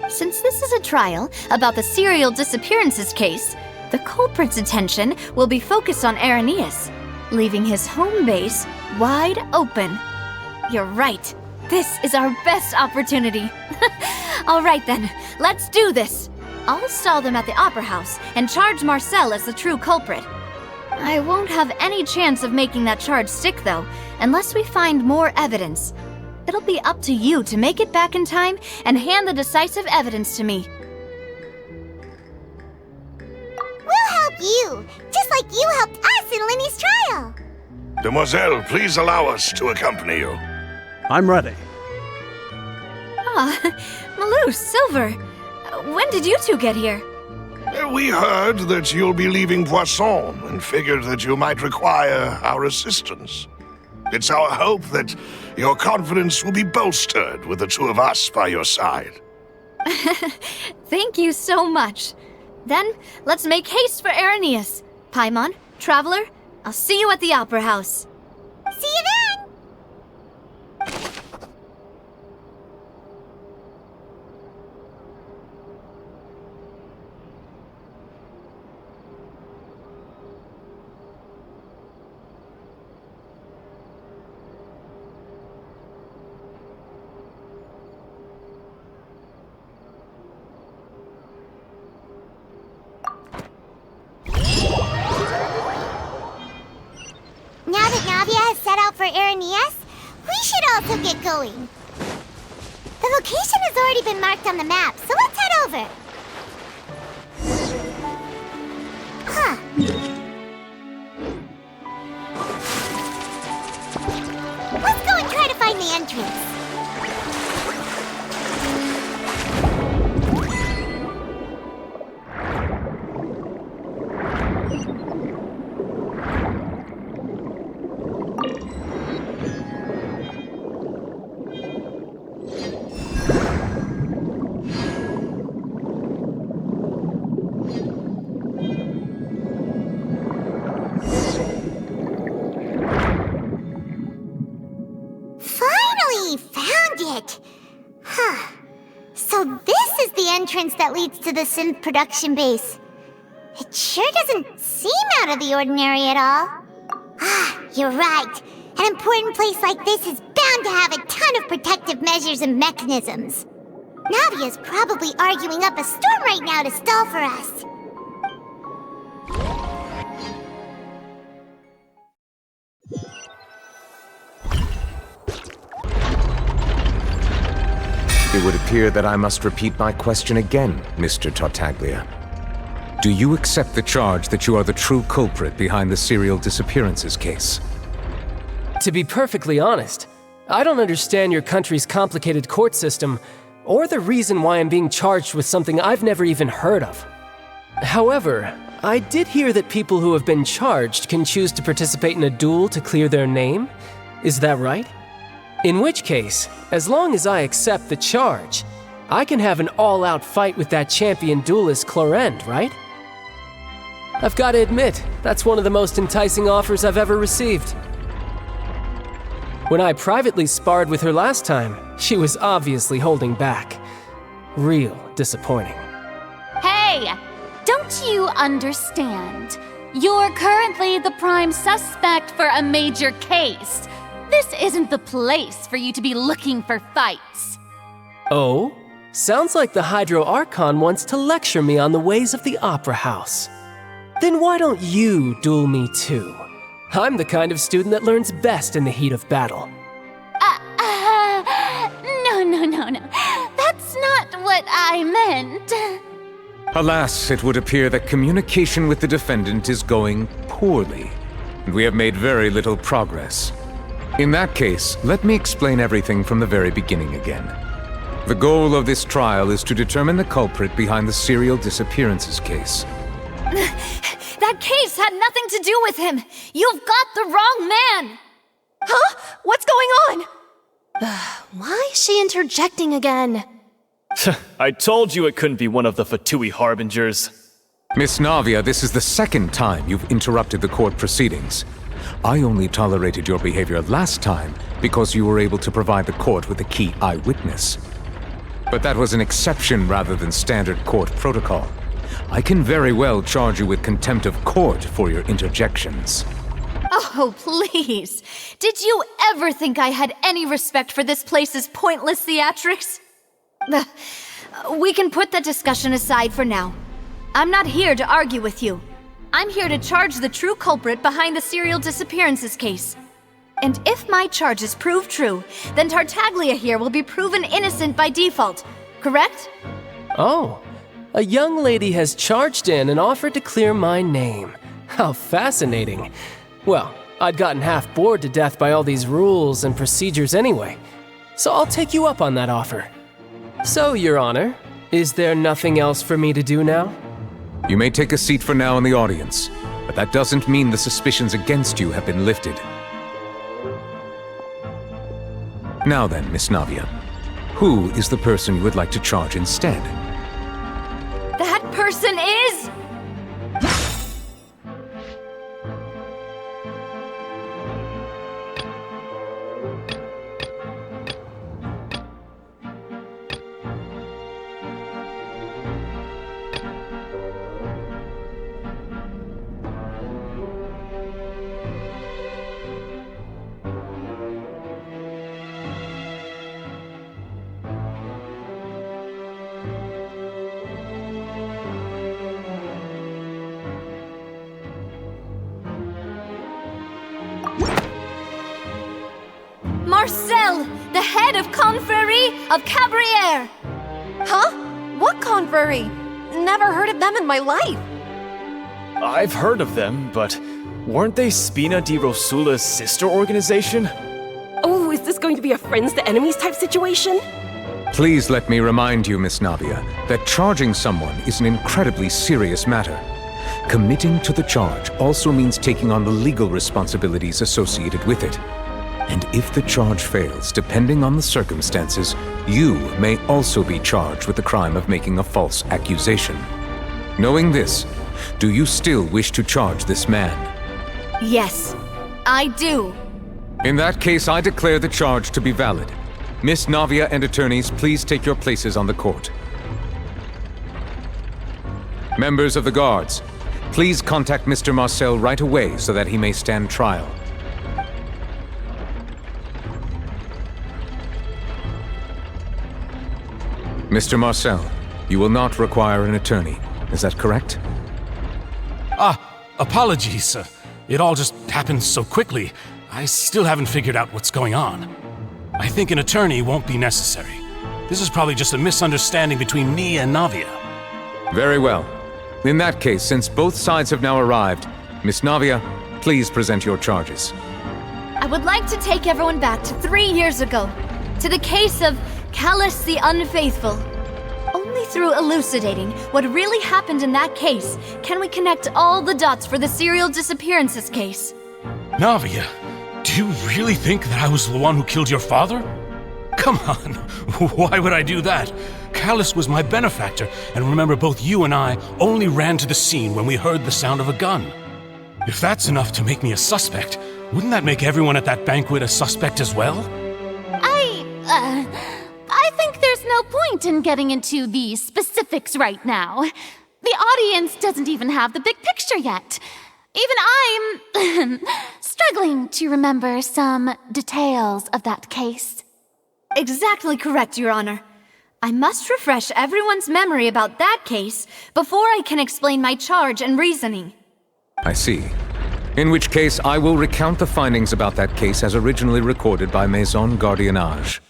Since this is a trial about the serial disappearances case, the culprit's attention will be focused on Irenaeus, leaving his home base wide open. You're right. This is our best opportunity. All right then, let's do this. I'll stall them at the Opera House and charge Marcel as the true culprit. I won't have any chance of making that charge stick, though, unless we find more evidence. It'll be up to you to make it back in time and hand the decisive evidence to me. We'll help you, just like you helped us in Lenny's trial. Demoiselle, please allow us to accompany you. I'm ready. Malou, Silver, when did you two get here? We heard that you'll be leaving Poisson and figured that you might require our assistance. It's our hope that your confidence will be bolstered with the two of us by your side. Thank you so much. Then, let's make haste for Irenaeus. Paimon, Traveler, I'll see you at the Opera House. See you then! Now that Navia has set out for Irenaeus, we should also get going. The location has already been marked on the map, so let's head over. Huh. Let's go and try to find the entrance. Entrance that leads to the synth production base. It sure doesn't seem out of the ordinary at all. Ah, you're right. An important place like this is bound to have a ton of protective measures and mechanisms. Navia's probably arguing up a storm right now to stall for us. It would appear that I must repeat my question again, Mr. Tartaglia. Do you accept the charge that you are the true culprit behind the serial disappearances case? To be perfectly honest, I don't understand your country's complicated court system, or the reason why I'm being charged with something I've never even heard of. However, I did hear that people who have been charged can choose to participate in a duel to clear their name. Is that right? In which case, as long as I accept the charge, I can have an all-out fight with that champion duelist Clorend, right? I've got to admit, that's one of the most enticing offers I've ever received. When I privately sparred with her last time, she was obviously holding back. Real disappointing. Hey! understand. You're currently the prime suspect for a major case. This isn't the place for you to be looking for fights. Oh? Sounds like the Hydro Archon wants to lecture me on the ways of the Opera House. Then why don't you duel me too? I'm the kind of student that learns best in the heat of battle. No. That's not what I meant. Alas, it would appear that communication with the defendant is going poorly, and we have made very little progress. In that case, let me explain everything from the very beginning again. The goal of this trial is to determine the culprit behind the serial disappearances case. That case had nothing to do with him! You've got the wrong man! Huh? What's going on? Why is she interjecting again? I told you it couldn't be one of the Fatui Harbingers. Miss Navia, this is the second time you've interrupted the court proceedings. I only tolerated your behavior last time because you were able to provide the court with a key eyewitness. But that was an exception rather than standard court protocol. I can very well charge you with contempt of court for your interjections. Oh, please. Did you ever think I had any respect for this place's pointless theatrics? We can put that discussion aside for now. I'm not here to argue with you. I'm here to charge the true culprit behind the serial disappearances case. And if my charges prove true, then Tartaglia here will be proven innocent by default, correct? Oh, a young lady has charged in and offered to clear my name. How fascinating. Well, I'd gotten half bored to death by all these rules and procedures anyway, so I'll take you up on that offer. So, Your Honor, is there nothing else for me to do now? You may take a seat for now in the audience, but that doesn't mean the suspicions against you have been lifted. Now then, Miss Navia, who is the person you would like to charge instead? That person is... Marcel, the head of Confrérie of Cabrières! Huh? What confrérie? Never heard of them in my life. I've heard of them, but weren't they Spina di Rosula's sister organization? Oh, is this going to be a friends to enemies type situation? Please let me remind you, Miss Navia, that charging someone is an incredibly serious matter. Committing to the charge also means taking on the legal responsibilities associated with it. And if the charge fails, depending on the circumstances, you may also be charged with the crime of making a false accusation. Knowing this, do you still wish to charge this man? Yes, I do. In that case, I declare the charge to be valid. Miss Navia and attorneys, please take your places on the court. Members of the guards, please contact Mr. Marcel right away so that he may stand trial. Mr. Marcel, you will not require an attorney. Is that correct? Apologies. It all just happened so quickly. I still haven't figured out what's going on. I think an attorney won't be necessary. This is probably just a misunderstanding between me and Navia. Very well. In that case, since both sides have now arrived, Miss Navia, please present your charges. I would like to take everyone back to 3 years ago, to the case of Callus the Unfaithful. Only through elucidating what really happened in that case can we connect all the dots for the serial disappearances case. Navia, do you really think that I was the one who killed your father? Come on, why would I do that? Callus was my benefactor, and remember both you and I only ran to the scene when we heard the sound of a gun. If that's enough to make me a suspect, wouldn't that make everyone at that banquet a suspect as well? I think there's no point in getting into the specifics right now. The audience doesn't even have the big picture yet. Even I'm struggling to remember some details of that case. Exactly correct, Your Honor. I must refresh everyone's memory about that case before I can explain my charge and reasoning. I see. In which case, I will recount the findings about that case as originally recorded by Maison Gardiennage.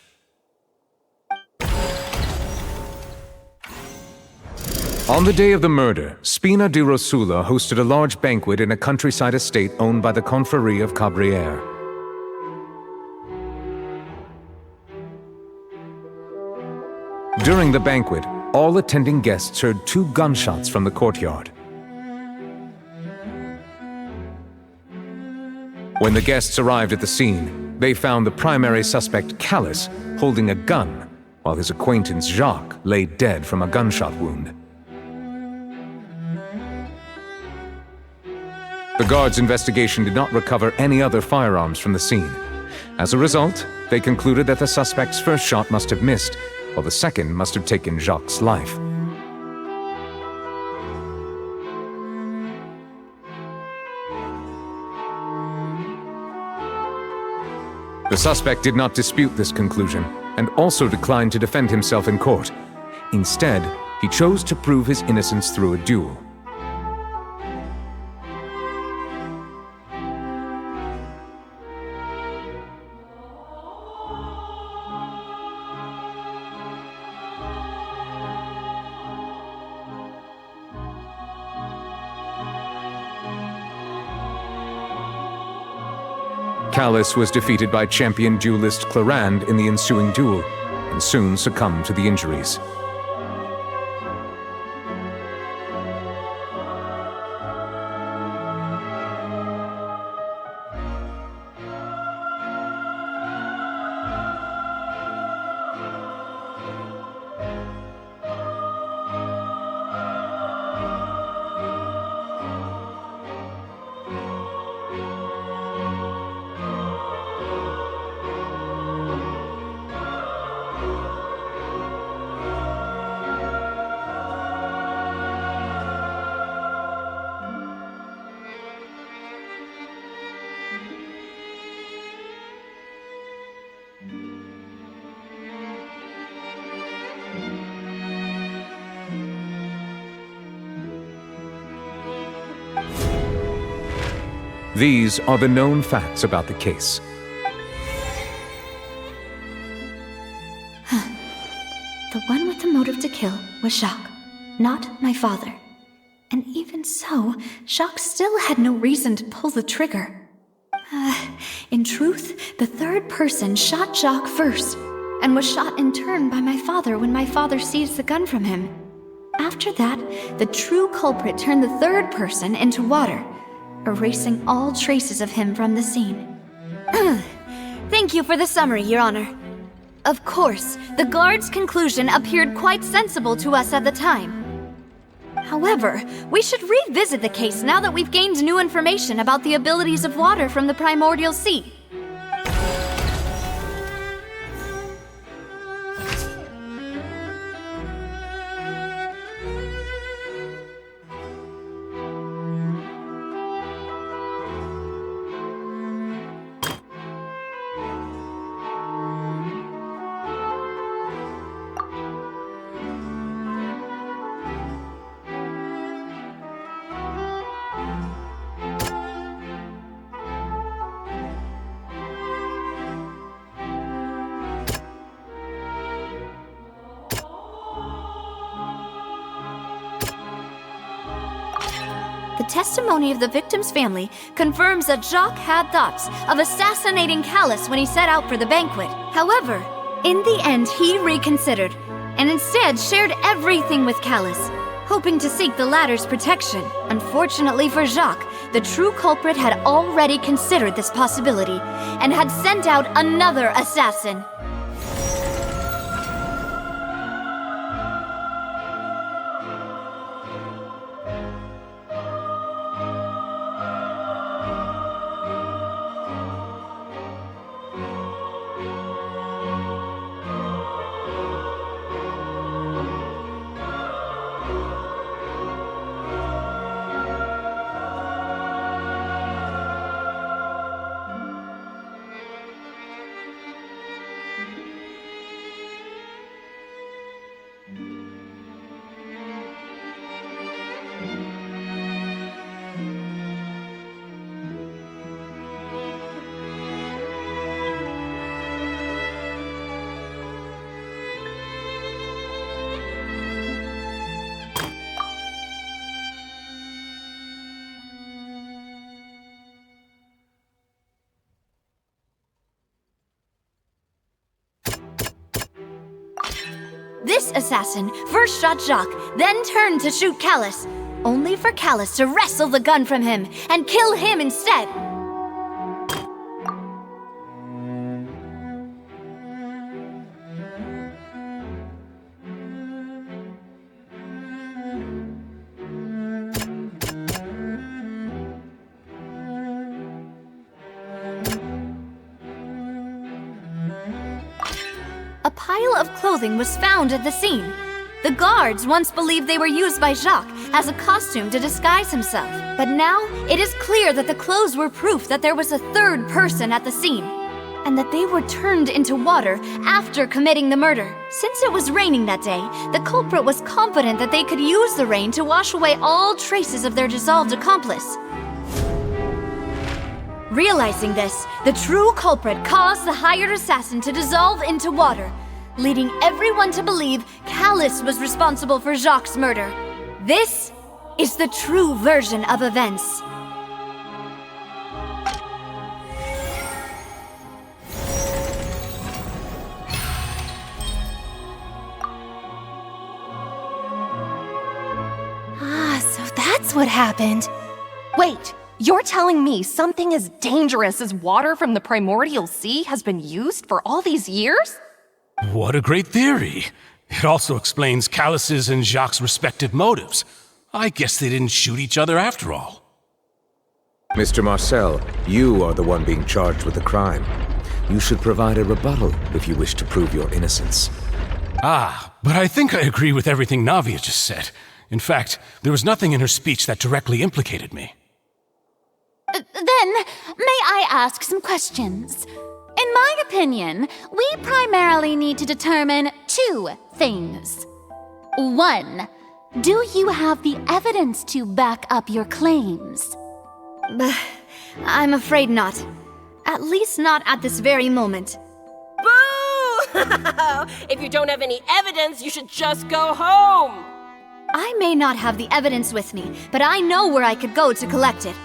On the day of the murder, Spina di Rosula hosted a large banquet in a countryside estate owned by the Confrérie of Cabrières. During the banquet, all attending guests heard 2 gunshots from the courtyard. When the guests arrived at the scene, they found the primary suspect, Callus, holding a gun, while his acquaintance, Jacques, lay dead from a gunshot wound. The guards' investigation did not recover any other firearms from the scene. As a result, they concluded that the suspect's first shot must have missed, while the second must have taken Jacques' life. The suspect did not dispute this conclusion, and also declined to defend himself in court. Instead, he chose to prove his innocence through a duel. Callus was defeated by champion duelist Clarande in the ensuing duel, and soon succumbed to the injuries. These are the known facts about the case. The one with the motive to kill was Jacques, not my father. And even so, Jacques still had no reason to pull the trigger. In truth, the third person shot Jacques first, and was shot in turn by my father when my father seized the gun from him. After that, the true culprit turned the third person into water, erasing all traces of him from the scene. Thank you for the summary, Your Honor. Of course, the guard's conclusion appeared quite sensible to us at the time. However, we should revisit the case now that we've gained new information about the abilities of water from the primordial sea. The testimony of the victim's family confirms that Jacques had thoughts of assassinating Callus when he set out for the banquet. However, in the end, he reconsidered, and instead shared everything with Callus, hoping to seek the latter's protection. Unfortunately for Jacques, the true culprit had already considered this possibility, and had sent out another assassin. This assassin first shot Jacques, then turned to shoot Callus, only for Callus to wrestle the gun from him and kill him instead. A pile of clothing was found at the scene. The guards once believed they were used by Jacques as a costume to disguise himself. But now, it is clear that the clothes were proof that there was a third person at the scene, and that they were turned into water after committing the murder. Since it was raining that day, the culprit was confident that they could use the rain to wash away all traces of their dissolved accomplice. Realizing this, the true culprit caused the hired assassin to dissolve into water, leading everyone to believe Callus was responsible for Jacques' murder. This is the true version of events. So that's what happened. Wait, you're telling me something as dangerous as water from the primordial sea has been used for all these years? What a great theory. It also explains Callus's and Jacques' respective motives. I guess they didn't shoot each other after all. Mr. Marcel, you are the one being charged with the crime. You should provide a rebuttal if you wish to prove your innocence. But I think I agree with everything Navia just said. In fact, there was nothing in her speech that directly implicated me. Then, may I ask some questions? In my opinion, we primarily need to determine two things. One, do you have the evidence to back up your claims? I'm afraid not. At least not at this very moment. Boo! If you don't have any evidence, you should just go home! I may not have the evidence with me, but I know where I could go to collect it.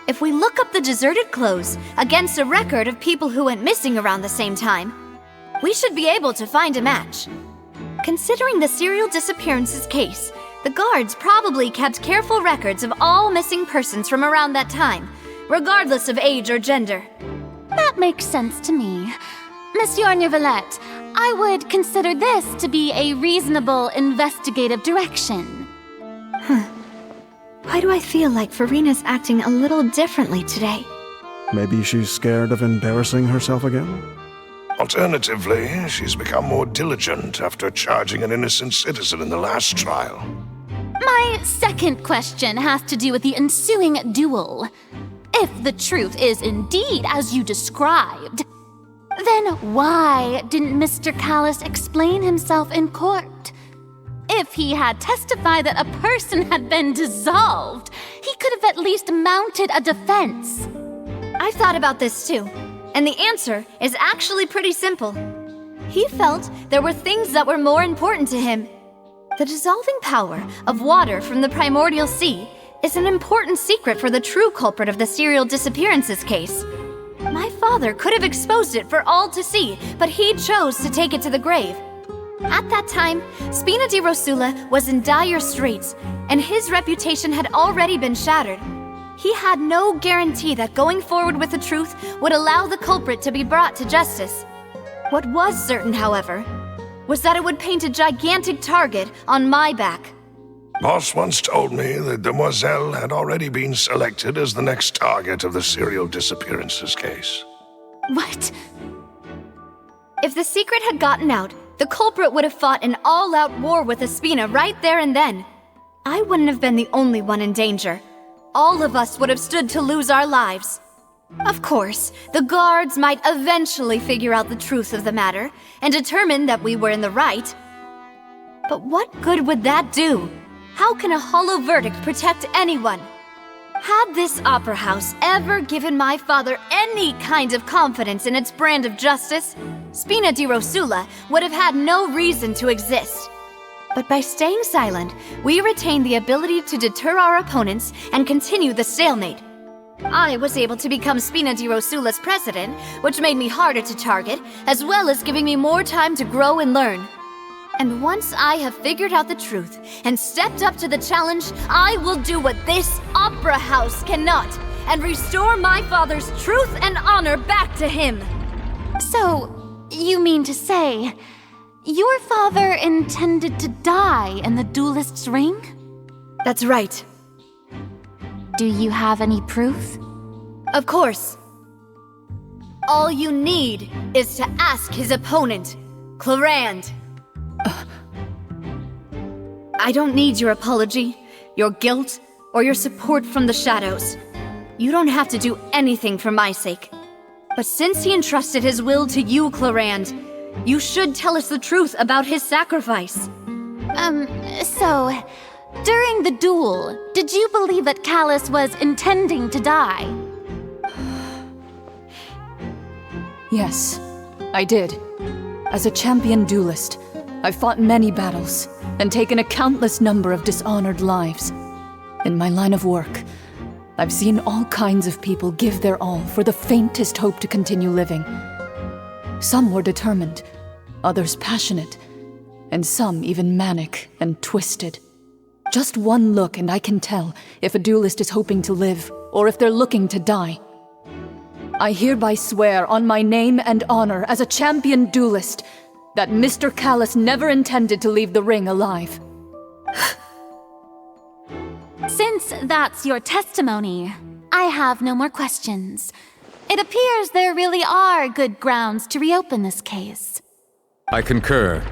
If we look up the deserted clothes against a record of people who went missing around the same time, we should be able to find a match. Considering the serial disappearances case, the guards probably kept careful records of all missing persons from around that time, regardless of age or gender. That makes sense to me. Monsieur Neuvillette, I would consider this to be a reasonable investigative direction. Why do I feel like Farina's acting a little differently today? Maybe she's scared of embarrassing herself again? Alternatively, she's become more diligent after charging an innocent citizen in the last trial. My second question has to do with the ensuing duel. If the truth is indeed as you described, then why didn't Mr. Callus explain himself in court? If he had testified that a person had been dissolved, he could have at least mounted a defense. I've thought about this too, and the answer is actually pretty simple. He felt there were things that were more important to him. The dissolving power of water from the primordial sea is an important secret for the true culprit of the serial disappearances case. My father could have exposed it for all to see, but he chose to take it to the grave. At that time, Spina di Rosula was in dire straits, and his reputation had already been shattered. He had no guarantee that going forward with the truth would allow the culprit to be brought to justice. What was certain, however, was that it would paint a gigantic target on my back. Boss once told me that Demoiselle had already been selected as the next target of the serial disappearances case. What? If the secret had gotten out, the culprit would have fought an all-out war with Espina right there and then. I wouldn't have been the only one in danger. All of us would have stood to lose our lives. Of course, the guards might eventually figure out the truth of the matter and determine that we were in the right. But what good would that do? How can a hollow verdict protect anyone? Had this opera house ever given my father any kind of confidence in its brand of justice, Spina di Rosula would have had no reason to exist. But by staying silent, we retained the ability to deter our opponents and continue the stalemate. I was able to become Spina di Rosula's president, which made me harder to target, as well as giving me more time to grow and learn. And once I have figured out the truth and stepped up to the challenge, I will do what this opera house cannot and restore my father's truth and honor back to him. So, you mean to say, your father intended to die in the duelist's ring? That's right. Do you have any proof? Of course. All you need is to ask his opponent, Clorand. I don't need your apology, your guilt, or your support from the shadows. You don't have to do anything for my sake. But since he entrusted his will to you, Clorand, you should tell us the truth about his sacrifice. So, during the duel, did you believe that Callus was intending to die? Yes, I did. As a champion duelist, I've fought many battles and taken a countless number of dishonored lives. In my line of work, I've seen all kinds of people give their all for the faintest hope to continue living. Some were determined, others passionate, and some even manic and twisted. Just one look and I can tell if a duelist is hoping to live or if they're looking to die. I hereby swear on my name and honor as a champion duelist that Mr. Callus never intended to leave the ring alive. Since that's your testimony, I have no more questions. It appears there really are good grounds to reopen this case. I concur.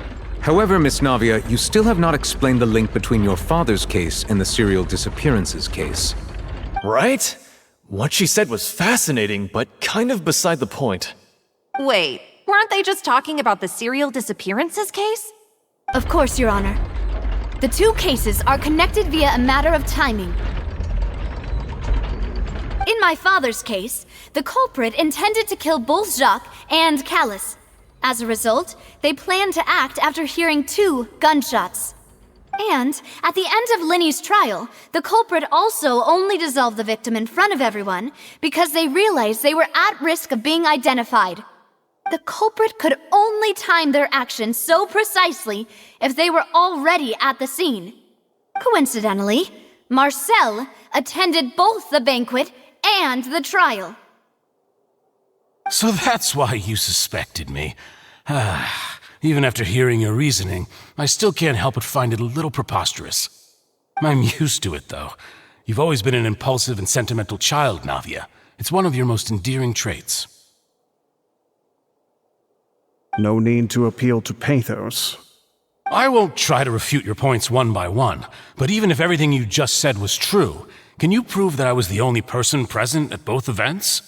However, Miss Navia, you still have not explained the link between your father's case and the serial disappearances case. Right? What she said was fascinating, but kind of beside the point. Wait, weren't they just talking about the serial disappearances case? Of course, Your Honor. The two cases are connected via a matter of timing. In my father's case, the culprit intended to kill both Jacques and Callus. As a result, they planned to act after hearing 2 gunshots. And at the end of Linny's trial, the culprit also only dissolved the victim in front of everyone because they realized they were at risk of being identified. The culprit could only time their actions so precisely if they were already at the scene. Coincidentally, Marcel attended both the banquet and the trial. So that's why you suspected me. Even after hearing your reasoning, I still can't help but find it a little preposterous. I'm used to it, though. You've always been an impulsive and sentimental child, Navia. It's one of your most endearing traits. No need to appeal to pathos. I won't try to refute your points one by one, but even if everything you just said was true, can you prove that I was the only person present at both events?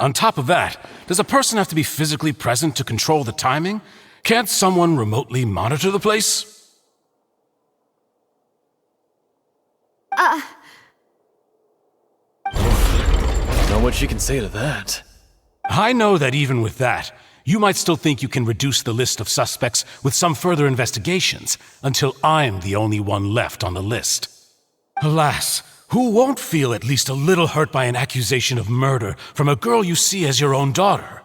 On top of that, does a person have to be physically present to control the timing? Can't someone remotely monitor the place? Don't know what she can say to that. I know that even with that, you might still think you can reduce the list of suspects with some further investigations until I'm the only one left on the list. Alas, who won't feel at least a little hurt by an accusation of murder from a girl you see as your own daughter?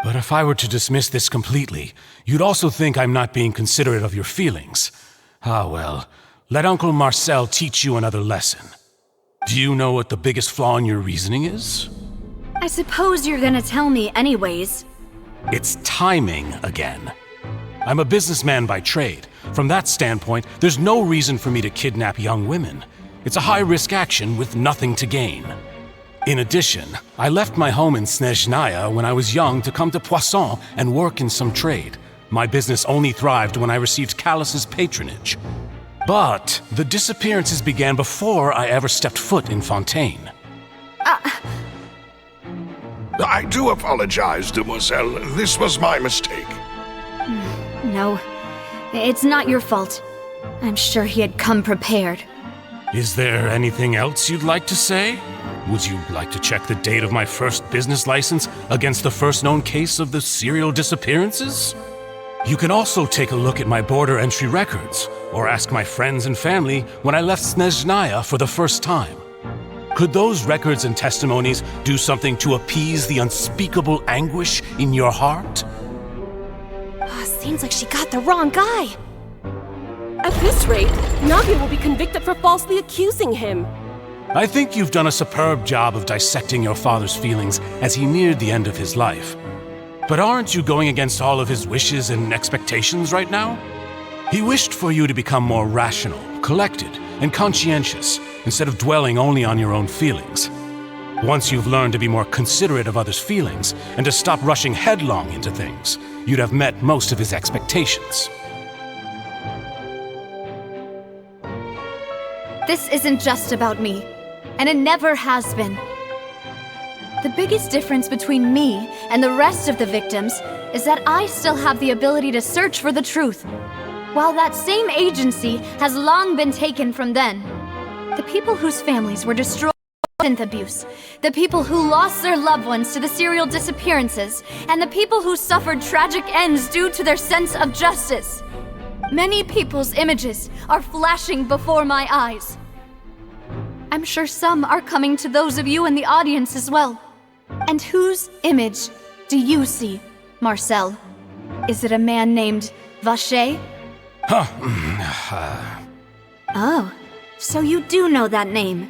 But if I were to dismiss this completely, you'd also think I'm not being considerate of your feelings. Ah well, let Uncle Marcel teach you another lesson. Do you know what the biggest flaw in your reasoning is? I suppose you're gonna tell me anyways. It's timing again. I'm a businessman by trade. From that standpoint, there's no reason for me to kidnap young women. It's a high-risk action with nothing to gain. In addition, I left my home in Snezhnaya when I was young to come to Poisson and work in some trade. My business only thrived when I received Callus's patronage. But the disappearances began before I ever stepped foot in Fontaine. I do apologize, demoiselle. This was my mistake. No, it's not your fault. I'm sure he had come prepared. Is there anything else you'd like to say? Would you like to check the date of my first business license against the first known case of the serial disappearances? You can also take a look at my border entry records, or ask my friends and family when I left Snezhnaya for the first time. Could those records and testimonies do something to appease the unspeakable anguish in your heart? Seems like she got the wrong guy. At this rate, Navia will be convicted for falsely accusing him. I think you've done a superb job of dissecting your father's feelings as he neared the end of his life. But aren't you going against all of his wishes and expectations right now? He wished for you to become more rational, collected, and conscientious, instead of dwelling only on your own feelings. Once you've learned to be more considerate of others' feelings, and to stop rushing headlong into things, you'd have met most of his expectations. This isn't just about me, and it never has been. The biggest difference between me and the rest of the victims is that I still have the ability to search for the truth, while that same agency has long been taken from them. The people whose families were destroyed by synth abuse, the people who lost their loved ones to the serial disappearances, and the people who suffered tragic ends due to their sense of justice. Many people's images are flashing before my eyes. I'm sure some are coming to those of you in the audience as well. And whose image do you see, Marcel? Is it a man named Vacher? Oh, so you do know that name.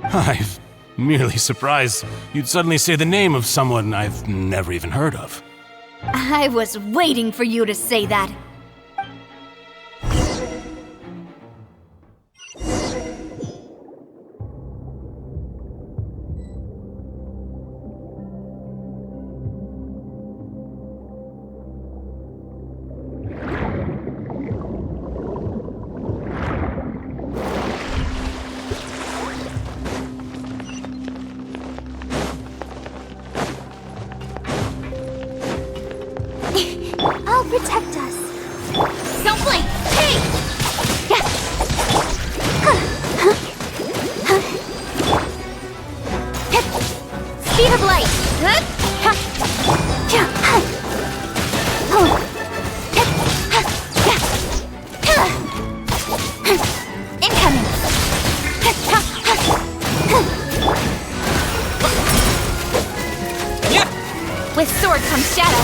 I'm merely surprised you'd suddenly say the name of someone I've never even heard of. I was waiting for you to say that. I'll protect us. Don't blink! Hey! Yeah. Speed of light! Incoming! With sword comes shadow.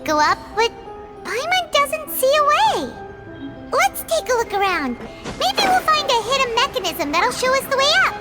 Go up, but Paimon doesn't see a way. Let's take a look around. Maybe we'll find a hidden mechanism that'll show us the way up.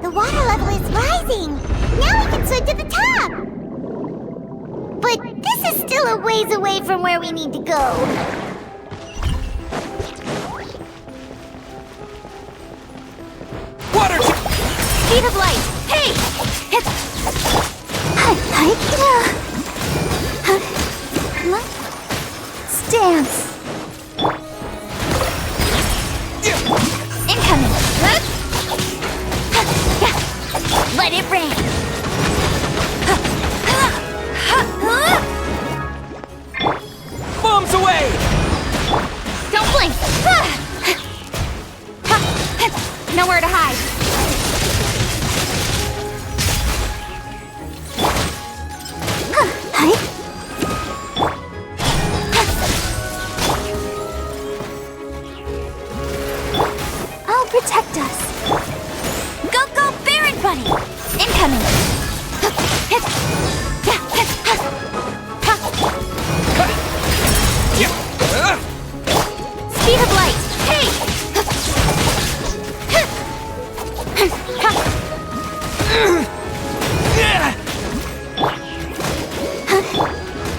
The water level is rising! Now we can swim to the top! But this is still a ways away from where we need to go. Water! Speed of light! Hey! Let's dance. Incoming! Let it rain! Bombs away! Don't blink! Nowhere to hide. protect us. Go, go, Baron Buddy! Incoming! Speed of light! Hey!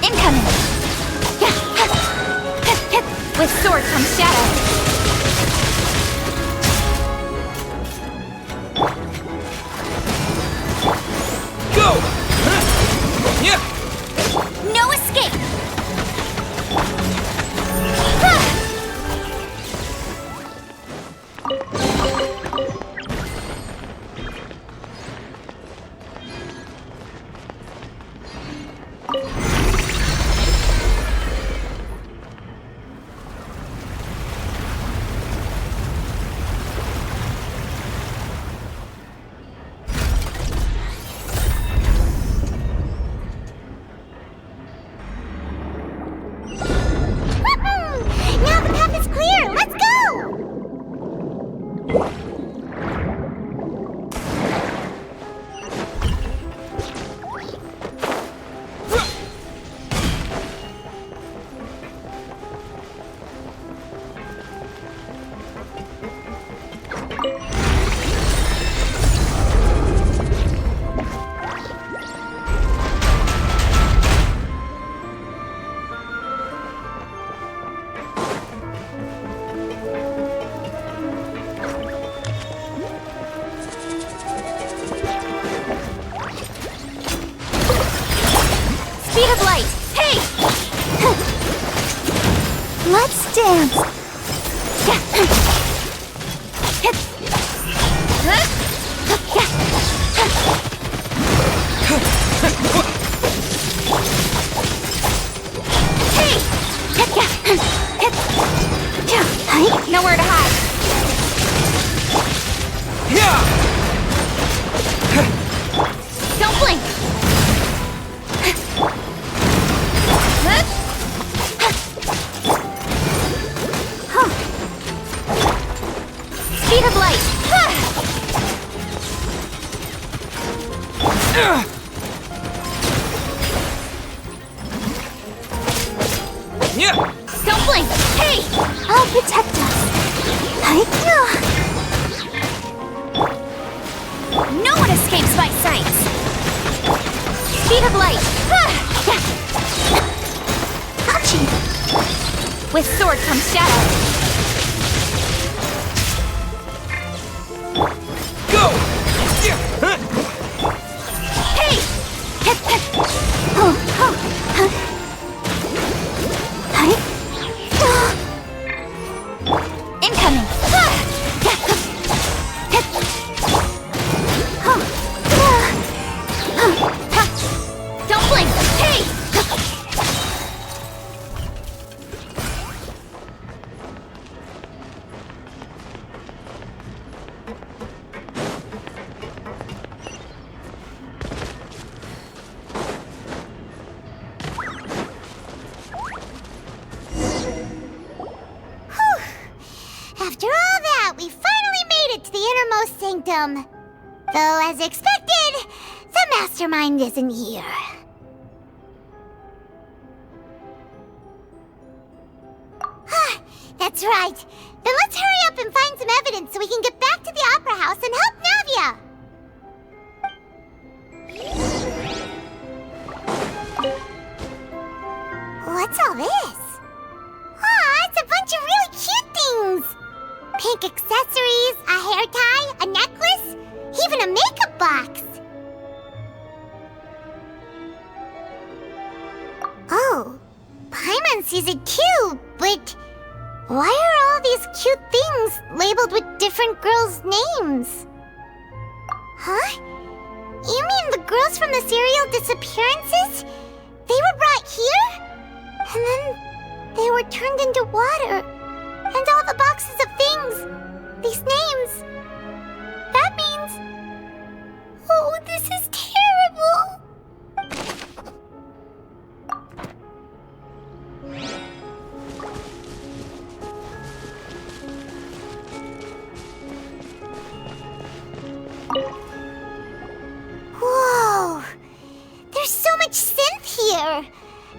Incoming! With sword comes shadow. No escape! Now the path is clear! Let's go! Speed of light! Hey! Let's dance! Hey! Nowhere to hide! Don't blink! Speed of light! Don't blink! Hey! I'll protect us! No one escapes my sight! Speed of light! Ouchie! With sword comes shadow. Hey! Incoming! Don't blink! Hey! After all that, we finally made it to the innermost sanctum. Though, as expected, the mastermind isn't here. That's right. Then let's hurry up and find some evidence so we can get back to the Opera House and help Navia. What's all this? Aw, it's a bunch of really cute things. Pink accessories, a hair tie, a necklace, even a makeup box. Oh, Paimon sees it too, but why are all these cute things labeled with different girls' names? Huh? You mean the girls from the serial disappearances? They were brought here? And then they were turned into water. And all the boxes of things, these names. That means... Oh, this is terrible!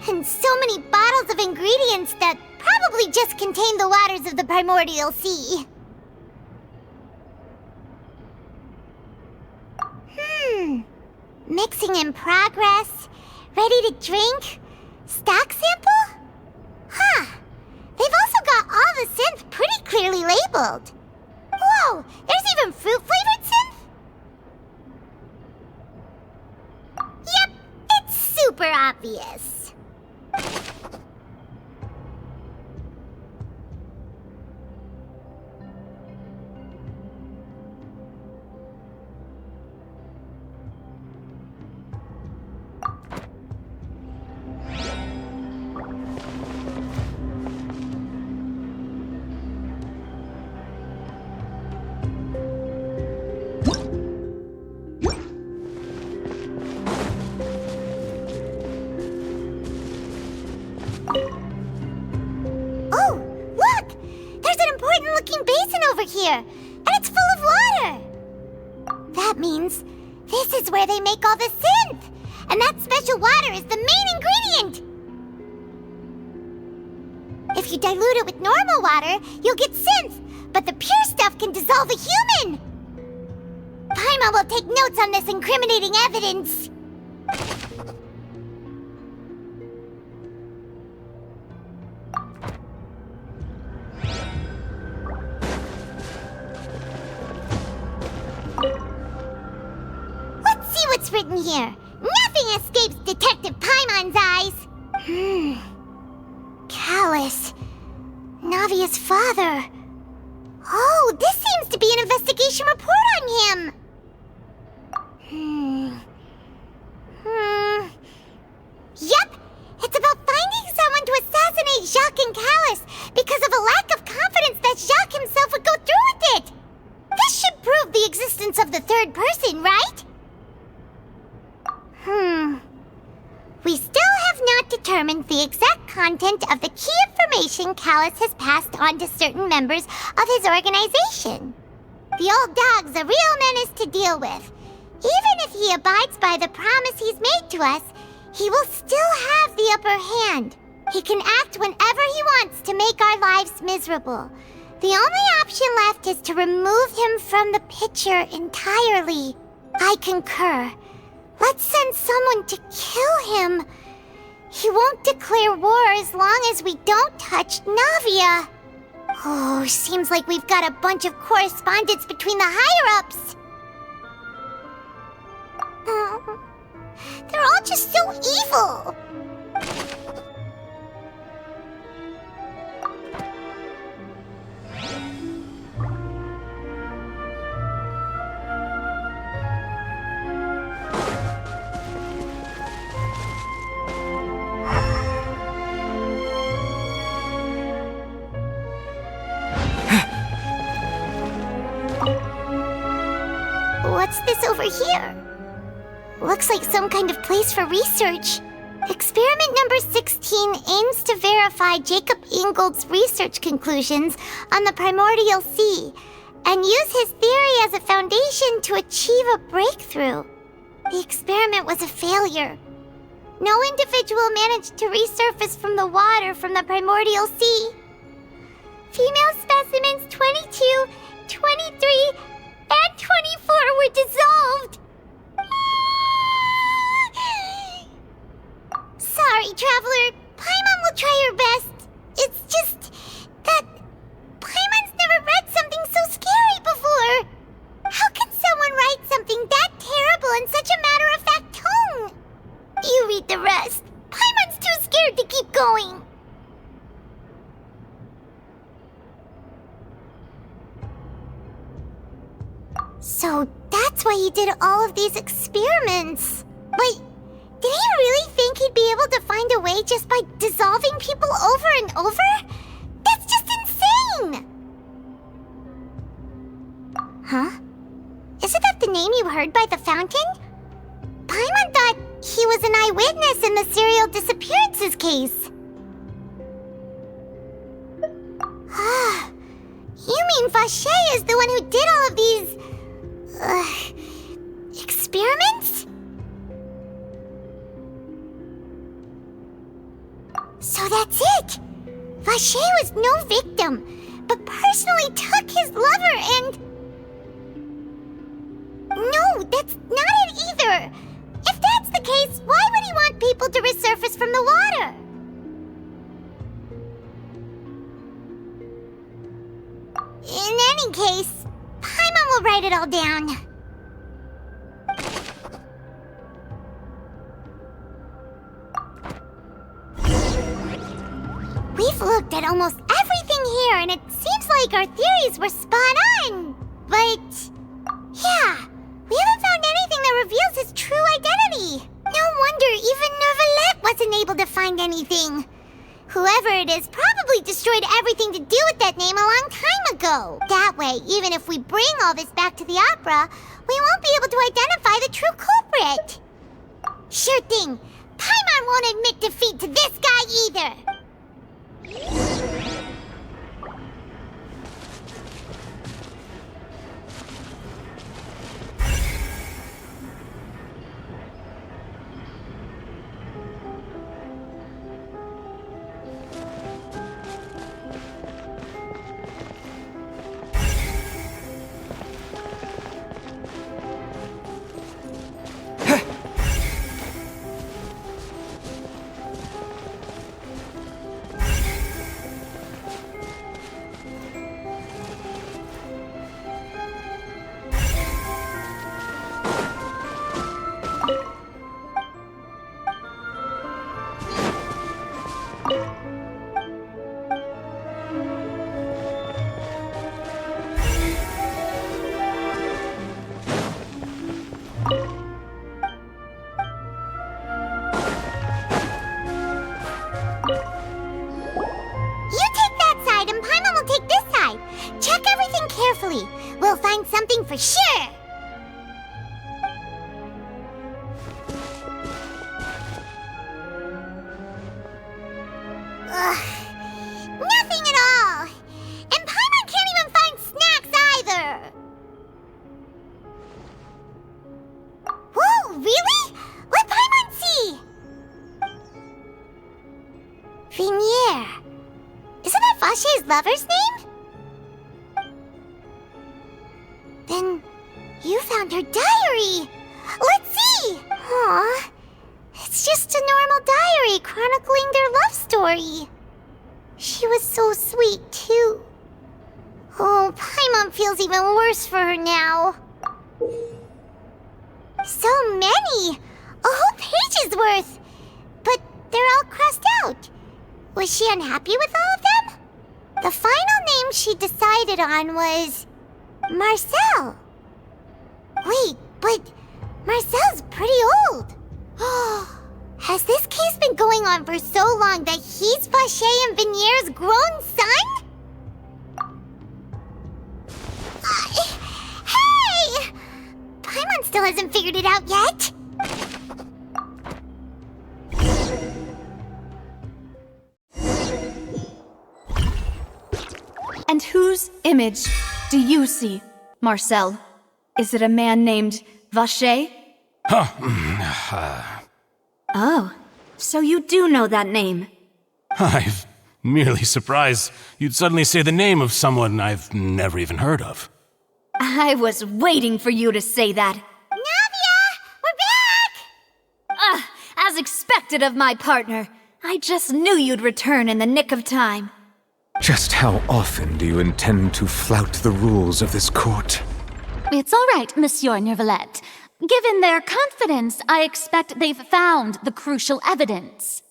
And so many bottles of ingredients that probably just contain the waters of the primordial sea. Mixing in progress. Ready to drink? Stock sample? Huh. They've also got all the synth pretty clearly labeled. Whoa, there's even fruit-flavored synth? Yep, it's super obvious. Here, and it's full of water. That means this is where they make all the synth, and that special water is the main ingredient. If you dilute it with normal water, you'll get synth, but the pure stuff can dissolve a human. Paimon will take notes on this incriminating evidence. What's written here? Nothing escapes Detective Paimon's eyes. Callus. Navia's father. Oh, this seems to be an investigation report on him. Yep, it's about finding someone to assassinate Jacques and Callus because of a lack of confidence that Jacques himself would go through with it. This should prove the existence of the third person, right? We still have not determined the exact content of the key information Callus has passed on to certain members of his organization. The old dog's a real menace to deal with. Even if he abides by the promise he's made to us, he will still have the upper hand. He can act whenever he wants to make our lives miserable. The only option left is to remove him from the picture entirely. I concur. Let's send someone to kill him. He won't declare war as long as we don't touch Navia. Oh, seems like we've got a bunch of correspondence between the higher-ups. They're all just so evil. What's this over here? Looks like some kind of place for research. Experiment number 16 aims to verify Jacob Ingold's research conclusions on the primordial sea and use his theory as a foundation to achieve a breakthrough. The experiment was a failure. No individual managed to resurface from the water from the primordial sea. Female specimens 22, 23, and 24 were dissolved. Sorry, Traveler. Paimon will try her best. It's just that Paimon's never read something so scary before. How can someone write something that terrible in such a matter-of-fact tone? You read the rest. Paimon's too scared to keep going. So that's why he did all of these experiments. But did he really think he'd be able to find a way just by dissolving people over and over? That's just insane! Huh? Isn't that the name you heard by the fountain? Paimon thought he was an eyewitness in the serial disappearances case. You mean Vache is the one who did all of these... experiments? that's it! Vache was no victim, but personally took his lover and... No, that's not it either! If that's the case, why would he want people to resurface from the water? In any case, Paimon will write it all down. We've looked at almost everything here, and it seems like our theories were spot on. But... yeah, we haven't found anything that reveals his true identity. No wonder even Neuvillette wasn't able to find anything. Whoever it is probably destroyed everything to do with that name a long time ago. That way, even if we bring all this back to the opera, we won't be able to identify the true culprit. Sure thing. Paimon won't admit defeat to this guy either. We'll find something for sure! Ugh, nothing at all! And Paimon can't even find snacks either! Whoa, really? Let Paimon see! Vinier. Isn't that Vache's lover's name? Then you found her diary! Let's see! Aw, it's just a normal diary chronicling their love story. She was so sweet, too. Oh, Paimon feels even worse for her now. So many! A whole page's worth! But they're all crossed out. Was she unhappy with all of them? The final name she decided on was... Marcel. Wait, but Marcel's pretty old. Has this case been going on for so long that he's Vache and Vinier's grown son? Hey! Paimon still hasn't figured it out yet. And whose image do you see, Marcel? Is it a man named Vache? Oh, so you do know that name. I'm merely surprised you'd suddenly say the name of someone I've never even heard of. I was waiting for you to say that. Navia! We're back! As expected of my partner. I just knew you'd return in the nick of time. Just how often do you intend to flout the rules of this court? It's all right, Monsieur Neuvillette. Given their confidence, I expect they've found the crucial evidence.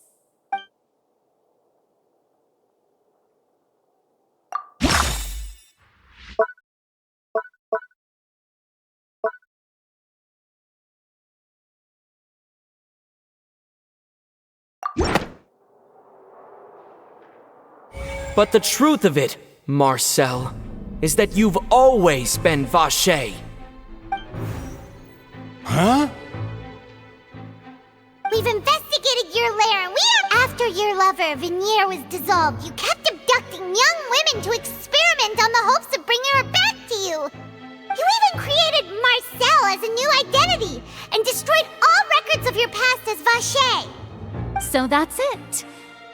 But the truth of it, Marcel, is that you've always been Vache. Huh? We've investigated your lair, and after your lover, Vinier, was dissolved, you kept abducting young women to experiment on the hopes of bringing her back to you. You even created Marcel as a new identity, and destroyed all records of your past as Vache. So that's it.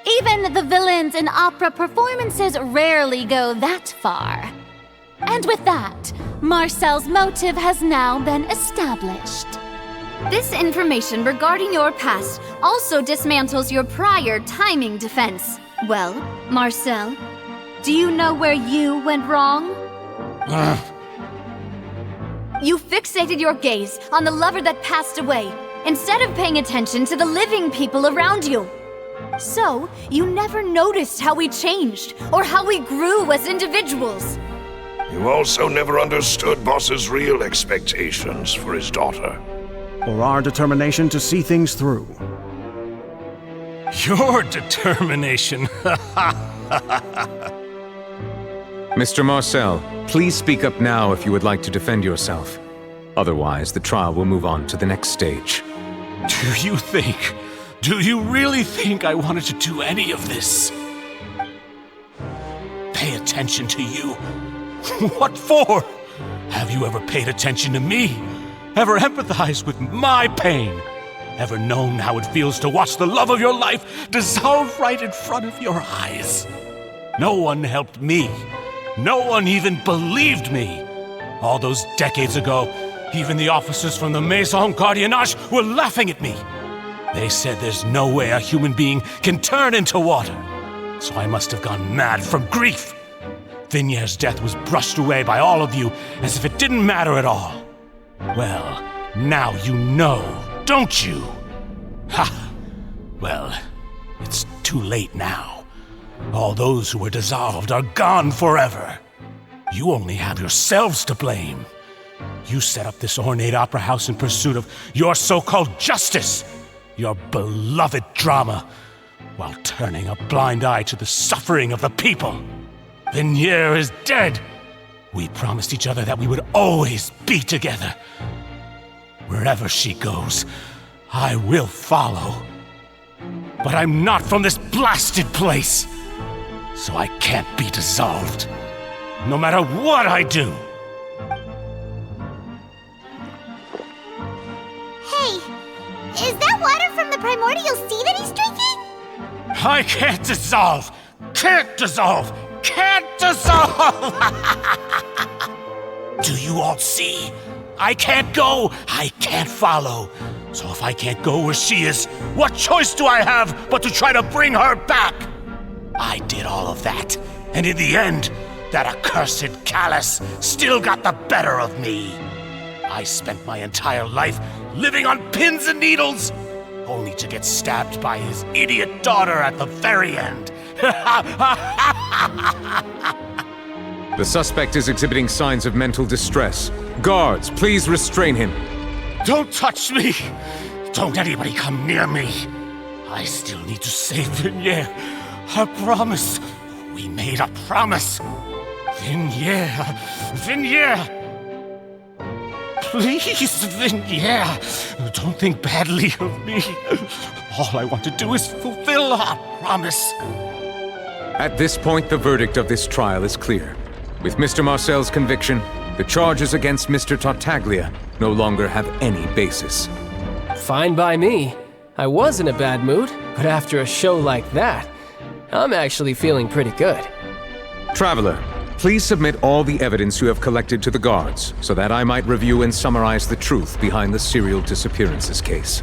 Even the villains in opera performances rarely go that far. And with that, Marcel's motive has now been established. This information regarding your past also dismantles your prior timing defense. Well, Marcel, do you know where you went wrong? You fixated your gaze on the lover that passed away, instead of paying attention to the living people around you. So, you never noticed how we changed, or how we grew as individuals. You also never understood Boss's real expectations for his daughter. Or our determination to see things through. Your determination. Mr. Marcel, please speak up now if you would like to defend yourself. Otherwise, the trial will move on to the next stage. Do you really think I wanted to do any of this? Pay attention to you? What for? Have you ever paid attention to me? Ever empathized with my pain? Ever known how it feels to watch the love of your life dissolve right in front of your eyes? No one helped me. No one even believed me. All those decades ago, even the officers from the Maison Gardiennage were laughing at me. They said there's no way a human being can turn into water. So I must have gone mad from grief. Vigniere's death was brushed away by all of you as if it didn't matter at all. Well, now you know, don't you? Ha! Well, it's too late now. All those who were dissolved are gone forever. You only have yourselves to blame. You set up this ornate opera house in pursuit of your so-called justice, your beloved drama, while turning a blind eye to the suffering of the people. Vigniere is dead. We promised each other that we would always be together. Wherever she goes, I will follow. But I'm not from this blasted place, so I can't be dissolved, no matter what I do. Hey, is that water from the primordial sea that he's drinking? I can't dissolve! Can't dissolve! Can't dissolve! Do you all see? I can't go! I can't follow! So if I can't go where she is, what choice do I have but to try to bring her back? I did all of that, and in the end, that accursed Callus still got the better of me. I spent my entire life living on pins and needles, only to get stabbed by his idiot daughter at the very end. The suspect is exhibiting signs of mental distress. Guards, please restrain him. Don't touch me! Don't anybody come near me! I still need to save Vigniere. A promise. We made a promise. Vigniere. Vigniere! Please, Vigniere, don't think badly of me. All I want to do is fulfill our promise. At this point, the verdict of this trial is clear. With Mr. Marcel's conviction, the charges against Mr. Tartaglia no longer have any basis. Fine by me. I was in a bad mood, but after a show like that, I'm actually feeling pretty good. Traveler, please submit all the evidence you have collected to the guards, so that I might review and summarize the truth behind the serial disappearances case.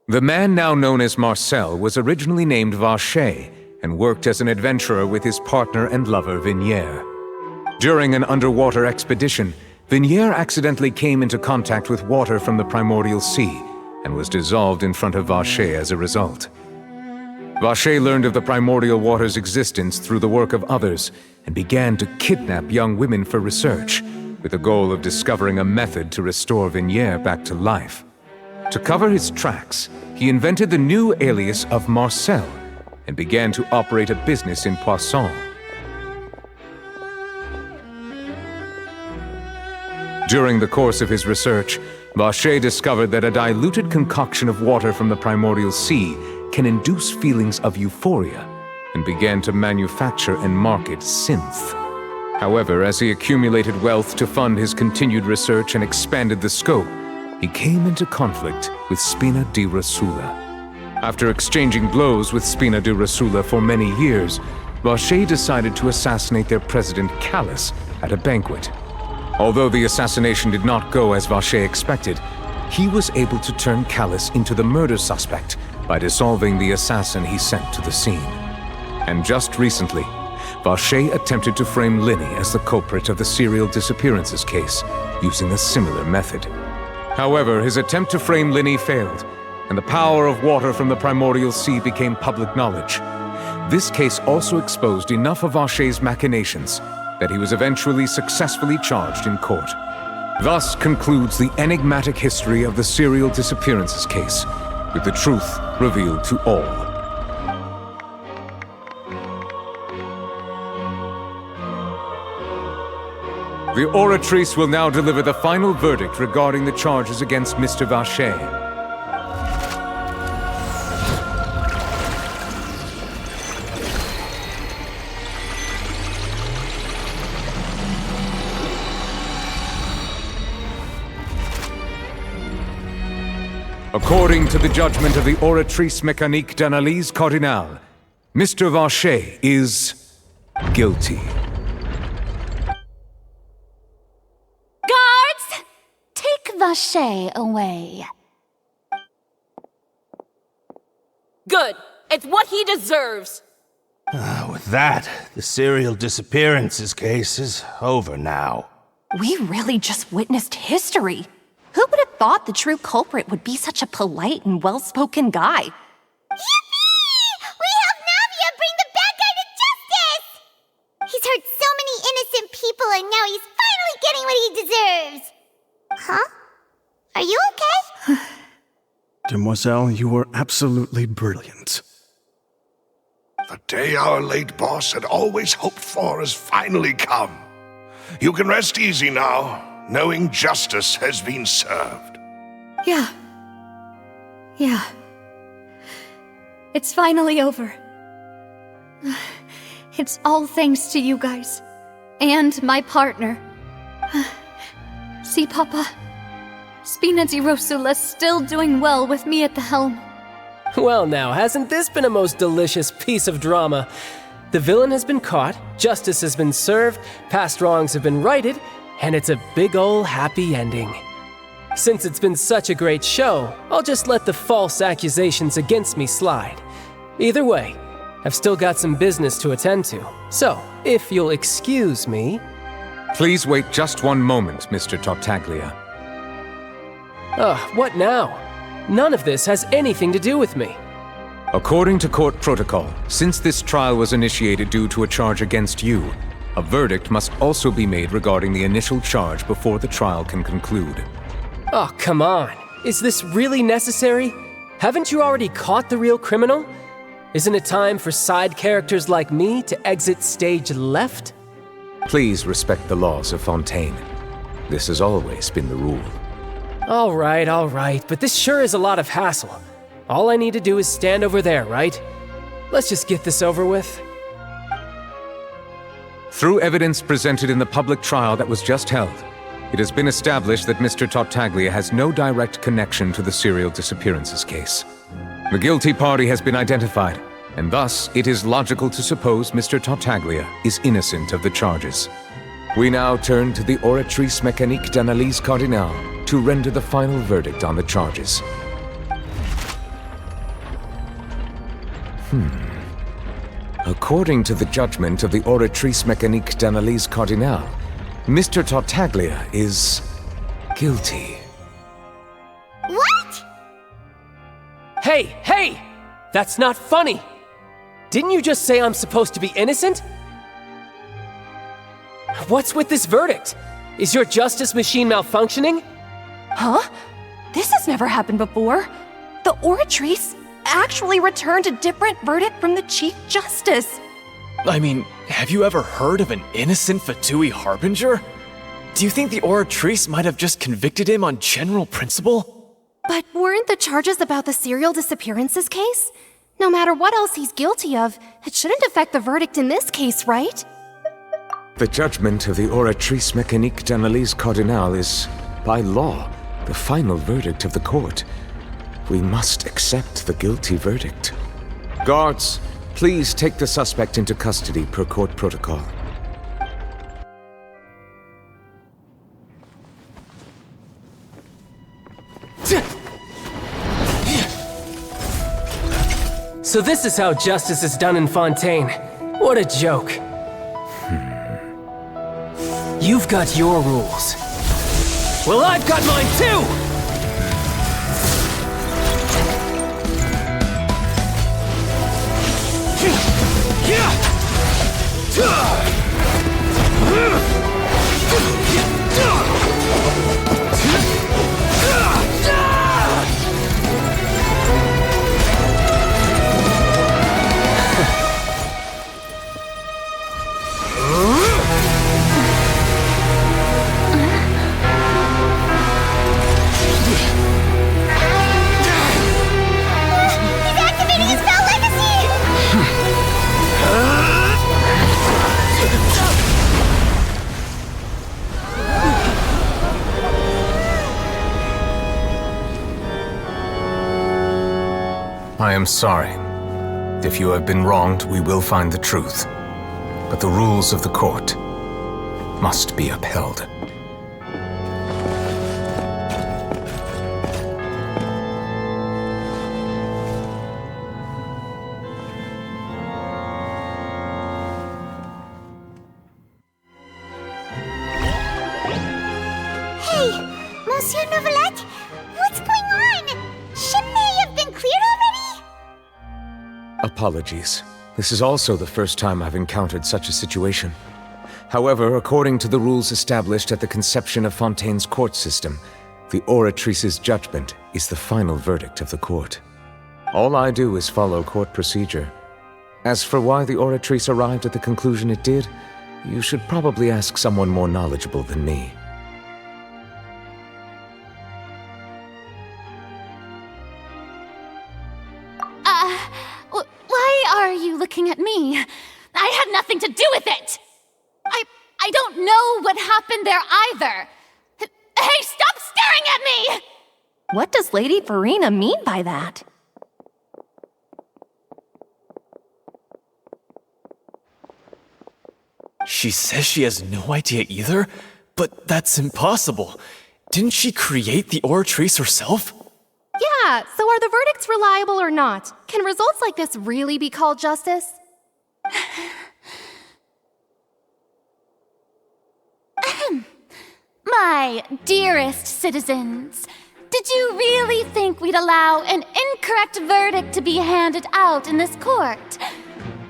The man now known as Marcel was originally named Vacher and worked as an adventurer with his partner and lover Vigniere. During an underwater expedition, Vigniere accidentally came into contact with water from the primordial sea and was dissolved in front of Vacher as a result. Vacher learned of the primordial water's existence through the work of others and began to kidnap young women for research, with the goal of discovering a method to restore Vigniere back to life. To cover his tracks, he invented the new alias of Marcel and began to operate a business in Poisson. During the course of his research, Vacher discovered that a diluted concoction of water from the primordial sea can induce feelings of euphoria, and began to manufacture and market synth. However, as he accumulated wealth to fund his continued research and expanded the scope, he came into conflict with Spina di Rosula. After exchanging blows with Spina di Rosula for many years, Vache decided to assassinate their president Callus at a banquet. Although the assassination did not go as Vache expected, he was able to turn Callus into the murder suspect by dissolving the assassin he sent to the scene. And just recently, Vache attempted to frame Linny as the culprit of the serial disappearances case, using a similar method. However, his attempt to frame Linny failed, and the power of water from the primordial sea became public knowledge. This case also exposed enough of Vache's machinations that he was eventually successfully charged in court. Thus concludes the enigmatic history of the serial disappearances case, with the truth revealed to all. The Oratrice will now deliver the final verdict regarding the charges against Mr. Vache. According to the judgment of the Oratrice Mécanique d'Analyse Cardinale, Mr. Vache is guilty. Guards! Take Vache away. Good. It's what he deserves. With that, the serial disappearances case is over now. We really just witnessed history. Who would have thought the true culprit would be such a polite and well-spoken guy? Yippee! We helped Navia bring the bad guy to justice! He's hurt so many innocent people and now he's finally getting what he deserves. Huh? Are you okay? Demoiselle, you were absolutely brilliant. The day our late boss had always hoped for has finally come. You can rest easy now, knowing justice has been served. Yeah. It's finally over. It's all thanks to you guys. And my partner. See, Papa? Spina di Rosula's still doing well with me at the helm. Well now, hasn't this been a most delicious piece of drama? The villain has been caught, justice has been served, past wrongs have been righted, and it's a big ol' happy ending. Since it's been such a great show, I'll just let the false accusations against me slide. Either way, I've still got some business to attend to, so if you'll excuse me... Please wait just one moment, Mr. Tartaglia. What now? None of this has anything to do with me. According to court protocol, since this trial was initiated due to a charge against you, a verdict must also be made regarding the initial charge before the trial can conclude. Oh, come on. Is this really necessary? Haven't you already caught the real criminal? Isn't it time for side characters like me to exit stage left? Please respect the laws of Fontaine. This has always been the rule. All right, but this sure is a lot of hassle. All I need to do is stand over there, right? Let's just get this over with. Through evidence presented in the public trial that was just held, it has been established that Mr. Tartaglia has no direct connection to the serial disappearances case. The guilty party has been identified, and thus it is logical to suppose Mr. Tartaglia is innocent of the charges. We now turn to the Oratrice Mécanique d'Analyse Cardinale to render the final verdict on the charges. According to the judgment of the Oratrice Mécanique d'Analyse Cardinale, Mr. Tartaglia is guilty. What? Hey! That's not funny! Didn't you just say I'm supposed to be innocent? What's with this verdict? Is your justice machine malfunctioning? Huh? This has never happened before. The Oratrice actually returned a different verdict from the Chief Justice. I mean, have you ever heard of an innocent Fatui Harbinger? Do you think the Oratrice might have just convicted him on general principle? But weren't the charges about the serial disappearances case? No matter what else he's guilty of, it shouldn't affect the verdict in this case, right? The judgment of the Oratrice Mécanique d'Analyse Cardinale is, by law, The final verdict of the court. We must accept the guilty verdict. Guards, please take the suspect into custody per court protocol. So this is how justice is done in Fontaine. What a joke. You've got your rules. Well, I've got mine too! I am sorry. If you have been wronged, we will find the truth. But the rules of the court must be upheld. Hey, Monsieur Novelette, what's going on? Shouldn't they have been cleared already? Apologies. This is also the first time I've encountered such a situation. However, according to the rules established at the conception of Fontaine's court system, the Oratrice's judgment is the final verdict of the court. All I do is follow court procedure. As for why the Oratrice arrived at the conclusion it did, you should probably ask someone more knowledgeable than me. Why are you looking at me? I had nothing to do with it! I don't know what happened there either! Hey, stop staring at me! What does Lady Farina mean by that? She says she has no idea either? But that's impossible. Didn't she create the Oratrice herself? Yeah, so are the verdicts reliable or not? Can results like this really be called justice? My dearest citizens, did you really think we'd allow an incorrect verdict to be handed out in this court?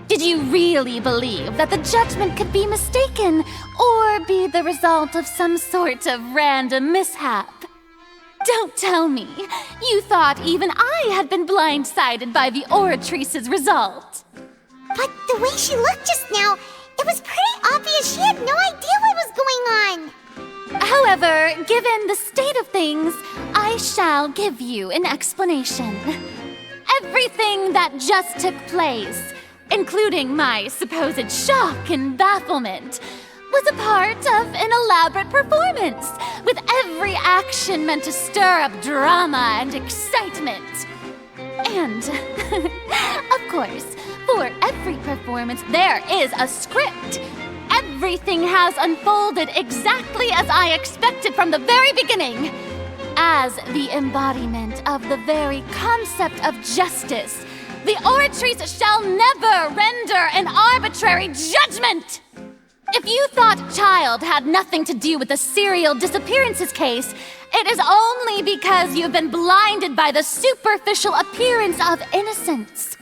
Did you really believe that the judgment could be mistaken or be the result of some sort of random mishap? Don't tell me you thought even I had been blindsided by the Oratrice's result. But the way she looked just now, it was pretty obvious she had no idea what was going on. However, given the state of things, I shall give you an explanation. Everything that just took place, including my supposed shock and bafflement, was a part of an elaborate performance, with every action meant to stir up drama and excitement. And, of course, for every performance there is a script. Everything has unfolded exactly as I expected from the very beginning. As the embodiment of the very concept of justice, the Oratrice shall never render an arbitrary judgment! If you thought Child had nothing to do with the serial disappearances case, it is only because you've been blinded by the superficial appearance of innocence.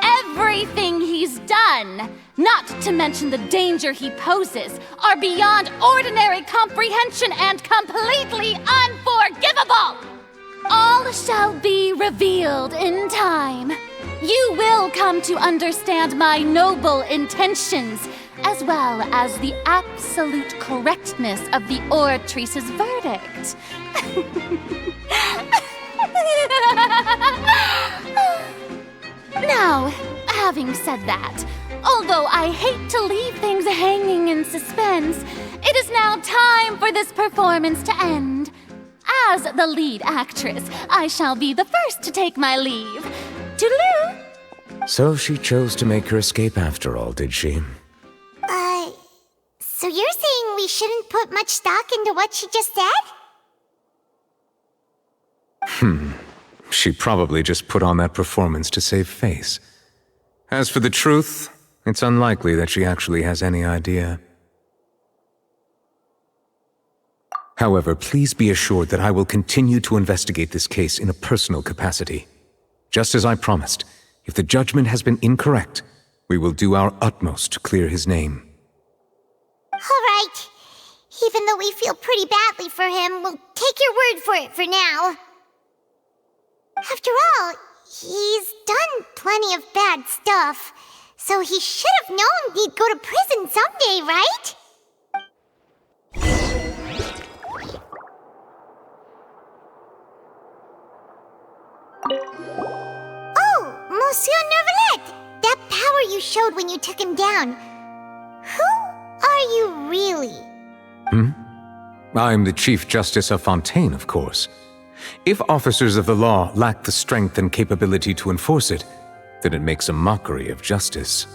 Everything he's done, not to mention the danger he poses, are beyond ordinary comprehension and completely unforgivable! All shall be revealed in time. You will come to understand my noble intentions, as well as the absolute correctness of the Oratrice's verdict. Now, having said that, although I hate to leave things hanging in suspense, it is now time for this performance to end. As the lead actress, I shall be the first to take my leave. Toodaloo! So she chose to make her escape after all, did she? So you're saying we shouldn't put much stock into what she just said? She probably just put on that performance to save face. As for the truth, it's unlikely that she actually has any idea. However, please be assured that I will continue to investigate this case in a personal capacity. Just as I promised, if the judgment has been incorrect, we will do our utmost to clear his name. Alright. Even though we feel pretty badly for him, we'll take your word for it for now. After all, he's done plenty of bad stuff, so he should have known he'd go to prison someday, right? Oh, Monsieur Nervalet! That power you showed when you took him down. Who are you really? I'm the Chief Justice of Fontaine, of course. If officers of the law lack the strength and capability to enforce it, then it makes a mockery of justice.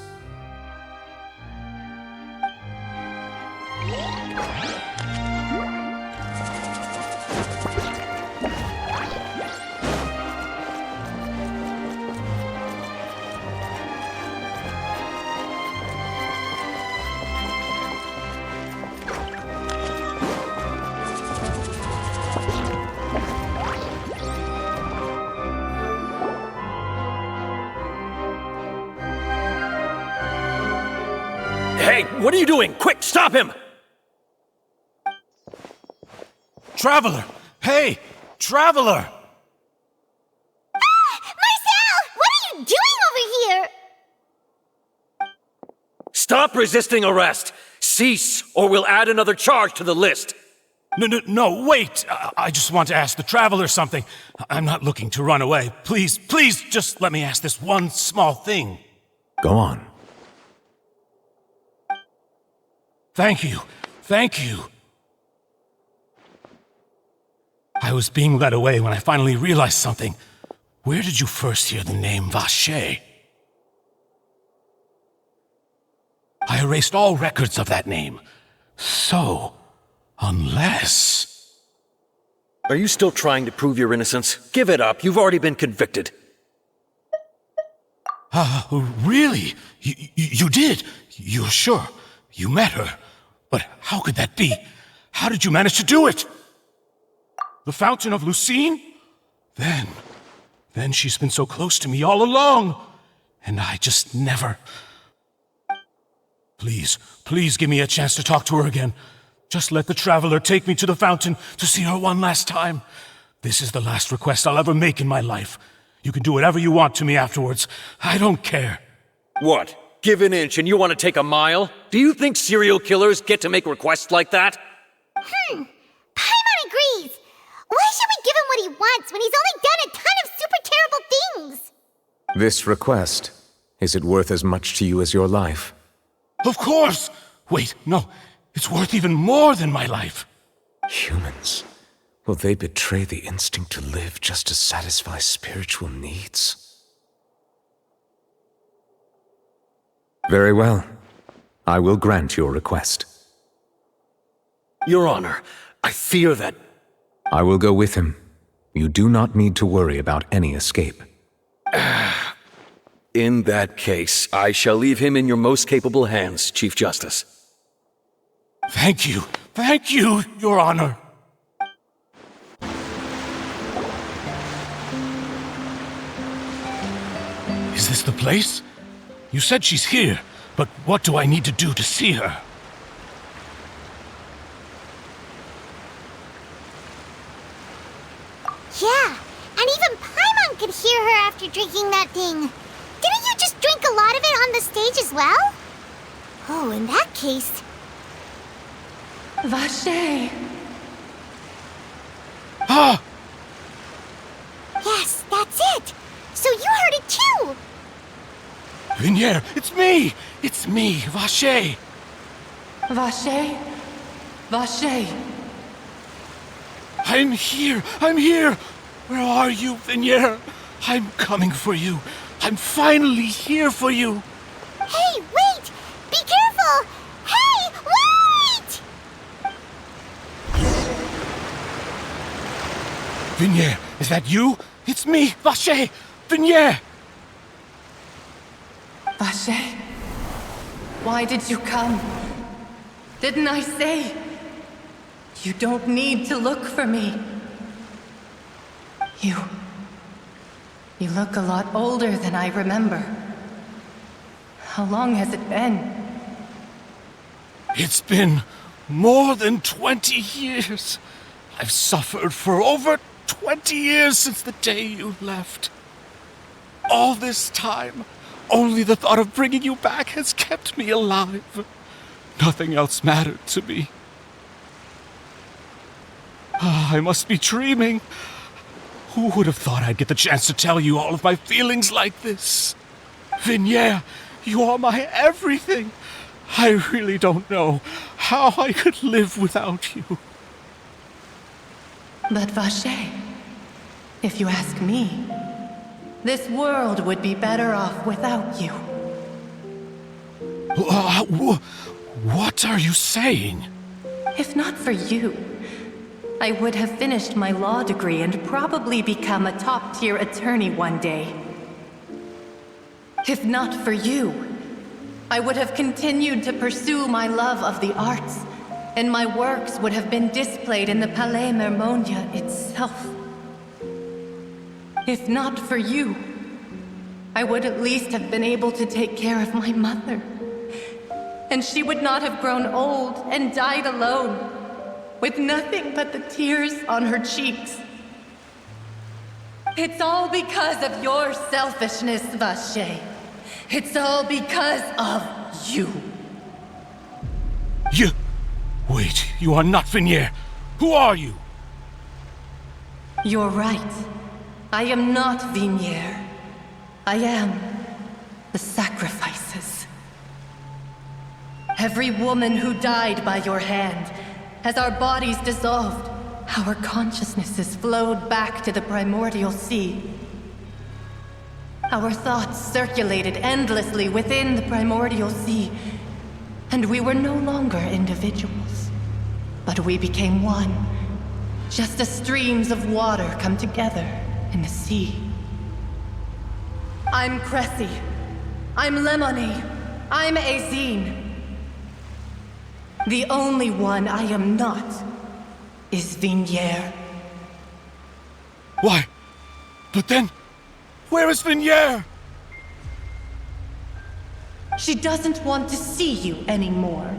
Hey, what are you doing? Quick, stop him! Traveler! Hey! Traveler! Marcel! What are you doing over here? Stop resisting arrest! Cease, or we'll add another charge to the list! No, wait! I just want to ask the Traveler something. I'm not looking to run away. Please, just let me ask this one small thing. Go on. Thank you. I was being led away when I finally realized something. Where did you first hear the name Vacher? I erased all records of that name. So, unless... Are you still trying to prove your innocence? Give it up. You've already been convicted. Really? You did? You're sure? You met her? But how could that be? How did you manage to do it? The Fountain of Lucine? Then she's been so close to me all along. And I just never... Please give me a chance to talk to her again. Just let the Traveler take me to the fountain to see her one last time. This is the last request I'll ever make in my life. You can do whatever you want to me afterwards. I don't care. What? Give an inch and you want to take a mile? Do you think serial killers get to make requests like that? Paimon agrees. Why should we give him what he wants when he's only done a ton of super terrible things? This request, is it worth as much to you as your life? Of course! Wait, no. It's worth even more than my life. Humans. Will they betray the instinct to live just to satisfy spiritual needs? Very well. I will grant your request. Your Honor, I fear that... I will go with him. You do not need to worry about any escape. In that case, I shall leave him in your most capable hands, Chief Justice. Thank you, Your Honor. Is this the place? You said she's here, but what do I need to do to see her? Yeah, and even Paimon could hear her after drinking that thing. Didn't you just drink a lot of it on the stage as well? Oh, in that case... Vacher! Ah! Yes, that's it! So you heard it too! Vinier, it's me! It's me, Vacher! Vacher? Vacher! I'm here! I'm here! Where are you, Vignier? I'm coming for you. I'm finally here for you. Hey, wait! Be careful! Hey, wait! Vignier, is that you? It's me, Vacher! Vignier! Vacher, why did you come? Didn't I say? You don't need to look for me. You look a lot older than I remember. How long has it been? It's been more than 20 years. I've suffered for over 20 years since the day you left. All this time, only the thought of bringing you back has kept me alive. Nothing else mattered to me. I must be dreaming. Who would have thought I'd get the chance to tell you all of my feelings like this? Vignier, you are my everything. I really don't know how I could live without you. But Vacher, if you ask me, this world would be better off without you. What are you saying? If not for you, I would have finished my law degree and probably become a top-tier attorney one day. If not for you, I would have continued to pursue my love of the arts, and my works would have been displayed in the Palais Mermonia itself. If not for you, I would at least have been able to take care of my mother. And she would not have grown old and died alone, with nothing but the tears on her cheeks. It's all because of your selfishness, Vacher. It's all because of you. You... Wait, you are not Vignier. Who are you? You're right. I am not Vignier. I am the sacrifices. Every woman who died by your hand, as our bodies dissolved, our consciousnesses flowed back to the primordial sea. Our thoughts circulated endlessly within the primordial sea, and we were no longer individuals, but we became one, just as streams of water come together in the sea. I'm Cressy. I'm Lemony. I'm Azine. The only one I am not is Vignier. Why? But then, where is Vignier? She doesn't want to see you anymore.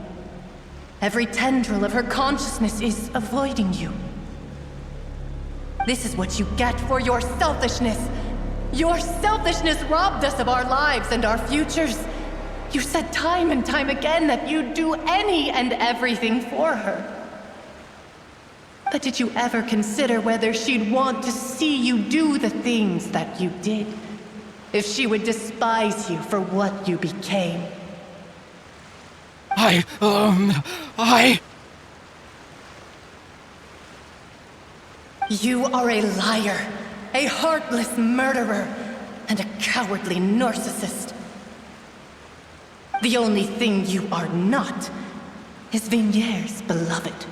Every tendril of her consciousness is avoiding you. This is what you get for your selfishness. Your selfishness robbed us of our lives and our futures. You said time and time again that you'd do any and everything for her. But did you ever consider whether she'd want to see you do the things that you did? If she would despise you for what you became? You are a liar, a heartless murderer, and a cowardly narcissist. The only thing you are not is Vignier's beloved.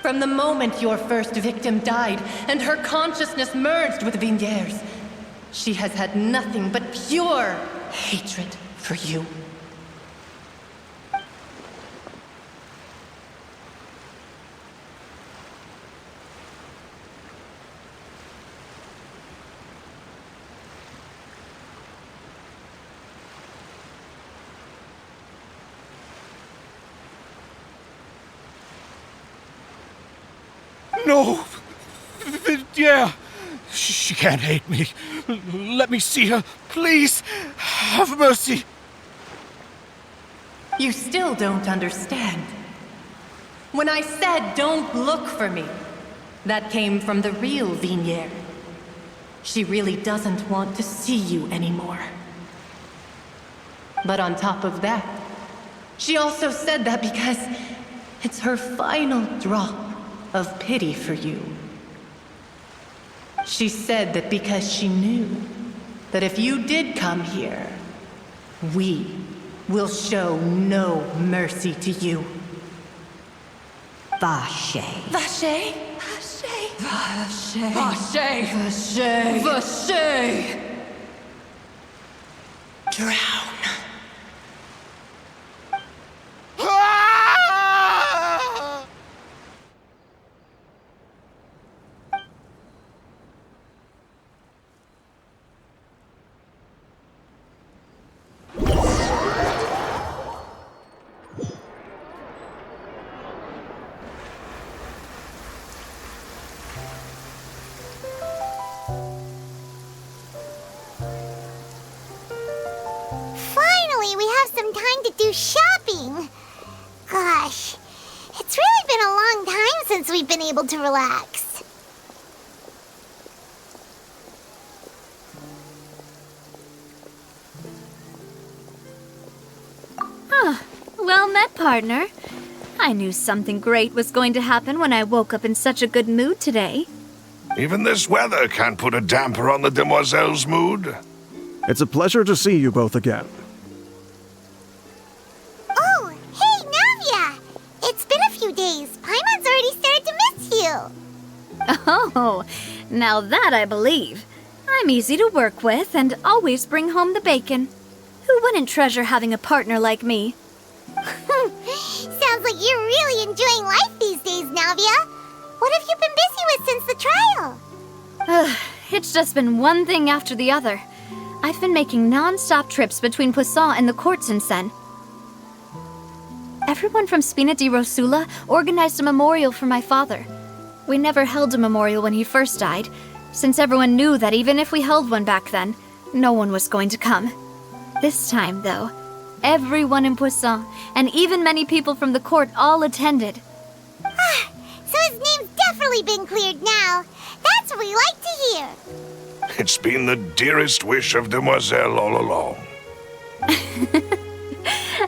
From the moment your first victim died and her consciousness merged with Vignier's, she has had nothing but pure hatred for you. No! Yeah! She can't hate me. Let me see her. Please! Have mercy! You still don't understand. When I said don't look for me, that came from the real Vignier. She really doesn't want to see you anymore. But on top of that, she also said that because it's her final drop of pity for you. She said that because she knew that if you did come here, we will show no mercy to you. Vache. Vache? Vache. Vache. Vache. Vache. Vache. Drown. Finally, we have some time to do shopping. Gosh, it's really been a long time since we've been able to relax. Well met, partner. I knew something great was going to happen when I woke up in such a good mood today. Even this weather can't put a damper on the demoiselle's mood. It's a pleasure to see you both again. Oh, hey, Navia! It's been a few days. Paimon's already started to miss you. Oh, now that I believe. I'm easy to work with and always bring home the bacon. Who wouldn't treasure having a partner like me? Sounds like you're really enjoying life these days, Navia. What have you been busy with since the trial? It's just been one thing after the other. I've been making non-stop trips between Poisson and the court since then. Everyone from Spina di Rosula organized a memorial for my father. We never held a memorial when he first died, since everyone knew that even if we held one back then, no one was going to come. This time, though, everyone in Poisson, and even many people from the court, all attended. So his name's definitely been cleared now. That's what we like to hear. It's been the dearest wish of Demoiselle all along.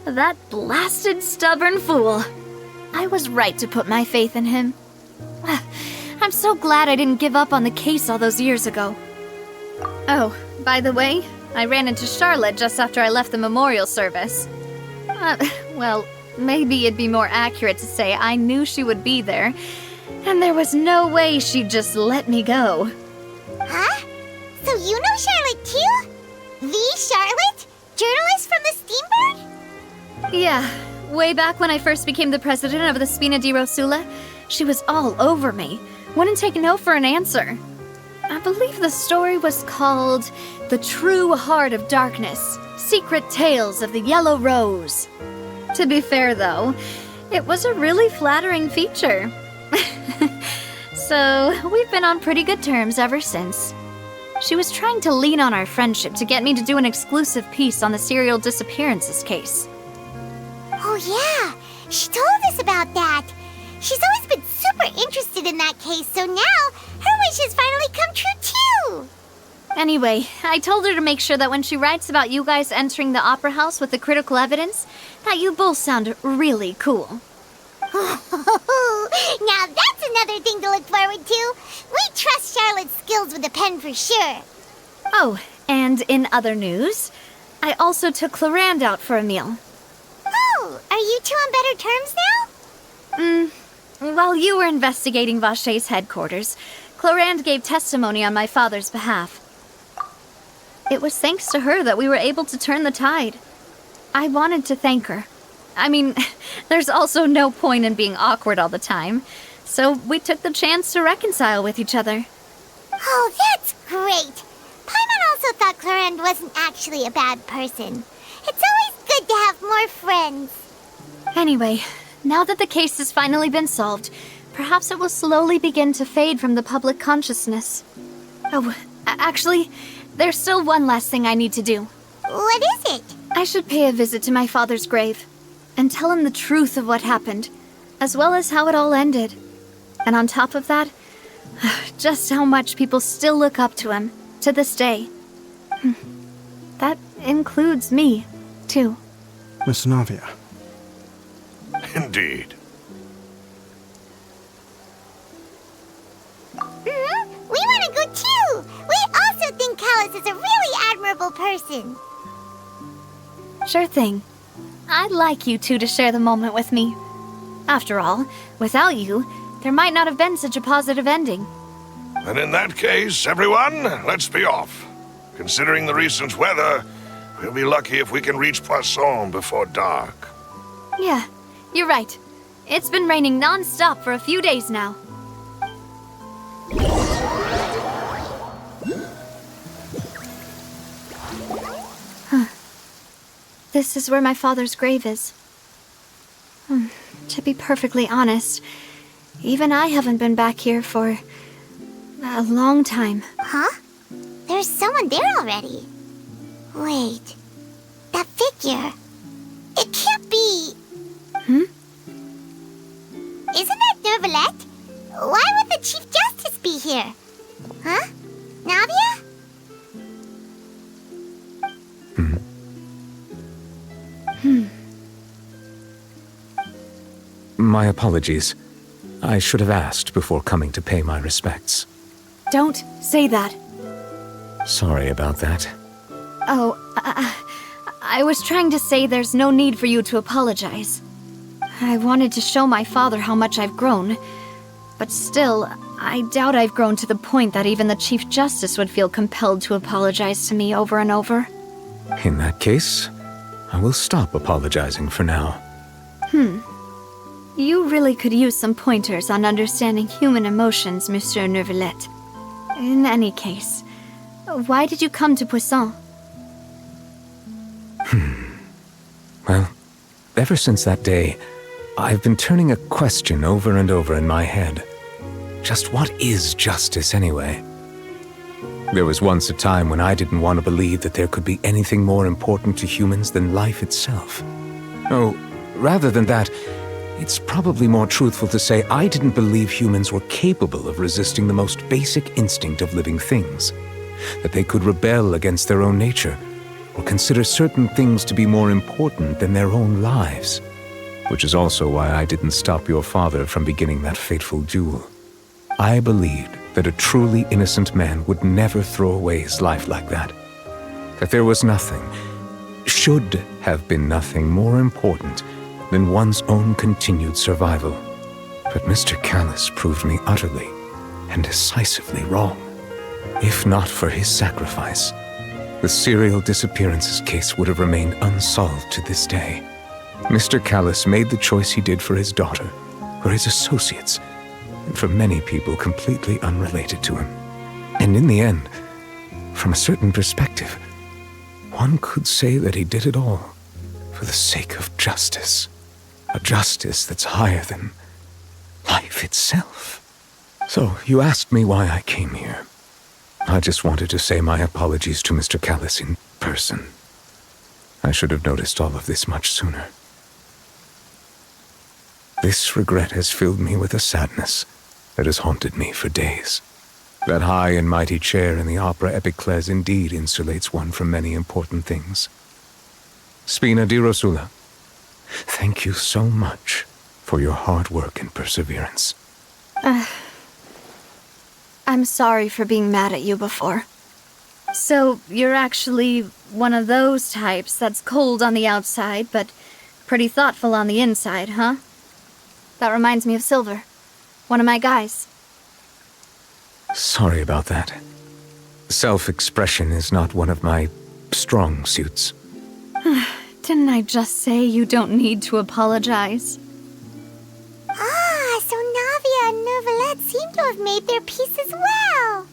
That blasted stubborn fool. I was right to put my faith in him. I'm so glad I didn't give up on the case all those years ago. Oh, by the way, I ran into Charlotte just after I left the memorial service. Well, maybe it'd be more accurate to say I knew she would be there, and there was no way she'd just let me go. Huh? So you know Charlotte too? The Charlotte? Journalist from the Steambird? Yeah, way back when I first became the president of the Spina di Rosula, she was all over me. Wouldn't take no for an answer. I believe the story was called The True Heart of Darkness, Secret Tales of the Yellow Rose. To be fair, though, it was a really flattering feature. So, we've been on pretty good terms ever since. She was trying to lean on our friendship to get me to do an exclusive piece on the serial disappearances case. Oh yeah, she told us about that. She's always been super interested in that case, so now her wish has finally come true too. Anyway, I told her to make sure that when she writes about you guys entering the opera house with the critical evidence, that you both sound really cool. Now that's another thing to look forward to. We trust Charlotte's skills with a pen for sure. Oh, and in other news, I also took Clarand out for a meal. Oh, are you two on better terms now? While you were investigating Vache's headquarters, Clarand gave testimony on my father's behalf. It was thanks to her that we were able to turn the tide. I wanted to thank her. I mean, there's also no point in being awkward all the time, so we took the chance to reconcile with each other. Oh, that's great. Paimon also thought Clarand wasn't actually a bad person. It's always good to have more friends. Anyway, now that the case has finally been solved, perhaps it will slowly begin to fade from the public consciousness. Oh, actually, there's still one last thing I need to do. What is it? I should pay a visit to my father's grave and tell him the truth of what happened, as well as how it all ended. And on top of that, just how much people still look up to him to this day. That includes me, too. Miss Navia. Indeed. is a really admirable person. Sure thing. I'd like you two to share the moment with me. After all, without you, there might not have been such a positive ending. And in that case, everyone, let's be off. Considering the recent weather, we'll be lucky if we can reach Poisson before dark. Yeah, you're right. It's been raining non-stop for a few days now. This is where my father's grave is. To be perfectly honest, even I haven't been back here for a long time. Huh? There's someone there already. Wait. That figure. It can't be. Isn't that Nervalette? Why would the Chief Justice be here? Huh? Navia? My apologies. I should have asked before coming to pay my respects. Don't say that. Sorry about that. Oh, I was trying to say there's no need for you to apologize. I wanted to show my father how much I've grown, but still, I doubt I've grown to the point that even the Chief Justice would feel compelled to apologize to me over and over. In that case, I will stop apologizing for now. You really could use some pointers on understanding human emotions, Monsieur Nervalette. In any case, why did you come to Poisson? Well, ever since that day, I've been turning a question over and over in my head. Just what is justice anyway? There was once a time when I didn't want to believe that there could be anything more important to humans than life itself. Oh, rather than that, it's probably more truthful to say I didn't believe humans were capable of resisting the most basic instinct of living things. That they could rebel against their own nature, or consider certain things to be more important than their own lives. Which is also why I didn't stop your father from beginning that fateful duel. I believed that a truly innocent man would never throw away his life like that. That there was nothing, should have been nothing more important than one's own continued survival. But Mr. Callis proved me utterly and decisively wrong. If not for his sacrifice, the serial disappearances case would have remained unsolved to this day. Mr. Callis made the choice he did for his daughter, for his associates, and for many people completely unrelated to him. And in the end, from a certain perspective, one could say that he did it all for the sake of justice. A justice that's higher than life itself. So, you asked me why I came here. I just wanted to say my apologies to Mr. Callis in person. I should have noticed all of this much sooner. This regret has filled me with a sadness that has haunted me for days. That high and mighty chair in the Opera Epiclese indeed insulates one from many important things. Spina di Rosula, thank you so much for your hard work and perseverance. I'm sorry for being mad at you before. So, you're actually one of those types that's cold on the outside, but pretty thoughtful on the inside, huh? That reminds me of Silver, one of my guys. Sorry about that. Self-expression is not one of my strong suits. Didn't I just say you don't need to apologize? Ah, so Navia and Nervalette seem to have made their peace as well.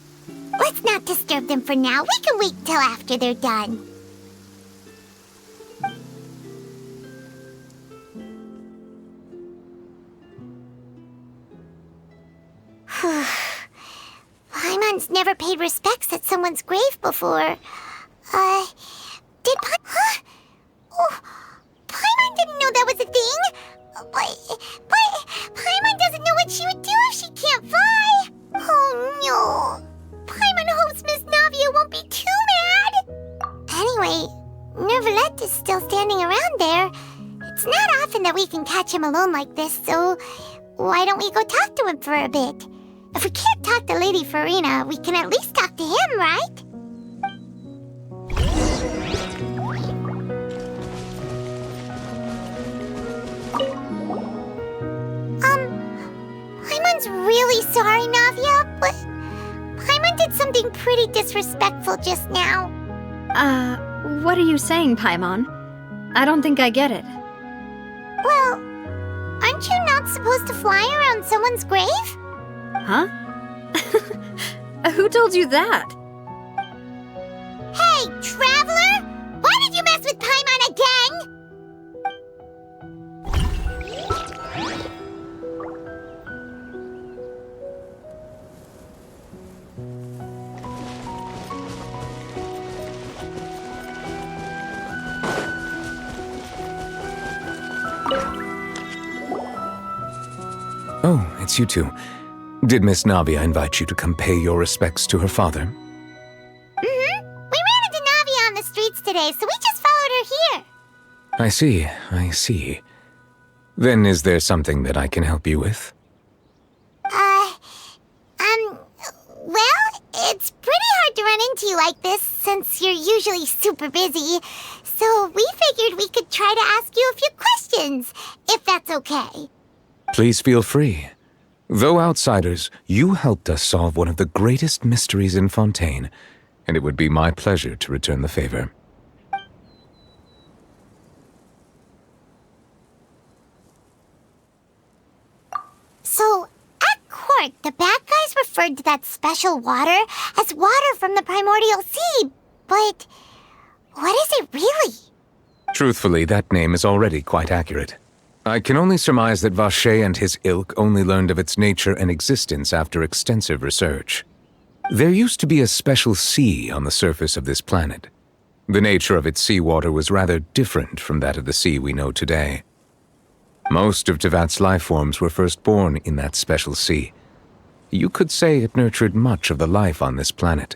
Let's not disturb them for now. We can wait till after they're done. Paimon's never paid respects at someone's grave before. Did Huh? Oh, Paimon didn't know that was a thing. But Paimon doesn't know what she would do if she can't fly. Oh no. Paimon hopes Miss Navia won't be too mad. Anyway, Nervalette is still standing around there. It's not often that we can catch him alone like this, so why don't we go talk to him for a bit? If we can't talk to Lady Farina, we can at least talk to him, right? Fontane's really sorry, Navia, but Paimon did something pretty disrespectful just now. What are you saying, Paimon? I don't think I get it. Well, aren't you not supposed to fly around someone's grave? Huh? Who told you that? Hey, Traveler! Why did you mess with Paimon again? Oh, it's you two. Did Miss Navia invite you to come pay your respects to her father? We ran into Navia on the streets today, so we just followed her here. I see. Then is there something that I can help you with? Well, it's pretty hard to run into you like this since you're usually super busy. So we figured we could try to ask you a few questions, if that's okay. Please feel free. Though outsiders, you helped us solve one of the greatest mysteries in Fontaine, and it would be my pleasure to return the favor. So, at court, the bad guys referred to that special water as water from the primordial sea, but what is it really? Truthfully, that name is already quite accurate. I can only surmise that Vacher and his ilk only learned of its nature and existence after extensive research. There used to be a special sea on the surface of this planet. The nature of its seawater was rather different from that of the sea we know today. Most of Tevat's life forms were first born in that special sea. You could say it nurtured much of the life on this planet.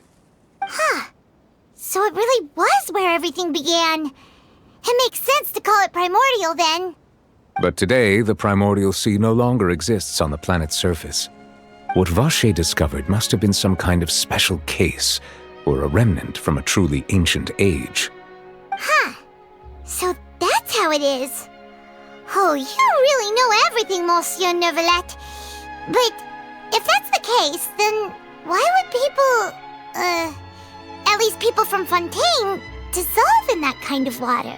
Huh. So it really was where everything began. It makes sense to call it primordial then. But today, the primordial sea no longer exists on the planet's surface. What Vacher discovered must have been some kind of special case, or a remnant from a truly ancient age. Huh. So that's how it is. Oh, you really know everything, Monsieur Neuvillette. But if that's the case, then why would people, at least people from Fontaine, dissolve in that kind of water?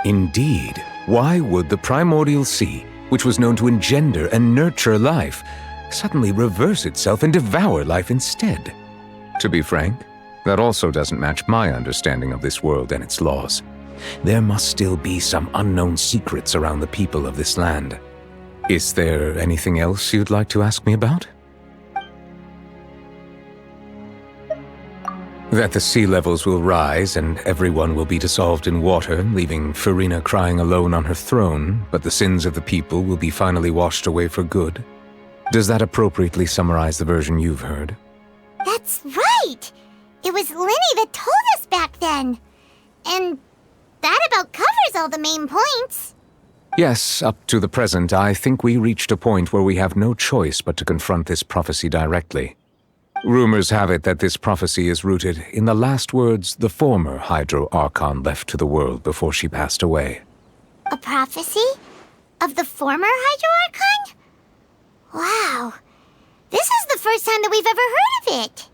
Indeed. Why would the primordial sea, which was known to engender and nurture life, suddenly reverse itself and devour life instead? To be frank, that also doesn't match my understanding of this world and its laws. There must still be some unknown secrets around the people of this land. Is there anything else you'd like to ask me about? That the sea levels will rise and everyone will be dissolved in water, leaving Farina crying alone on her throne, but the sins of the people will be finally washed away for good. Does that appropriately summarize the version you've heard? That's right! It was Linny that told us back then. And that about covers all the main points. Yes, up to the present, I think we reached a point where we have no choice but to confront this prophecy directly. Rumors have it that this prophecy is rooted in the last words the former Hydro Archon left to the world before she passed away. A prophecy? Of the former Hydro Archon? Wow. This is the first time that we've ever heard of it.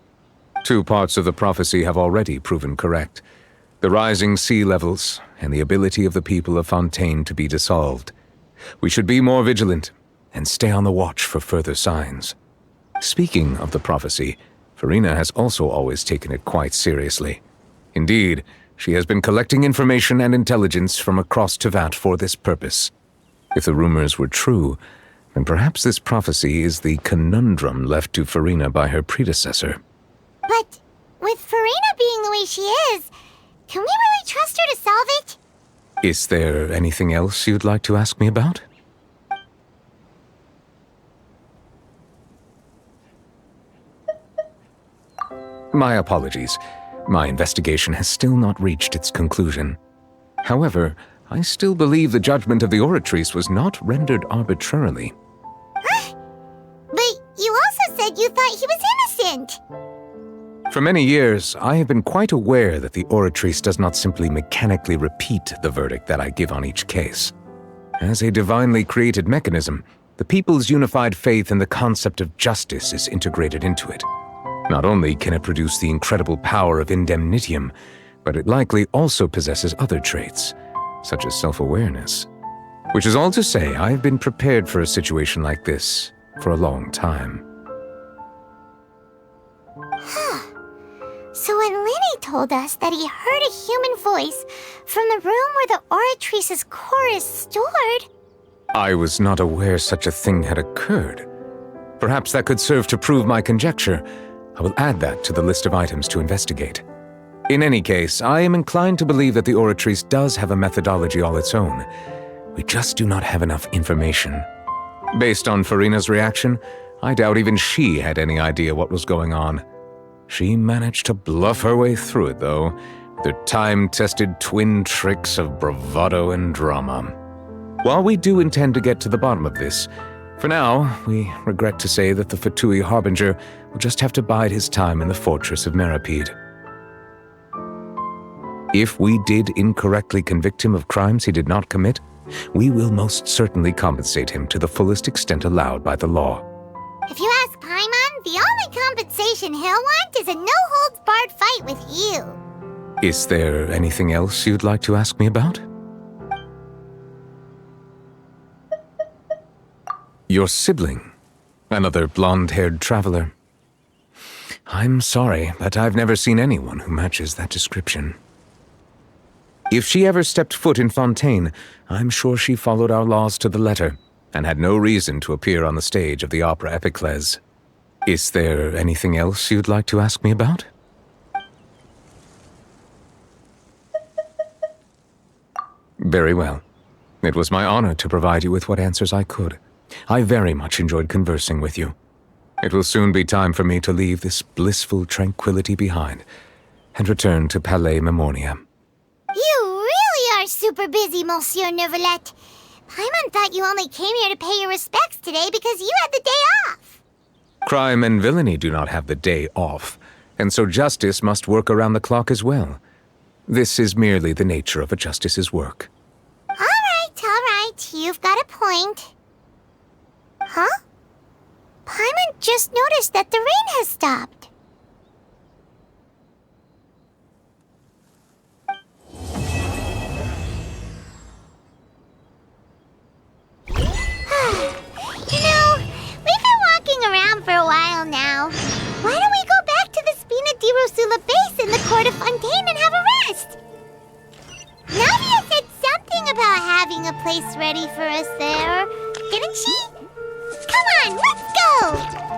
Two parts of the prophecy have already proven correct. The rising sea levels and the ability of the people of Fontaine to be dissolved. We should be more vigilant and stay on the watch for further signs. Speaking of the prophecy, Farina has also always taken it quite seriously. Indeed, she has been collecting information and intelligence from across Tevat for this purpose. If the rumors were true, then perhaps this prophecy is the conundrum left to Farina by her predecessor. But with Farina being the way she is, can we really trust her to solve it? Is there anything else you'd like to ask me about? My apologies. My investigation has still not reached its conclusion. However, I still believe the judgment of the Oratrice was not rendered arbitrarily. But you also said you thought he was innocent. For many years, I have been quite aware that the Oratrice does not simply mechanically repeat the verdict that I give on each case. As a divinely created mechanism, The people's unified faith in the concept of justice is integrated into it. Not only can it produce the incredible power of indemnitium, but it likely also possesses other traits, such as self-awareness. Which is all to say, I've been prepared for a situation like this for a long time. So when Lenny told us that he heard a human voice from the room where the Oratrice's core is stored... I was not aware such a thing had occurred. Perhaps that could serve to prove my conjecture. I will add that to the list of items to investigate. In any case, I am inclined to believe that the Oratrice does have a methodology all its own. We just do not have enough information. Based on Farina's reaction, I doubt even she had any idea what was going on. She managed to bluff her way through it, though, with her time-tested twin tricks of bravado and drama. While we do intend to get to the bottom of this, for now, we regret to say that the Fatui Harbinger will just have to bide his time in the fortress of Meripede. If we did incorrectly convict him of crimes he did not commit, we will most certainly compensate him to the fullest extent allowed by the law. If you ask Paimon, the only compensation he'll want is a no-holds-barred fight with you. Is there anything else you'd like to ask me about? Your sibling, another blonde-haired traveler. I'm sorry, but I've never seen anyone who matches that description. If she ever stepped foot in Fontaine, I'm sure she followed our laws to the letter, and had no reason to appear on the stage of the opera Epiclese. Is there anything else you'd like to ask me about? Very well. It was my honor to provide you with what answers I could. I very much enjoyed conversing with you. It will soon be time for me to leave this blissful tranquility behind and return to Palais Memornia. You really are super busy, Monsieur Neuvillette. Paimon thought you only came here to pay your respects today because you had the day off. Crime and villainy do not have the day off, and so justice must work around the clock as well. This is merely the nature of a justice's work. All right, you've got a point. Huh? Paimon just noticed that the rain has stopped. We've been walking around for a while now. Why don't we go back to the Spina di Rosula base in the court of Fontaine and have a rest? Navia said something about having a place ready for us there, didn't she? Come on, let's go!